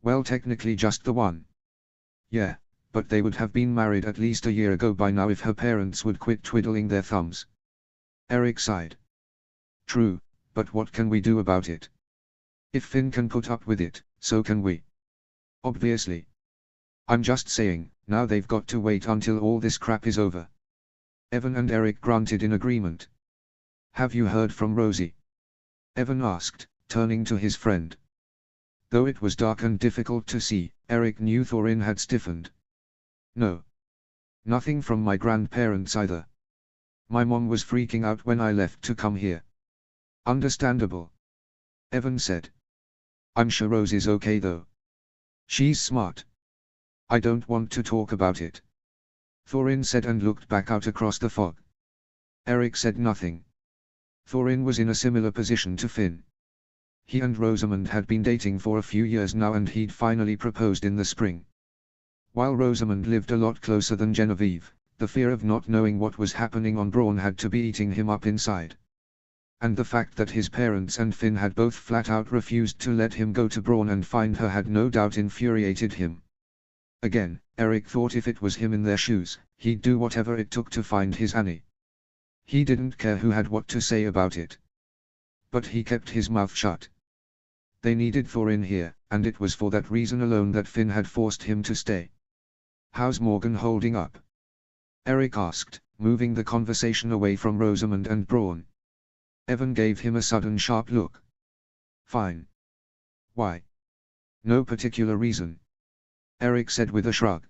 [SPEAKER 1] Well, technically just the one. Yeah, but they would have been married at least a year ago by now if her parents would quit twiddling their thumbs. Eric sighed. True, but what can we do about it? If Finn can put up with it, so can we. Obviously. I'm just saying, now they've got to wait until all this crap is over. Evan and Eric grunted in agreement. Have you heard from Rosie? Evan asked, turning to his friend. Though it was dark and difficult to see, Eric knew Thorin had stiffened. No. Nothing from my grandparents either. My mom was freaking out when I left to come here. Understandable. Evan said. I'm sure Rose is okay though. She's smart. I don't want to talk about it. Thorin said and looked back out across the fog. Eric said nothing. Thorin was in a similar position to Finn. He and Rosamund had been dating for a few years now and he'd finally proposed in the spring. While Rosamund lived a lot closer than Genevieve, the fear of not knowing what was happening on Braun had to be eating him up inside. And the fact that his parents and Finn had both flat out refused to let him go to Braun and find her had no doubt infuriated him. Again, Eric thought if it was him in their shoes, he'd do whatever it took to find his Annie. He didn't care who had what to say about it. But he kept his mouth shut. They needed Thorin here, and it was for that reason alone that Finn had forced him to stay. How's Morgan holding up? Eric asked, moving the conversation away from Rosamund and Braun. Evan gave him a sudden sharp look. Fine. Why? No particular reason. Eric said with a shrug.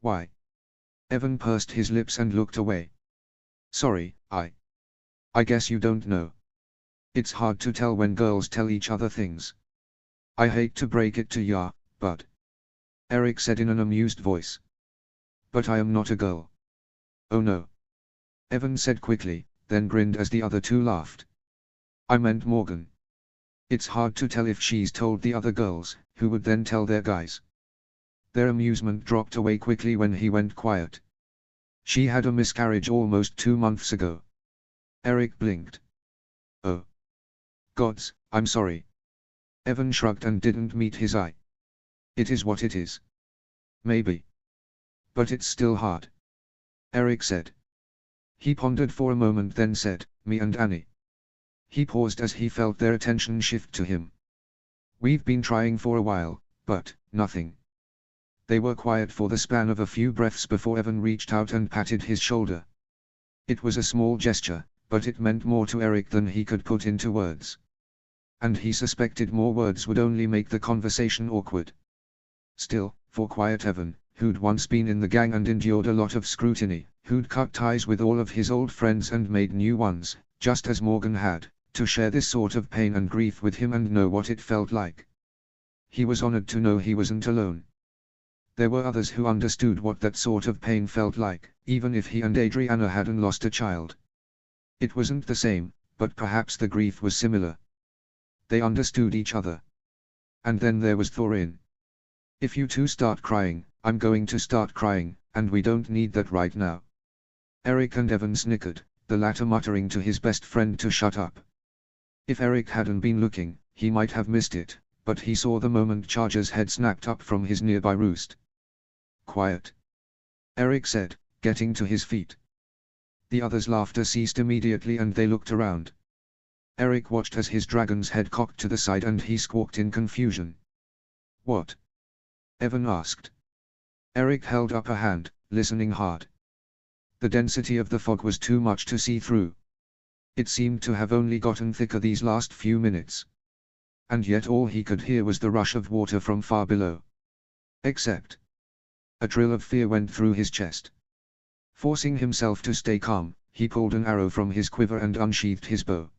[SPEAKER 1] Why? Evan pursed his lips and looked away. Sorry, I guess you don't know. It's hard to tell when girls tell each other things. I hate to break it to ya, but... Eric said in an amused voice. But I am not a girl. Oh no. Evan said quickly, then grinned as the other two laughed. I meant Morgan. It's hard to tell if she's told the other girls, who would then tell their guys. Their amusement dropped away quickly when he went quiet. She had a miscarriage almost 2 months ago. Eric blinked. Oh. Gods, I'm sorry. Evan shrugged and didn't meet his eye. It is what it is. Maybe. But it's still hard. Eric said. He pondered for a moment then said, me and Annie. He paused as he felt their attention shift to him. We've been trying for a while, but, nothing. They were quiet for the span of a few breaths before Evan reached out and patted his shoulder. It was a small gesture, but it meant more to Eric than he could put into words. And he suspected more words would only make the conversation awkward. Still, for quiet Evan, who'd once been in the gang and endured a lot of scrutiny, who'd cut ties with all of his old friends and made new ones, just as Morgan had, to share this sort of pain and grief with him and know what it felt like. He was honored to know he wasn't alone. There were others who understood what that sort of pain felt like, even if he and Adriana hadn't lost a child. It wasn't the same, but perhaps the grief was similar. They understood each other. And then there was Thorin. If you two start crying, I'm going to start crying, and we don't need that right now. Eric and Evan snickered, the latter muttering to his best friend to shut up. If Eric hadn't been looking, he might have missed it, but he saw the moment Charger's head snapped up from his nearby roost. Quiet. Eric said, getting to his feet. The others' laughter ceased immediately and they looked around. Eric watched as his dragon's head cocked to the side and he squawked in confusion. What? Evan asked. Eric held up a hand, listening hard. The density of the fog was too much to see through. It seemed to have only gotten thicker these last few minutes. And yet all he could hear was the rush of water from far below. Except. A thrill of fear went through his chest. Forcing himself to stay calm, he pulled an arrow from his quiver and unsheathed his bow.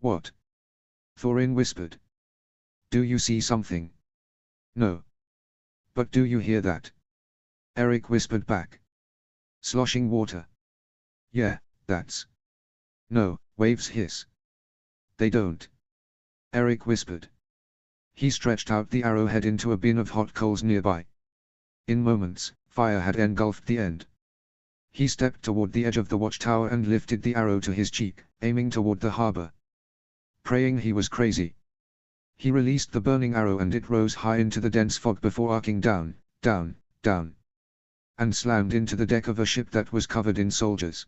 [SPEAKER 1] What? Thorin whispered. Do you see something? No. But do you hear that? Eric whispered back. Sloshing water. Yeah, that's. No, waves hiss. They don't. Eric whispered. He stretched out the arrowhead into a bin of hot coals nearby. In moments, fire had engulfed the end. He stepped toward the edge of the watchtower and lifted the arrow to his cheek, aiming toward the harbor. Praying he was crazy. He released the burning arrow and it rose high into the dense fog before arcing down, down, down. And slammed into the deck of a ship that was covered in soldiers.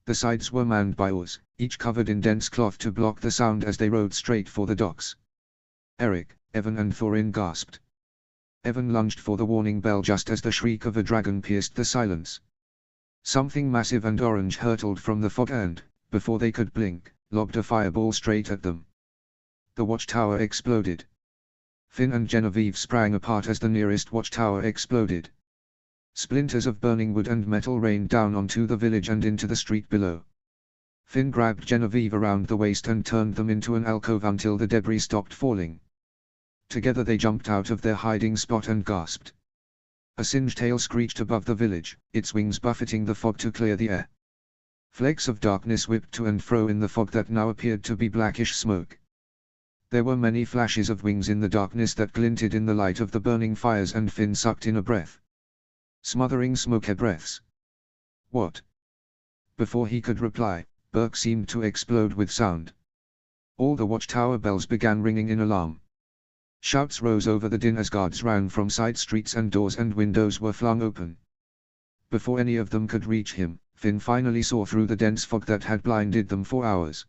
[SPEAKER 1] The sides were manned by oars, each covered in dense cloth to block the sound as they rowed straight for the docks. Eric, Evan and Thorin gasped. Evan lunged for the warning bell just as the shriek of a dragon pierced the silence. Something massive and orange hurtled from the fog and, before they could blink, lobbed a fireball straight at them. The watchtower exploded. Finn and Genevieve sprang apart as the nearest watchtower exploded. Splinters of burning wood and metal rained down onto the village and into the street below. Finn grabbed Genevieve around the waist and turned them into an alcove until the debris stopped falling. Together they jumped out of their hiding spot and gasped. A singed tail screeched above the village, its wings buffeting the fog to clear the air. Flakes of darkness whipped to and fro in the fog that now appeared to be blackish smoke. There were many flashes of wings in the darkness that glinted in the light of the burning fires and Finn sucked in a breath. Smothering smoky breaths. What? Before he could reply, Burke seemed to explode with sound. All the watchtower bells began ringing in alarm. Shouts rose over the din as guards ran from side streets and doors and windows were flung open. Before any of them could reach him, Finn finally saw through the dense fog that had blinded them for hours.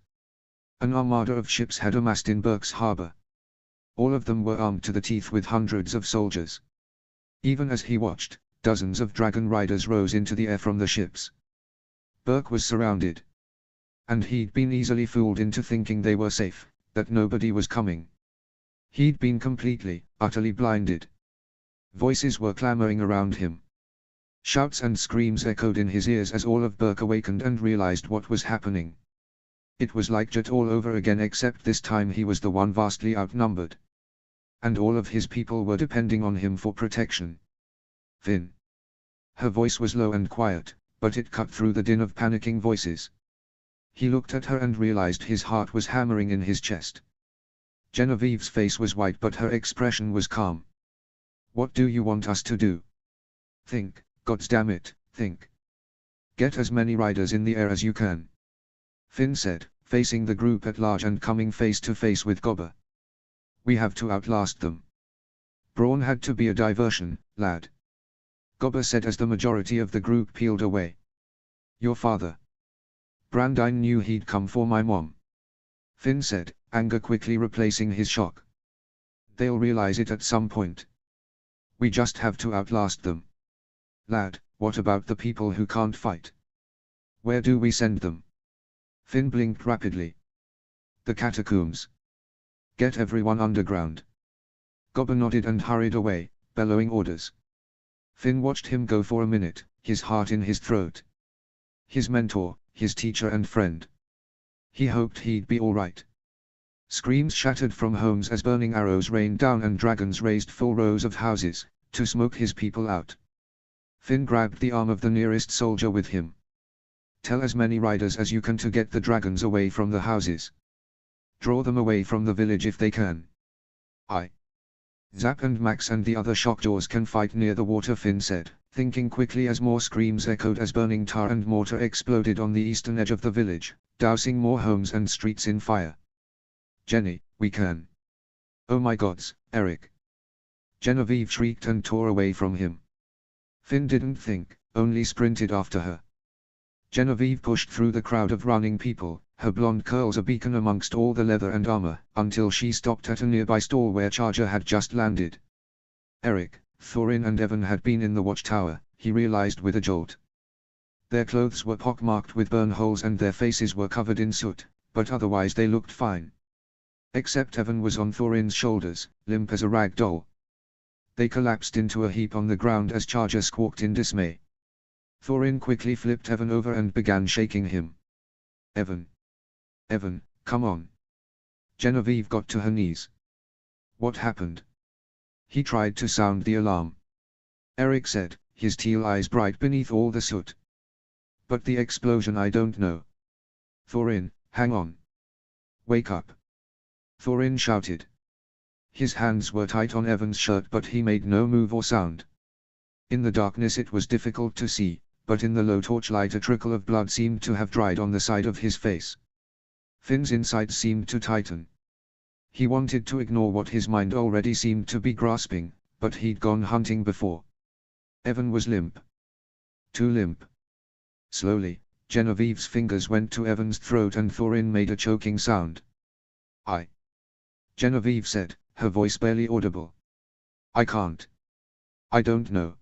[SPEAKER 1] An armada of ships had amassed in Burke's harbor. All of them were armed to the teeth with hundreds of soldiers. Even as he watched, dozens of dragon riders rose into the air from the ships. Burke was surrounded. And he'd been easily fooled into thinking they were safe, that nobody was coming. He'd been completely, utterly blinded. Voices were clamoring around him. Shouts and screams echoed in his ears as all of Berk awakened and realized what was happening. It was like Jet all over again, except this time he was the one vastly outnumbered. And all of his people were depending on him for protection. Finn. Her voice was low and quiet, but it cut through the din of panicking voices. He looked at her and realized his heart was hammering in his chest. Genevieve's face was white, but her expression was calm. What do you want us to do? Think, goddamn, think. Get as many riders in the air as you can. Finn said, facing the group at large and coming face to face with Gobber. We have to outlast them. Brawn had to be a diversion, lad. Gobber said as the majority of the group peeled away. Your father. Brandine knew he'd come for my mom. Finn said, anger quickly replacing his shock. They'll realize it at some point. We just have to outlast them. Lad, what about the people who can't fight? Where do we send them? Finn blinked rapidly. The catacombs. Get everyone underground. Gobber nodded and hurried away, bellowing orders. Finn watched him go for a minute, his heart in his throat. His mentor, his teacher and friend. He hoped he'd be all right. Screams shattered from homes as burning arrows rained down and dragons raised full rows of houses, to smoke his people out. Finn grabbed the arm of the nearest soldier with him. Tell as many riders as you can to get the dragons away from the houses. Draw them away from the village if they can. Zap and Max and the other shockjaws can fight near the water, Finn said, thinking quickly as more screams echoed as burning tar and mortar exploded on the eastern edge of the village, dousing more homes and streets in fire. Jenny, we can. Oh my gods, Eric. Genevieve shrieked and tore away from him. Finn didn't think, only sprinted after her. Genevieve pushed through the crowd of running people, her blonde curls a beacon amongst all the leather and armor, until she stopped at a nearby stall where Charger had just landed. Eric, Thorin and Evan had been in the watchtower, he realized with a jolt. Their clothes were pockmarked with burn holes and their faces were covered in soot, but otherwise they looked fine. Except Evan was on Thorin's shoulders, limp as a rag doll. They collapsed into a heap on the ground as Charger squawked in dismay. Thorin quickly flipped Evan over and began shaking him. Evan. Evan, come on. Genevieve got to her knees. What happened? He tried to sound the alarm. Eric said, his teal eyes bright beneath all the soot. But the explosion, I don't know. Thorin, hang on. Wake up. Thorin shouted. His hands were tight on Evan's shirt, but he made no move or sound. In the darkness it was difficult to see, but in the low torchlight a trickle of blood seemed to have dried on the side of his face. Finn's insides seemed to tighten. He wanted to ignore what his mind already seemed to be grasping, but he'd gone hunting before. Evan was limp. Too limp. Slowly, Genevieve's fingers went to Evan's throat and Thorin made a choking sound. Genevieve said, her voice barely audible. I can't. I don't know.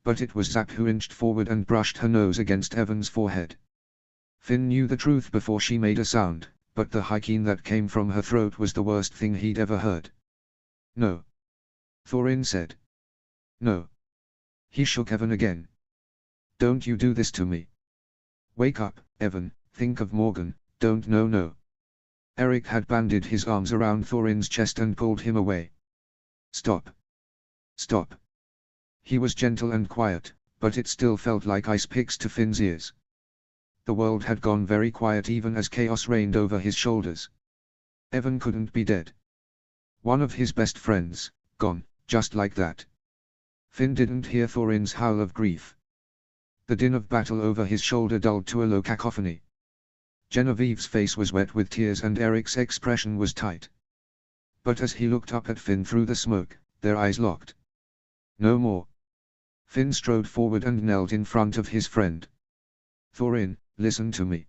[SPEAKER 1] But it was Zap who inched forward and brushed her nose against Evan's forehead. Finn knew the truth before she made a sound, but the hikeen that came from her throat was the worst thing he'd ever heard. No. Thorin said. No. He shook Evan again. Don't you do this to me. Wake up, Evan, think of Morgan, don't no. Eric had banded his arms around Thorin's chest and pulled him away. Stop. Stop. He was gentle and quiet, but it still felt like ice picks to Finn's ears. The world had gone very quiet even as chaos reigned over his shoulders. Evan couldn't be dead. One of his best friends, gone, just like that. Finn didn't hear Thorin's howl of grief. The din of battle over his shoulder dulled to a low cacophony. Genevieve's face was wet with tears and Eric's expression was tight. But as he looked up at Finn through the smoke, their eyes locked. No more. Finn strode forward and knelt in front of his friend. Thorin, listen to me.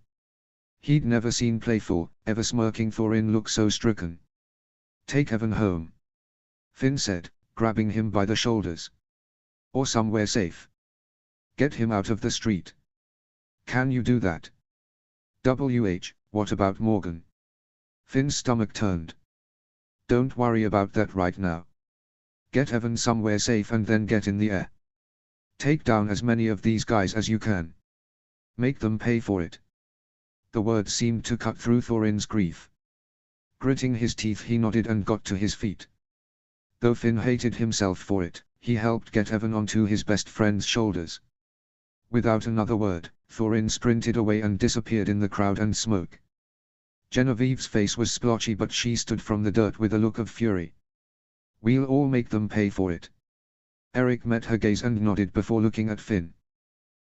[SPEAKER 1] He'd never seen playful, ever smirking Thorin look so stricken. Take Evan home. Finn said, grabbing him by the shoulders. Or somewhere safe. Get him out of the street. Can you do that? What about Morgan? Finn's stomach turned. Don't worry about that right now. Get Evan somewhere safe and then get in the air. Take down as many of these guys as you can. Make them pay for it. The words seemed to cut through Thorin's grief. Gritting his teeth, he nodded and got to his feet. Though Finn hated himself for it, he helped get Evan onto his best friend's shoulders. Without another word, Thorin sprinted away and disappeared in the crowd and smoke. Genevieve's face was splotchy, but she stood from the dirt with a look of fury. We'll all make them pay for it. Eric met her gaze and nodded before looking at Finn.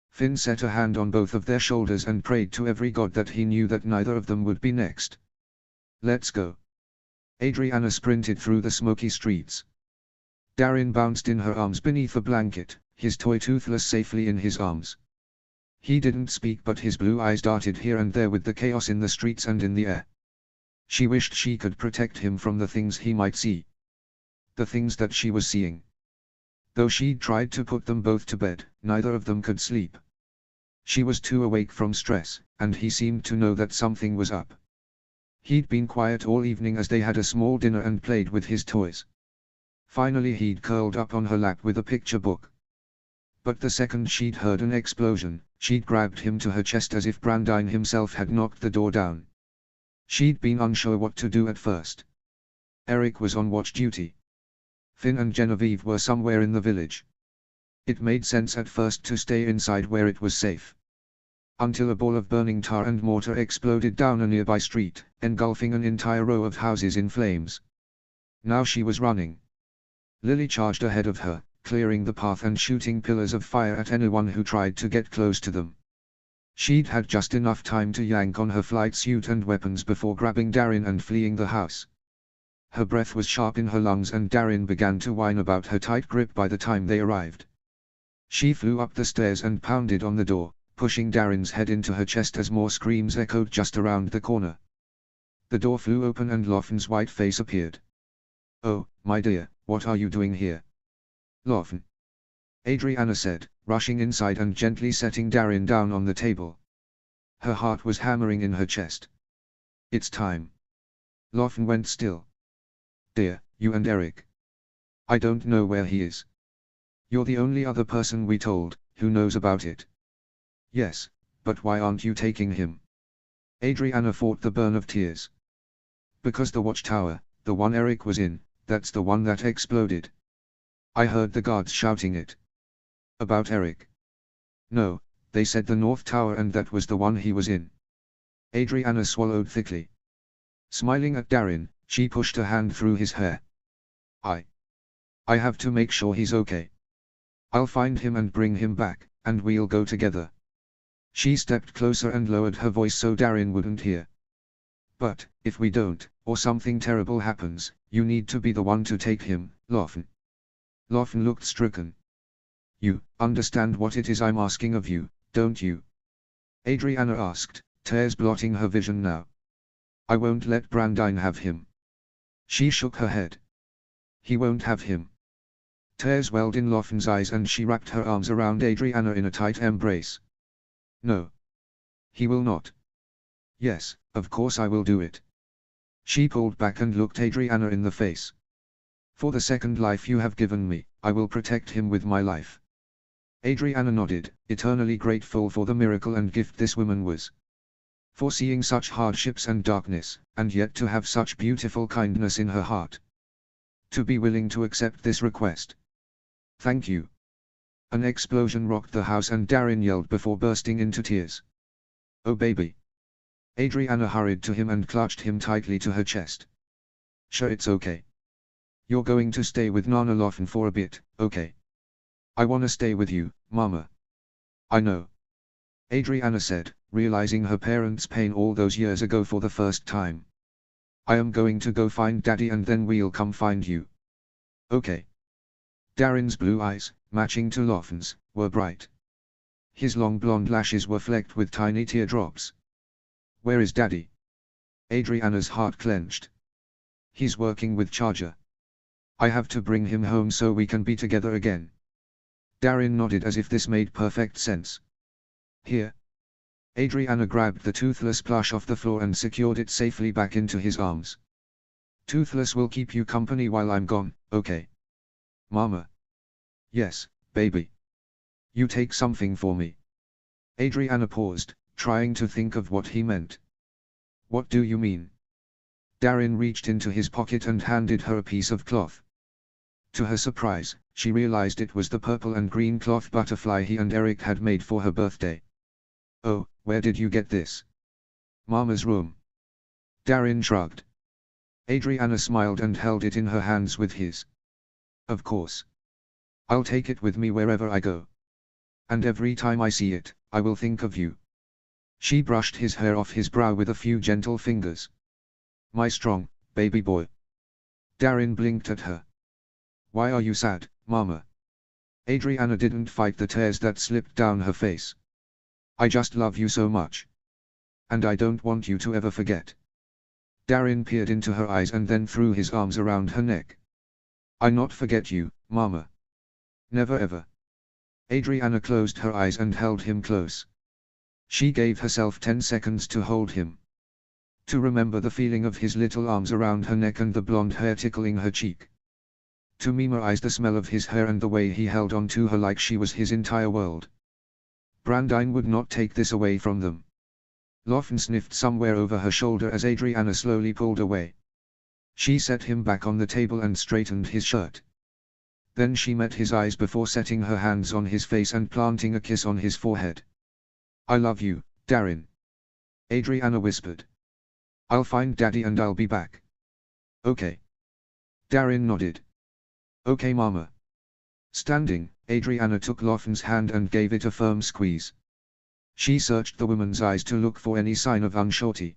[SPEAKER 1] Finn set a hand on both of their shoulders and prayed to every god that he knew that neither of them would be next. Let's go. Adriana sprinted through the smoky streets. Darin bounced in her arms beneath a blanket, his toy Toothless safely in his arms. He didn't speak, but his blue eyes darted here and there with the chaos in the streets and in the air. She wished she could protect him from the things he might see. The things that she was seeing. Though she'd tried to put them both to bed, neither of them could sleep. She was too awake from stress, and he seemed to know that something was up. He'd been quiet all evening as they had a small dinner and played with his toys. Finally he'd curled up on her lap with a picture book. But the second she'd heard an explosion, she'd grabbed him to her chest as if Brandine himself had knocked the door down. She'd been unsure what to do at first. Eric was on watch duty. Finn and Genevieve were somewhere in the village. It made sense at first to stay inside where it was safe. Until a ball of burning tar and mortar exploded down a nearby street, engulfing an entire row of houses in flames. Now she was running. Lily charged ahead of her, clearing the path and shooting pillars of fire at anyone who tried to get close to them. She'd had just enough time to yank on her flight suit and weapons before grabbing Darin and fleeing the house. Her breath was sharp in her lungs and Darin began to whine about her tight grip by the time they arrived. She flew up the stairs and pounded on the door, pushing Darin's head into her chest as more screams echoed just around the corner. The door flew open and Lofn's white face appeared. "Oh, my dear, what are you doing here?" "Lofn," Adriana said, rushing inside and gently setting Darin down on the table. Her heart was hammering in her chest. "It's time." Lofn went still. "Dear, you and Eric. I don't know where he is. You're the only other person we told, who knows about it." "Yes, but why aren't you taking him?" Adriana fought the burn of tears. "Because the watchtower, the one Eric was in, that's the one that exploded. I heard the guards shouting it." "About Eric?" "No, they said the North Tower and that was the one he was in." Adriana swallowed thickly. Smiling at Darin, she pushed a hand through his hair. I have to make sure he's okay. I'll find him and bring him back, and we'll go together." She stepped closer and lowered her voice so Darin wouldn't hear. "But, if we don't, or something terrible happens, you need to be the one to take him, Lofn." Lofn looked stricken. "You understand what it is I'm asking of you, don't you?" Adriana asked, tears blotting her vision now. "I won't let Brandine have him." She shook her head. "He won't have him." Tears welled in Lofn's eyes and she wrapped her arms around Adriana in a tight embrace. "No. He will not." "Yes, of course I will do it." She pulled back and looked Adriana in the face. "For the second life you have given me, I will protect him with my life." Adriana nodded, eternally grateful for the miracle and gift this woman was. For seeing such hardships and darkness, and yet to have such beautiful kindness in her heart. To be willing to accept this request. "Thank you." An explosion rocked the house and Darin yelled before bursting into tears. "Oh baby." Adriana hurried to him and clutched him tightly to her chest. "Sure, it's okay. You're going to stay with Nana Lofn for a bit, okay?" "I wanna stay with you, Mama." "I know." Adriana said, realizing her parents' pain all those years ago for the first time. "I am going to go find Daddy and then we'll come find you." "Okay." Darin's blue eyes, matching to Lofn's, were bright. His long blonde lashes were flecked with tiny teardrops. "Where is Daddy?" Adriana's heart clenched. "He's working with Charger. I have to bring him home so we can be together again." Darin nodded as if this made perfect sense. "Here." Adriana grabbed the Toothless plush off the floor and secured it safely back into his arms. "Toothless will keep you company while I'm gone, okay?" "Mama." "Yes, baby." You take something for me. Adriana paused, trying to think of what he meant. What do you mean? Darren reached into his pocket and handed her a piece of cloth. To her surprise, she realized it was the purple and green cloth butterfly he and Eric had made for her birthday. Oh, where did you get this? Mama's room. Darren shrugged. Adriana smiled and held it in her hands with his. Of course. I'll take it with me wherever I go. And every time I see it, I will think of you. She brushed his hair off his brow with a few gentle fingers. My strong, baby boy. Darren blinked at her. Why are you sad, Mama? Adriana didn't fight the tears that slipped down her face. I just love you so much. And I don't want you to ever forget. Darren peered into her eyes and then threw his arms around her neck. I not forget you, Mama. Never ever. Adriana closed her eyes and held him close. She gave herself 10 seconds to hold him. To remember the feeling of his little arms around her neck and the blonde hair tickling her cheek. To memorize the smell of his hair and the way he held on to her like she was his entire world. Brandine would not take this away from them. Loffen sniffed somewhere over her shoulder as Adriana slowly pulled away. She set him back on the table and straightened his shirt. Then she met his eyes before setting her hands on his face and planting a kiss on his forehead. I love you, Darren. Adriana whispered. I'll find Daddy and I'll be back. Okay. Darren nodded. Okay, Mama. Standing, Adriana took Loffen's hand and gave it a firm squeeze. She searched the woman's eyes to look for any sign of unsurety.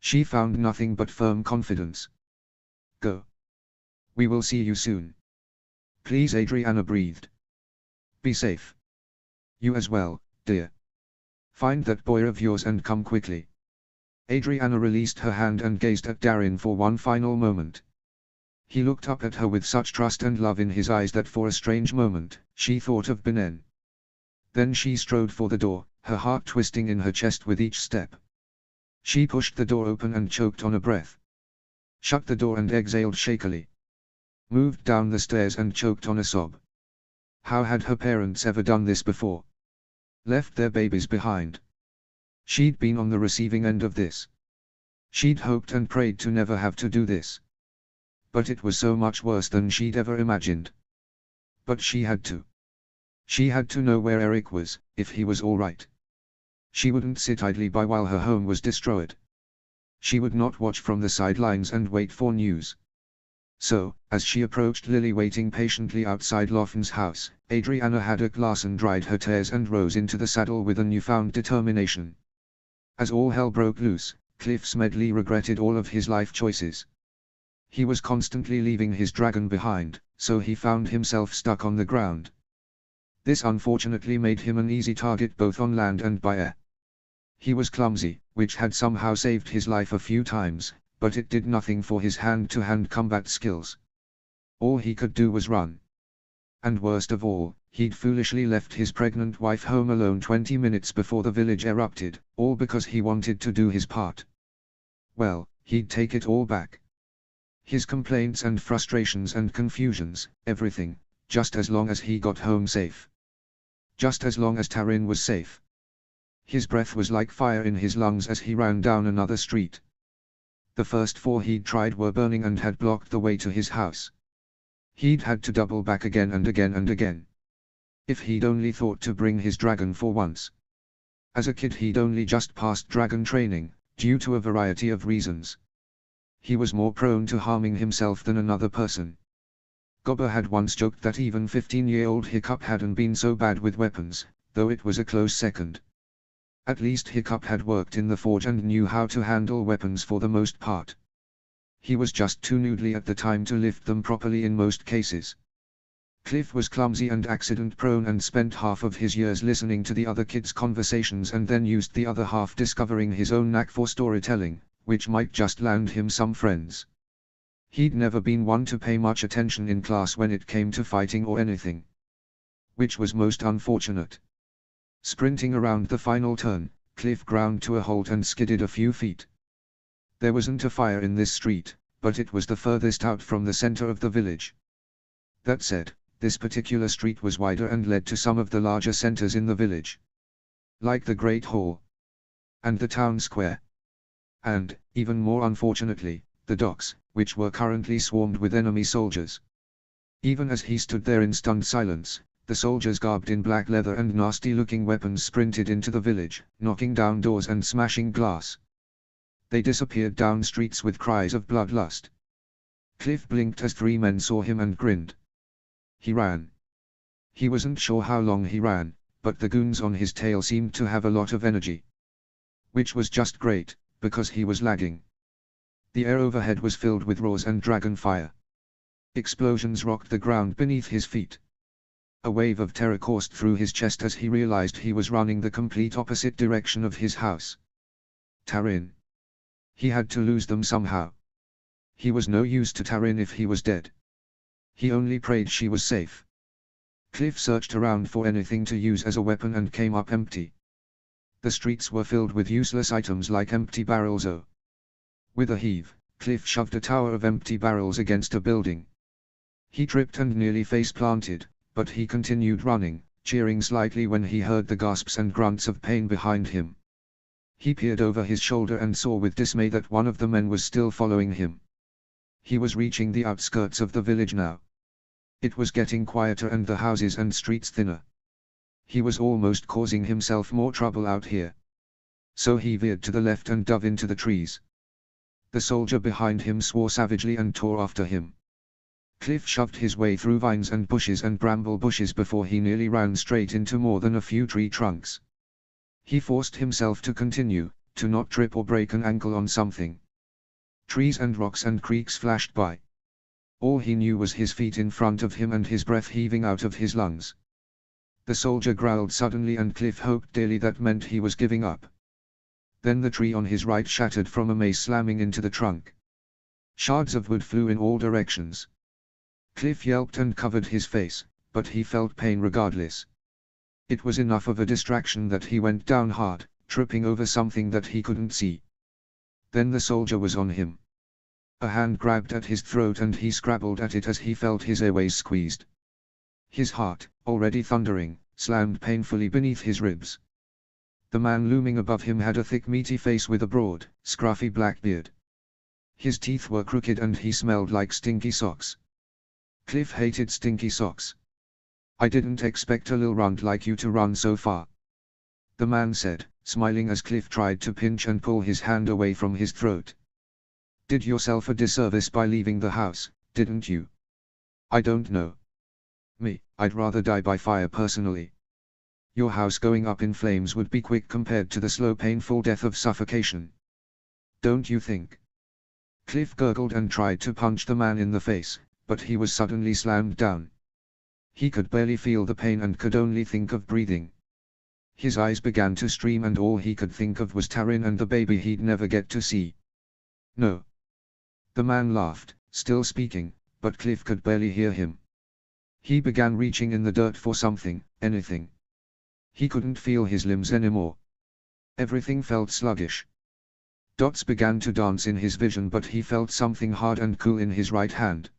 [SPEAKER 1] She found nothing but firm confidence. Go. We will see you soon. Please, Adriana breathed. Be safe. You as well, dear. Find that boy of yours and come quickly. Adriana released her hand and gazed at Darren for one final moment. He looked up at her with such trust and love in his eyes that for a strange moment, she thought of Benin. Then she strode for the door, her heart twisting in her chest with each step. She pushed the door open and choked on a breath. Shut the door and exhaled shakily. Moved down the stairs and choked on a sob. How had her parents ever done this before? Left their babies behind. She'd been on the receiving end of this. She'd hoped and prayed to never have to do this. But it was so much worse than she'd ever imagined. But she had to. She had to know where Eric was, if he was all right. She wouldn't sit idly by while her home was destroyed. She would not watch from the sidelines and wait for news. So, as she approached Lily waiting patiently outside Loffen's house, Adriana had a glass and dried her tears and rose into the saddle with a newfound determination. As all hell broke loose, Cliff Smedley regretted all of his life choices. He was constantly leaving his dragon behind, so he found himself stuck on the ground. This unfortunately made him an easy target both on land and by air. He was clumsy, which had somehow saved his life a few times, but it did nothing for his hand-to-hand combat skills. All he could do was run. And worst of all, he'd foolishly left his pregnant wife home alone 20 minutes before the village erupted, all because he wanted to do his part. Well, he'd take it all back. His complaints and frustrations and confusions, everything, just as long as he got home safe. Just as long as Taryn was safe. His breath was like fire in his lungs as he ran down another street. The first 4 he'd tried were burning and had blocked the way to his house. He'd had to double back again and again and again. If he'd only thought to bring his dragon for once. As a kid he'd only just passed dragon training, due to a variety of reasons. He was more prone to harming himself than another person. Gobber had once joked that even 15-year-old Hiccup hadn't been so bad with weapons, though it was a close second. At least Hiccup had worked in the forge and knew how to handle weapons for the most part. He was just too noodly at the time to lift them properly in most cases. Cliff was clumsy and accident-prone and spent half of his years listening to the other kids' conversations and then used the other half discovering his own knack for storytelling, which might just land him some friends. He'd never been one to pay much attention in class when it came to fighting or anything. Which was most unfortunate. Sprinting around the final turn, Cliff ground to a halt and skidded a few feet. There wasn't a fire in this street, but it was the furthest out from the center of the village. That said, This particular street was wider and led to some of the larger centers in the village, like the Great Hall and the town square, and, even more unfortunately, the docks, which were currently swarmed with enemy soldiers. Even as he stood there in stunned silence, the soldiers garbed in black leather and nasty-looking weapons sprinted into the village, knocking down doors and smashing glass. They disappeared down streets with cries of bloodlust. Cliff blinked as 3 men saw him and grinned. He ran. He wasn't sure how long he ran, but the goons on his tail seemed to have a lot of energy. Which was just great, because he was lagging. The air overhead was filled with roars and dragon fire. Explosions rocked the ground beneath his feet. A wave of terror coursed through his chest as he realized he was running the complete opposite direction of his house. Tarin. He had to lose them somehow. He was no use to Tarin if he was dead. He only prayed she was safe. Cliff searched around for anything to use as a weapon and came up empty. The streets were filled with useless items like empty barrels. With a heave, Cliff shoved a tower of empty barrels against a building. He tripped and nearly face-planted, but he continued running, cheering slightly when he heard the gasps and grunts of pain behind him. He peered over his shoulder and saw with dismay that one of the men was still following him. He was reaching the outskirts of the village now. It was getting quieter and the houses and streets thinner. He was almost causing himself more trouble out here. So he veered to the left and dove into the trees. The soldier behind him swore savagely and tore after him. Cliff shoved his way through vines and bushes and bramble bushes before he nearly ran straight into more than a few tree trunks. He forced himself to continue, to not trip or break an ankle on something. Trees and rocks and creeks flashed by. All he knew was his feet in front of him and his breath heaving out of his lungs. The soldier growled suddenly and Cliff hoped dearly that meant he was giving up. Then the tree on his right shattered from a mace slamming into the trunk. Shards of wood flew in all directions. Cliff yelped and covered his face, but he felt pain regardless. It was enough of a distraction that he went down hard, tripping over something that he couldn't see. Then the soldier was on him. A hand grabbed at his throat and he scrabbled at it as he felt his airways squeezed. His heart, already thundering, slammed painfully beneath his ribs. The man looming above him had a thick meaty face with a broad, scruffy black beard. His teeth were crooked and he smelled like stinky socks. Cliff hated stinky socks. "I didn't expect a lil runt like you to run so far," the man said, smiling as Cliff tried to pinch and pull his hand away from his throat. "Did yourself a disservice by leaving the house, didn't you?" "I don't know. Me, I'd rather die by fire personally. Your house going up in flames would be quick compared to the slow painful death of suffocation. Don't you think?" Cliff gurgled and tried to punch the man in the face, but he was suddenly slammed down. He could barely feel the pain and could only think of breathing. His eyes began to stream and all he could think of was Tarin and the baby he'd never get to see. "No." The man laughed, still speaking, but Cliff could barely hear him. He began reaching in the dirt for something, anything. He couldn't feel his limbs anymore. Everything felt sluggish. Dots began to dance in his vision but he felt something hard and cool in his right hand.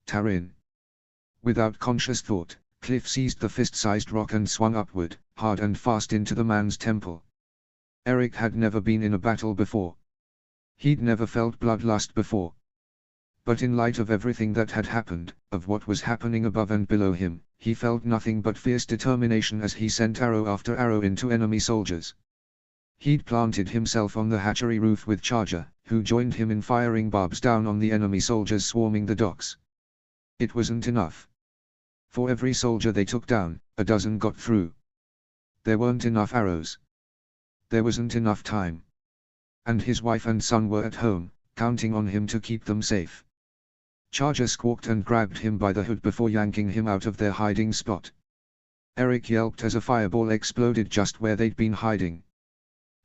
[SPEAKER 1] Tarin. Without conscious thought, Cliff seized the fist-sized rock and swung upward, hard and fast into the man's temple. Eric had never been in a battle before. He'd never felt bloodlust before. But in light of everything that had happened, of what was happening above and below him, he felt nothing but fierce determination as he sent arrow after arrow into enemy soldiers. He'd planted himself on the hatchery roof with Charger, who joined him in firing barbs down on the enemy soldiers swarming the docks. It wasn't enough. For every soldier they took down, a dozen got through. There weren't enough arrows. There wasn't enough time. And his wife and son were at home, counting on him to keep them safe. Charger squawked and grabbed him by the hood before yanking him out of their hiding spot. Eric yelped as a fireball exploded just where they'd been hiding.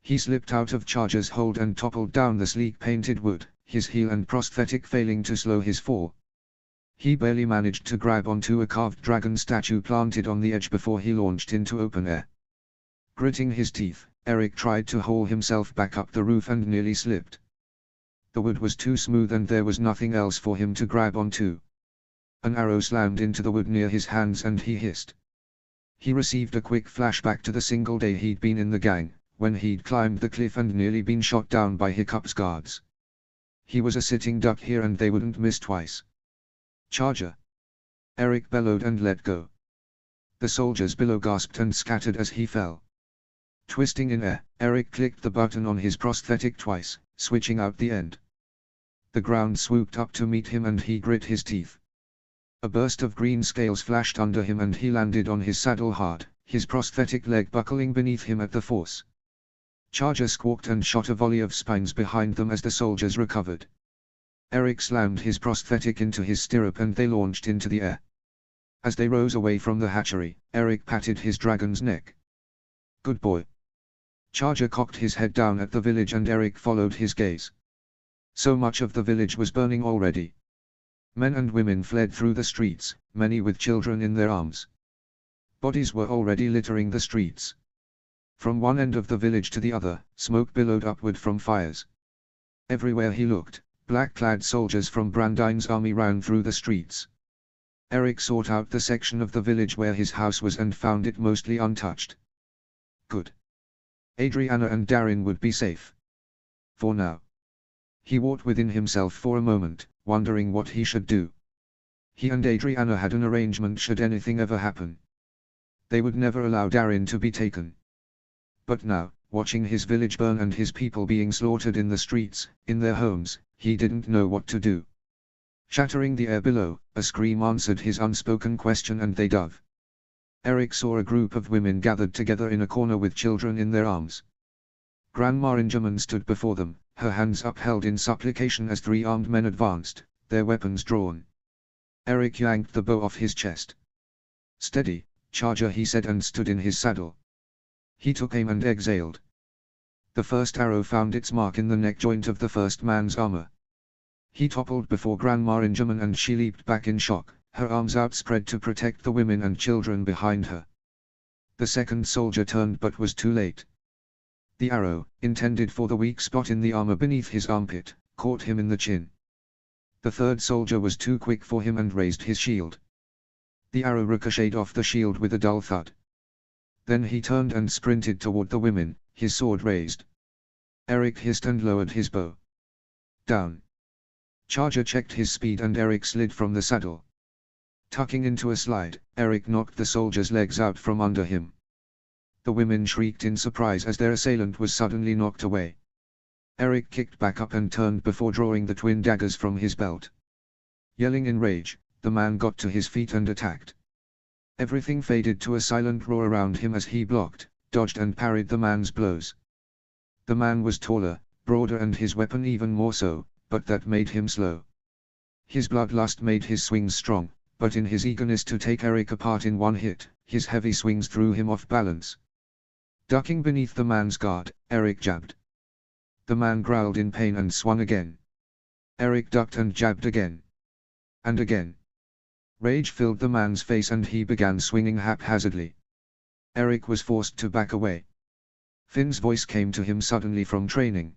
[SPEAKER 1] He slipped out of Charger's hold and toppled down the sleek painted wood, his heel and prosthetic failing to slow his fall. He barely managed to grab onto a carved dragon statue planted on the edge before he launched into open air. Gritting his teeth, Eric tried to haul himself back up the roof and nearly slipped. The wood was too smooth and there was nothing else for him to grab onto. An arrow slammed into the wood near his hands and he hissed. He received a quick flashback to the single day he'd been in the gang, when he'd climbed the cliff and nearly been shot down by Hiccup's guards. He was a sitting duck here and they wouldn't miss twice. Charger! Eric bellowed and let go. The soldiers below gasped and scattered as he fell. Twisting in air, Eric clicked the button on his prosthetic twice, switching out the end. The ground swooped up to meet him and he grit his teeth. A burst of green scales flashed under him and he landed on his saddle hard, his prosthetic leg buckling beneath him at the force. Charger squawked and shot a volley of spines behind them as the soldiers recovered. Eric slammed his prosthetic into his stirrup and they launched into the air. As they rose away from the hatchery, Eric patted his dragon's neck. Good boy. Charger cocked his head down at the village and Eric followed his gaze. So much of the village was burning already. Men and women fled through the streets, many with children in their arms. Bodies were already littering the streets. From one end of the village to the other, smoke billowed upward from fires. Everywhere he looked, black-clad soldiers from Brandine's army ran through the streets. Eric sought out the section of the village where his house was and found it mostly untouched. Good. Adriana and Darin would be safe. For now. He walked within himself for a moment, wondering what he should do. He and Adriana had an arrangement should anything ever happen. They would never allow Darin to be taken. But now, watching his village burn and his people being slaughtered in the streets, in their homes, he didn't know what to do. Shattering the air below, a scream answered his unspoken question and they dove. Eric saw a group of women gathered together in a corner with children in their arms. Grandma Ingerman stood before them, her hands upheld in supplication as three armed men advanced, their weapons drawn. Eric yanked the bow off his chest. Steady, Charger, he said and stood in his saddle. He took aim and exhaled. The first arrow found its mark in the neck joint of the first man's armor. He toppled before Grandma Ingerman and she leaped back in shock, her arms outspread to protect the women and children behind her. The second soldier turned but was too late. The arrow, intended for the weak spot in the armor beneath his armpit, caught him in the chin. The third soldier was too quick for him and raised his shield. The arrow ricocheted off the shield with a dull thud. Then he turned and sprinted toward the women, his sword raised. Eric hissed and lowered his bow. Down. Charger checked his speed and Eric slid from the saddle. Tucking into a slide, Eric knocked the soldier's legs out from under him. The women shrieked in surprise as their assailant was suddenly knocked away. Eric kicked back up and turned before drawing the twin daggers from his belt. Yelling in rage, the man got to his feet and attacked. Everything faded to a silent roar around him as he blocked, dodged and parried the man's blows. The man was taller, broader and his weapon even more so, but that made him slow. His bloodlust made his swings strong, but in his eagerness to take Eric apart in one hit, his heavy swings threw him off balance. Ducking beneath the man's guard, Eric jabbed. The man growled in pain and swung again. Eric ducked and jabbed again. And again. Rage filled the man's face and he began swinging haphazardly. Eric was forced to back away. Finn's voice came to him suddenly from training.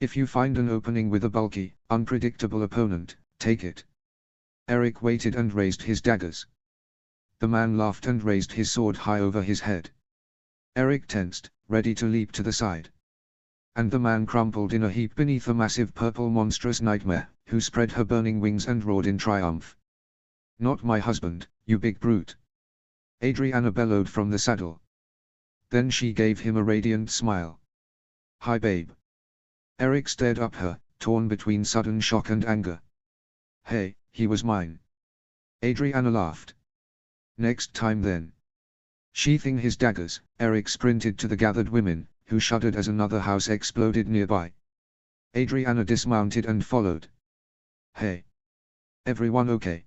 [SPEAKER 1] If you find an opening with a bulky, unpredictable opponent, take it. Eric waited and raised his daggers. The man laughed and raised his sword high over his head. Eric tensed, ready to leap to the side. And the man crumpled in a heap beneath a massive purple monstrous nightmare, who spread her burning wings and roared in triumph. Not my husband, you big brute. Adriana bellowed from the saddle. Then she gave him a radiant smile. Hi babe. Eric stared up her, torn between sudden shock and anger. Hey, he was mine. Adriana laughed. Next time then. Sheathing his daggers, Eric sprinted to the gathered women, who shuddered as another house exploded nearby. Adriana dismounted and followed. Hey. Everyone okay?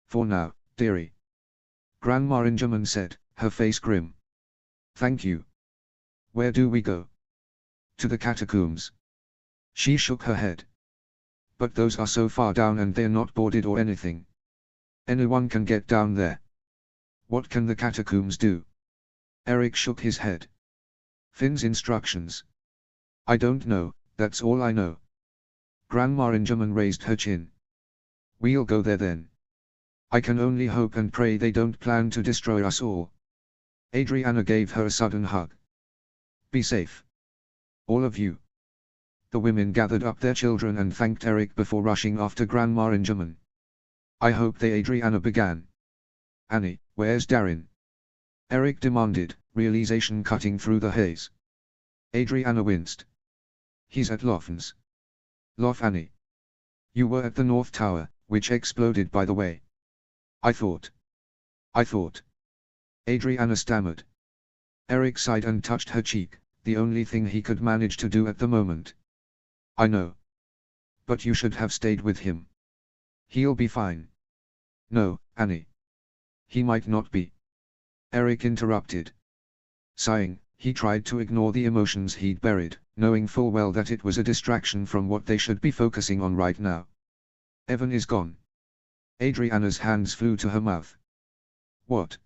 [SPEAKER 1] For now, dearie. Grandma Ingerman said, her face grim. Thank you. Where do we go? To the catacombs. She shook her head. But those are so far down and they're not boarded or anything. Anyone can get down there. What can the catacombs do? Eric shook his head. Finn's instructions. I don't know, that's all I know. Grandma Ingerman raised her chin. We'll go there then. I can only hope and pray they don't plan to destroy us all. Adriana gave her a sudden hug. Be safe. All of you. The women gathered up their children and thanked Eric before rushing after Grandma and German. I hope they. Adriana began. Annie, where's Darin? Eric demanded, realization cutting through the haze. Adriana winced. He's at Loffin's. Lof Annie. You were at the North Tower, which exploded by the way. I thought. Adriana stammered. Eric sighed and touched her cheek, the only thing he could manage to do at the moment. I know. But you should have stayed with him. He'll be fine. No, Annie. He might not be. Eric interrupted. Sighing, he tried to ignore the emotions he'd buried, knowing full well that it was a distraction from what they should be focusing on right now. Evan is gone. Adriana's hands flew to her mouth. What?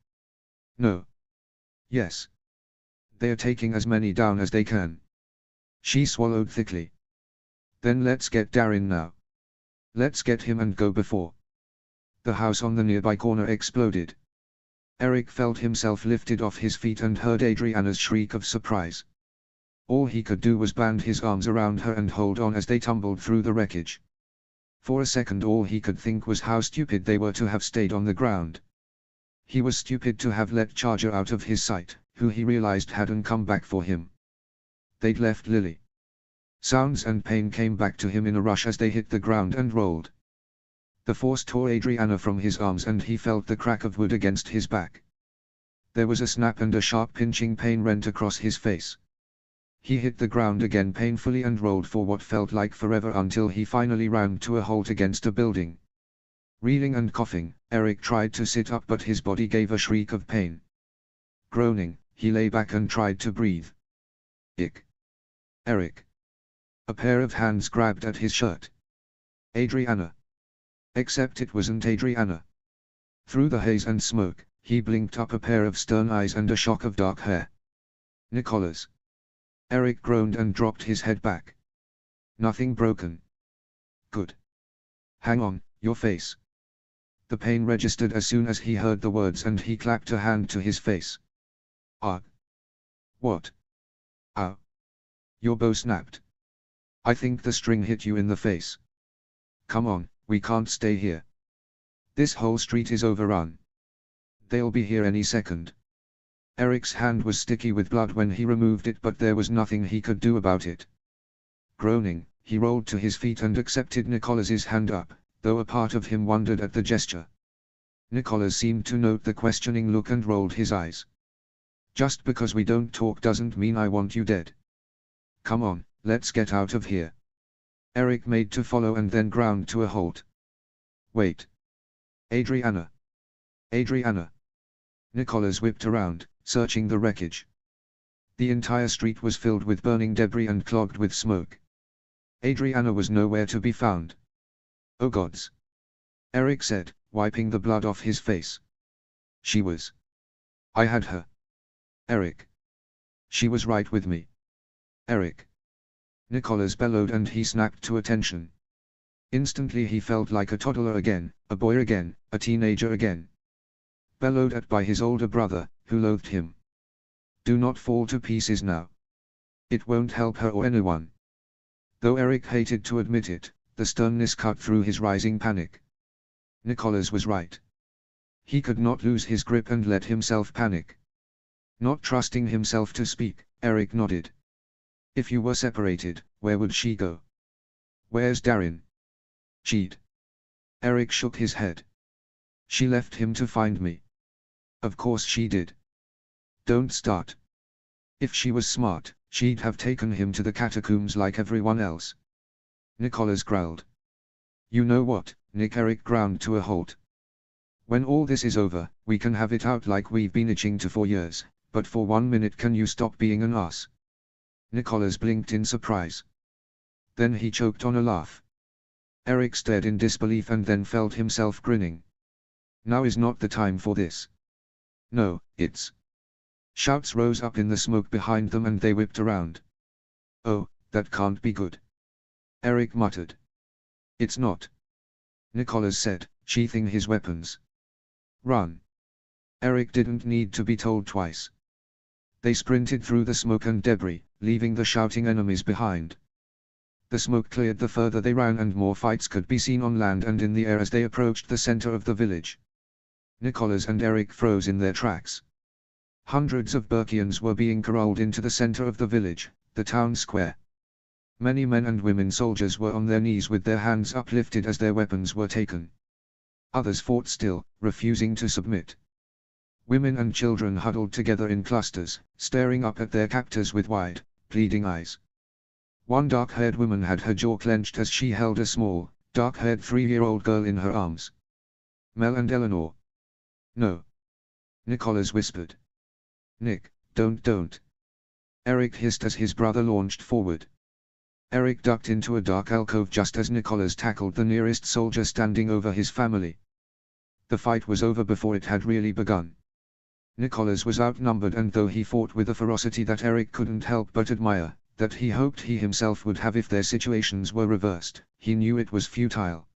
[SPEAKER 1] No. Yes. They're taking as many down as they can. She swallowed thickly. Then let's get Darin now. Let's get him and go before the house on the nearby corner exploded. Eric felt himself lifted off his feet and heard Adriana's shriek of surprise. All he could do was band his arms around her and hold on as they tumbled through the wreckage. For a second all he could think was how stupid they were to have stayed on the ground. He was stupid to have let Charger out of his sight, who he realized hadn't come back for him. They'd left Lily. Sounds and pain came back to him in a rush as they hit the ground and rolled. The force tore Adriana from his arms and he felt the crack of wood against his back. There was a snap and a sharp pinching pain rent across his face. He hit the ground again painfully and rolled for what felt like forever until he finally rammed to a halt against a building. Reeling and coughing, Eric tried to sit up but his body gave a shriek of pain. Groaning, he lay back and tried to breathe. Ick. Eric. A pair of hands grabbed at his shirt. Adriana. Except it wasn't Adriana. Through the haze and smoke, he blinked up a pair of stern eyes and a shock of dark hair. Nicholas. Eric groaned and dropped his head back. Nothing broken. Good. Hang on, your face. The pain registered as soon as he heard the words and he clapped a hand to his face. Ugh. What? Ow. Your bow snapped. I think the string hit you in the face. Come on, we can't stay here. This whole street is overrun. They'll be here any second. Eric's hand was sticky with blood when he removed it but there was nothing he could do about it. Groaning, he rolled to his feet and accepted Nicholas's hand up, though a part of him wondered at the gesture. Nicholas seemed to note the questioning look and rolled his eyes. Just because we don't talk doesn't mean I want you dead. Come on, let's get out of here. Eric made to follow and then ground to a halt. Wait. Adriana. Adriana. Nicholas whipped around, searching the wreckage. The entire street was filled with burning debris and clogged with smoke. Adriana was nowhere to be found. Oh gods. Eric said, wiping the blood off his face. She was. I had her. Eric. She was right with me. Eric. Nicholas bellowed and he snapped to attention. Instantly he felt like a toddler again, a boy again, a teenager again. Bellowed at by his older brother, who loathed him. Do not fall to pieces now. It won't help her or anyone. Though Eric hated to admit it, the sternness cut through his rising panic. Nicholas was right. He could not lose his grip and let himself panic. Not trusting himself to speak, Eric nodded. If you were separated, where would she go? Where's Darin? She'd. Eric shook his head. She left him to find me. Of course she did. Don't start. If she was smart, she'd have taken him to the catacombs like everyone else. Nicholas growled. You know what, Nick? Eric ground to a halt. When all this is over, we can have it out like we've been itching to for years, but for 1 minute can you stop being an ass? Nicholas blinked in surprise. Then he choked on a laugh. Eric stared in disbelief and then felt himself grinning. Now is not the time for this. No, it's. Shouts rose up in the smoke behind them and they whipped around. Oh, that can't be good. Eric muttered. It's not. Nicholas said, sheathing his weapons. Run. Erik didn't need to be told twice. They sprinted through the smoke and debris, leaving the shouting enemies behind. The smoke cleared the further they ran, and more fights could be seen on land and in the air as they approached the center of the village. Nicholas and Erik froze in their tracks. Hundreds of Burkians were being corralled into the center of the village, the town square. Many men and women soldiers were on their knees with their hands uplifted as their weapons were taken. Others fought still, refusing to submit. Women and children huddled together in clusters, staring up at their captors with wide, pleading eyes. One dark-haired woman had her jaw clenched as she held a small, dark-haired 3-year-old girl in her arms. Mel and Eleanor. No. Nicholas whispered. Nick, don't. Erik hissed as his brother launched forward. Erik ducked into a dark alcove just as Nicholas tackled the nearest soldier standing over his family. The fight was over before it had really begun. Nicholas was outnumbered, and though he fought with a ferocity that Erik couldn't help but admire, that he hoped he himself would have if their situations were reversed, he knew it was futile.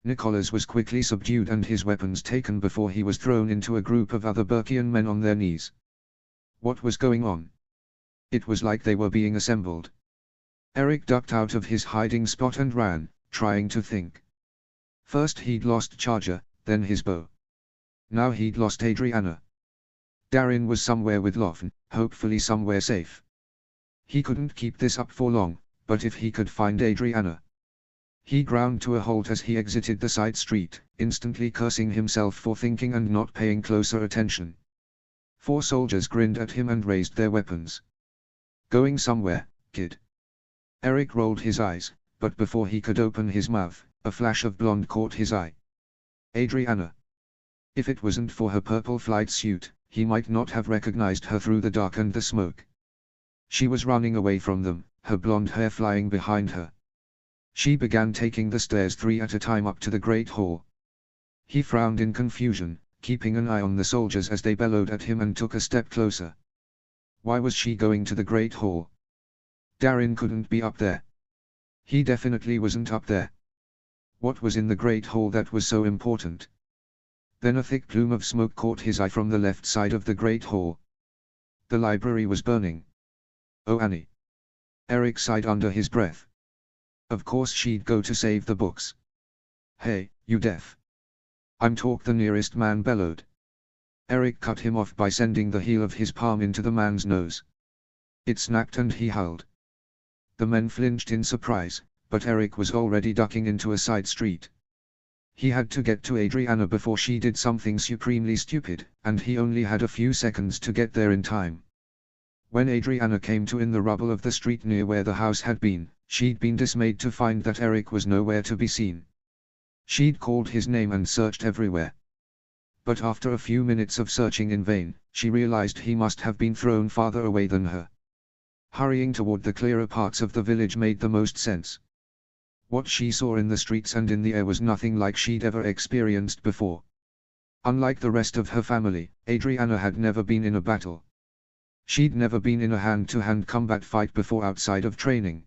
[SPEAKER 1] Nicholas was quickly subdued and his weapons taken before he was thrown into a group of other Burkian men on their knees. What was going on? It was like they were being assembled. Erik ducked out of his hiding spot and ran, trying to think. First he'd lost Charger, then his bow. Now he'd lost Adriana. Darin was somewhere with Lofn, hopefully somewhere safe. He couldn't keep this up for long, but if he could find Adriana. He ground to a halt as he exited the side street, instantly cursing himself for thinking and not paying closer attention. 4 soldiers grinned at him and raised their weapons. Going somewhere, kid? Erik rolled his eyes, but before he could open his mouth, a flash of blonde caught his eye. Adriana. If it wasn't for her purple flight suit, he might not have recognized her through the dark and the smoke. She was running away from them, her blonde hair flying behind her. She began taking the stairs 3 at a time up to the Great Hall. He frowned in confusion, keeping an eye on the soldiers as they bellowed at him, and took a step closer. Why was she going to the Great Hall? Darin couldn't be up there. He definitely wasn't up there. What was in the Great Hall that was so important? Then a thick plume of smoke caught his eye from the left side of the Great Hall. The library was burning. Oh Annie. Erik sighed under his breath. Of course she'd go to save the books. Hey, you deaf. I'm talk, the nearest man bellowed. Erik cut him off by sending the heel of his palm into the man's nose. It snapped and he howled. The men flinched in surprise, but Erik was already ducking into a side street. He had to get to Adriana before she did something supremely stupid, and he only had a few seconds to get there in time. When Adriana came to in the rubble of the street near where the house had been, she'd been dismayed to find that Erik was nowhere to be seen. She'd called his name and searched everywhere. But after a few minutes of searching in vain, she realized he must have been thrown farther away than her. Hurrying toward the clearer parts of the village made the most sense. What she saw in the streets and in the air was nothing like she'd ever experienced before. Unlike the rest of her family, Adriana had never been in a battle. She'd never been in a hand-to-hand combat fight before outside of training.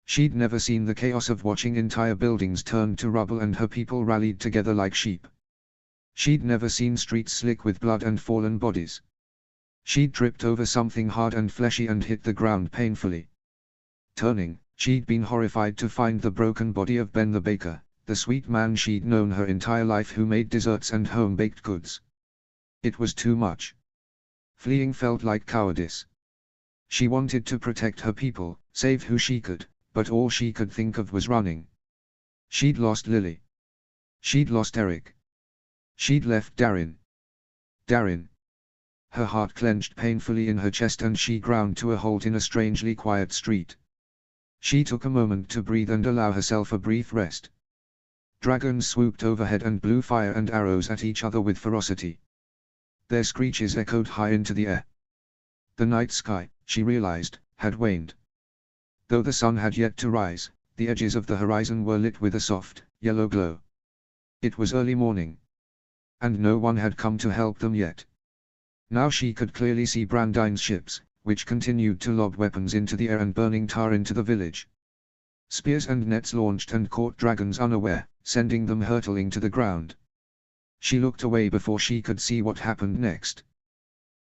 [SPEAKER 1] She'd never seen the chaos of watching entire buildings turn to rubble and her people rallied together like sheep. She'd never seen streets slick with blood and fallen bodies. She'd tripped over something hard and fleshy and hit the ground painfully. Turning, she'd been horrified to find the broken body of Ben the baker, the sweet man she'd known her entire life who made desserts and home-baked goods. It was too much. Fleeing felt like cowardice. She wanted to protect her people, save who she could, but all she could think of was running. She'd lost Lily. She'd lost Erik. She'd left Darin. Darin. Her heart clenched painfully in her chest and she ground to a halt in a strangely quiet street. She took a moment to breathe and allow herself a brief rest. Dragons swooped overhead and blew fire and arrows at each other with ferocity. Their screeches echoed high into the air. The night sky, she realized, had waned. Though the sun had yet to rise, the edges of the horizon were lit with a soft, yellow glow. It was early morning. And no one had come to help them yet. Now she could clearly see Brandine's ships, which continued to lob weapons into the air and burning tar into the village. Spears and nets launched and caught dragons unaware, sending them hurtling to the ground. She looked away before she could see what happened next.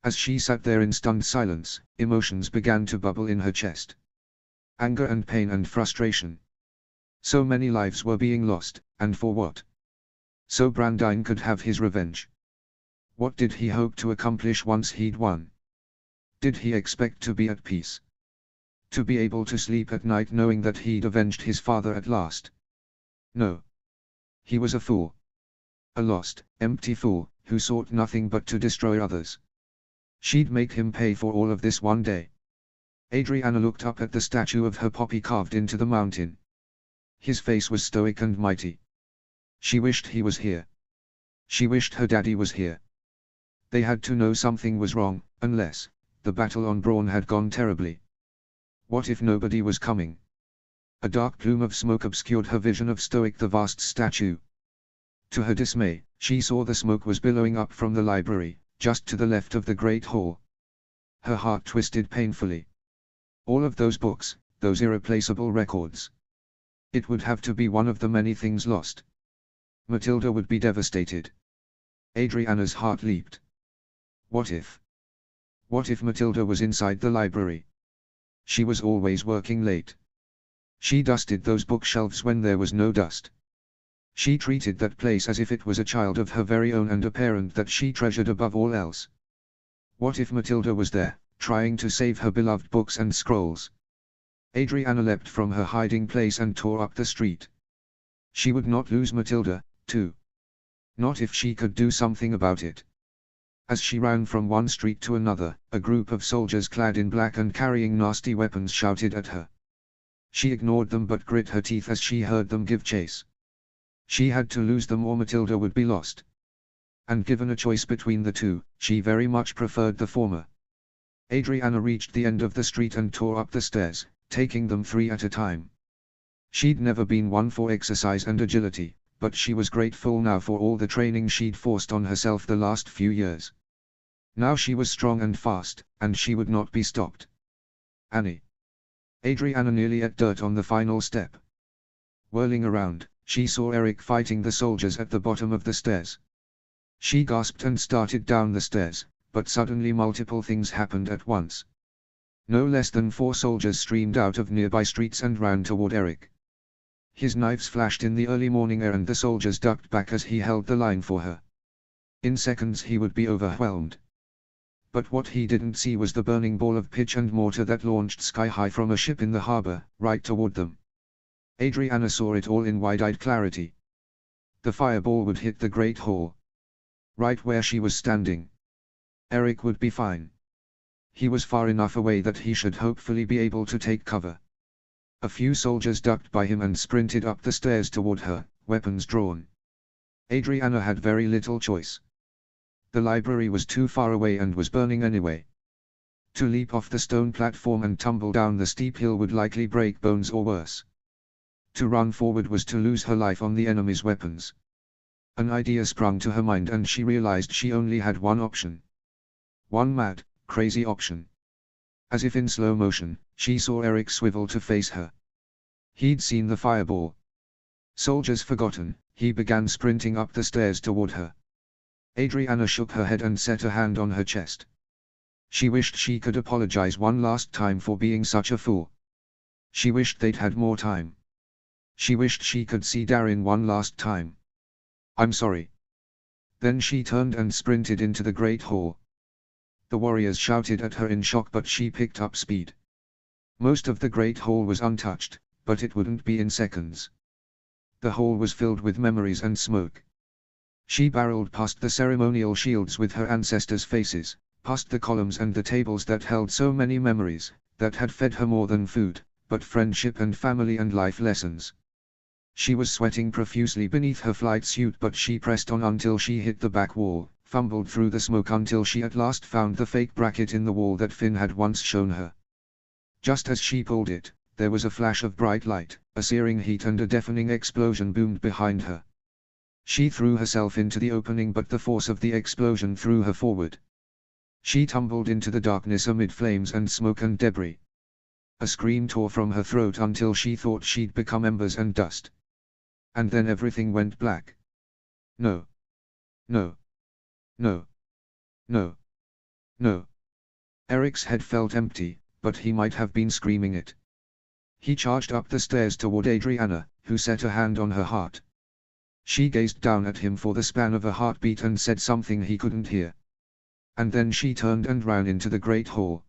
[SPEAKER 1] As she sat there in stunned silence, emotions began to bubble in her chest. Anger and pain and frustration. So many lives were being lost, and for what? So Brandine could have his revenge. What did he hope to accomplish once he'd won? Did he expect to be at peace? To be able to sleep at night knowing that he'd avenged his father at last? No. He was a fool. A lost, empty fool, who sought nothing but to destroy others. She'd make him pay for all of this one day. Adriana looked up at the statue of her Poppy carved into the mountain. His face was stoic and mighty. She wished he was here. She wished her daddy was here. They had to know something was wrong, unless the battle on Braun had gone terribly. What if nobody was coming? A dark plume of smoke obscured her vision of Stoic the vast statue. To her dismay, she saw the smoke was billowing up from the library, just to the left of the great hall. Her heart twisted painfully. All of those books, those irreplaceable records. It would have to be one of the many things lost. Matilda would be devastated. Adriana's heart leaped. What if? What if Matilda was inside the library? She was always working late. She dusted those bookshelves when there was no dust. She treated that place as if it was a child of her very own and a parent that she treasured above all else. What if Matilda was there, trying to save her beloved books and scrolls? Adriana leapt from her hiding place and tore up the street. She would not lose Matilda, too. Not if she could do something about it. As she ran from one street to another, a group of soldiers clad in black and carrying nasty weapons shouted at her. She ignored them but grit her teeth as she heard them give chase. She had to lose them or Matilda would be lost. And given a choice between the two, she very much preferred the former. Adriana reached the end of the street and tore up the stairs, taking them 3 at a time. She'd never been one for exercise and agility, but she was grateful now for all the training she'd forced on herself the last few years. Now she was strong and fast, and she would not be stopped. Annie. Adriana nearly ate dirt on the final step. Whirling around, she saw Eric fighting the soldiers at the bottom of the stairs. She gasped and started down the stairs, but suddenly multiple things happened at once. No less than 4 soldiers streamed out of nearby streets and ran toward Eric. His knives flashed in the early morning air and the soldiers ducked back as he held the line for her. In seconds he would be overwhelmed. But what he didn't see was the burning ball of pitch and mortar that launched sky-high from a ship in the harbor, right toward them. Adriana saw it all in wide-eyed clarity. The fireball would hit the Great Hall. Right where she was standing. Eric would be fine. He was far enough away that he should hopefully be able to take cover. A few soldiers ducked by him and sprinted up the stairs toward her, weapons drawn. Adriana had very little choice. The library was too far away and was burning anyway. To leap off the stone platform and tumble down the steep hill would likely break bones or worse. To run forward was to lose her life on the enemy's weapons. An idea sprung to her mind and she realized she only had one option. One mad, crazy option. As if in slow motion, she saw Eric swivel to face her. He'd seen the fireball. Soldiers forgotten, he began sprinting up the stairs toward her. Adriana shook her head and set a hand on her chest. She wished she could apologize one last time for being such a fool. She wished they'd had more time. She wished she could see Darin one last time. I'm sorry. Then she turned and sprinted into the Great Hall. The warriors shouted at her in shock but she picked up speed. Most of the Great Hall was untouched, but it wouldn't be in seconds. The hall was filled with memories and smoke. She barreled past the ceremonial shields with her ancestors' faces, past the columns and the tables that held so many memories, that had fed her more than food, but friendship and family and life lessons. She was sweating profusely beneath her flight suit but she pressed on until she hit the back wall, fumbled through the smoke until she at last found the fake bracket in the wall that Finn had once shown her. Just as she pulled it, there was a flash of bright light, a searing heat and a deafening explosion boomed behind her. She threw herself into the opening but the force of the explosion threw her forward. She tumbled into the darkness amid flames and smoke and debris. A scream tore from her throat until she thought she'd become embers and dust. And then everything went black. No. No. No. No. No. Eric's head felt empty, but he might have been screaming it. He charged up the stairs toward Adriana, who set a hand on her heart. She gazed down at him for the span of a heartbeat and said something he couldn't hear. And then she turned and ran into the great hall.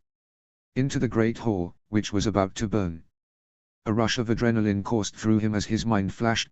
[SPEAKER 1] Into the great hall, which was about to burn. A rush of adrenaline coursed through him as his mind flashed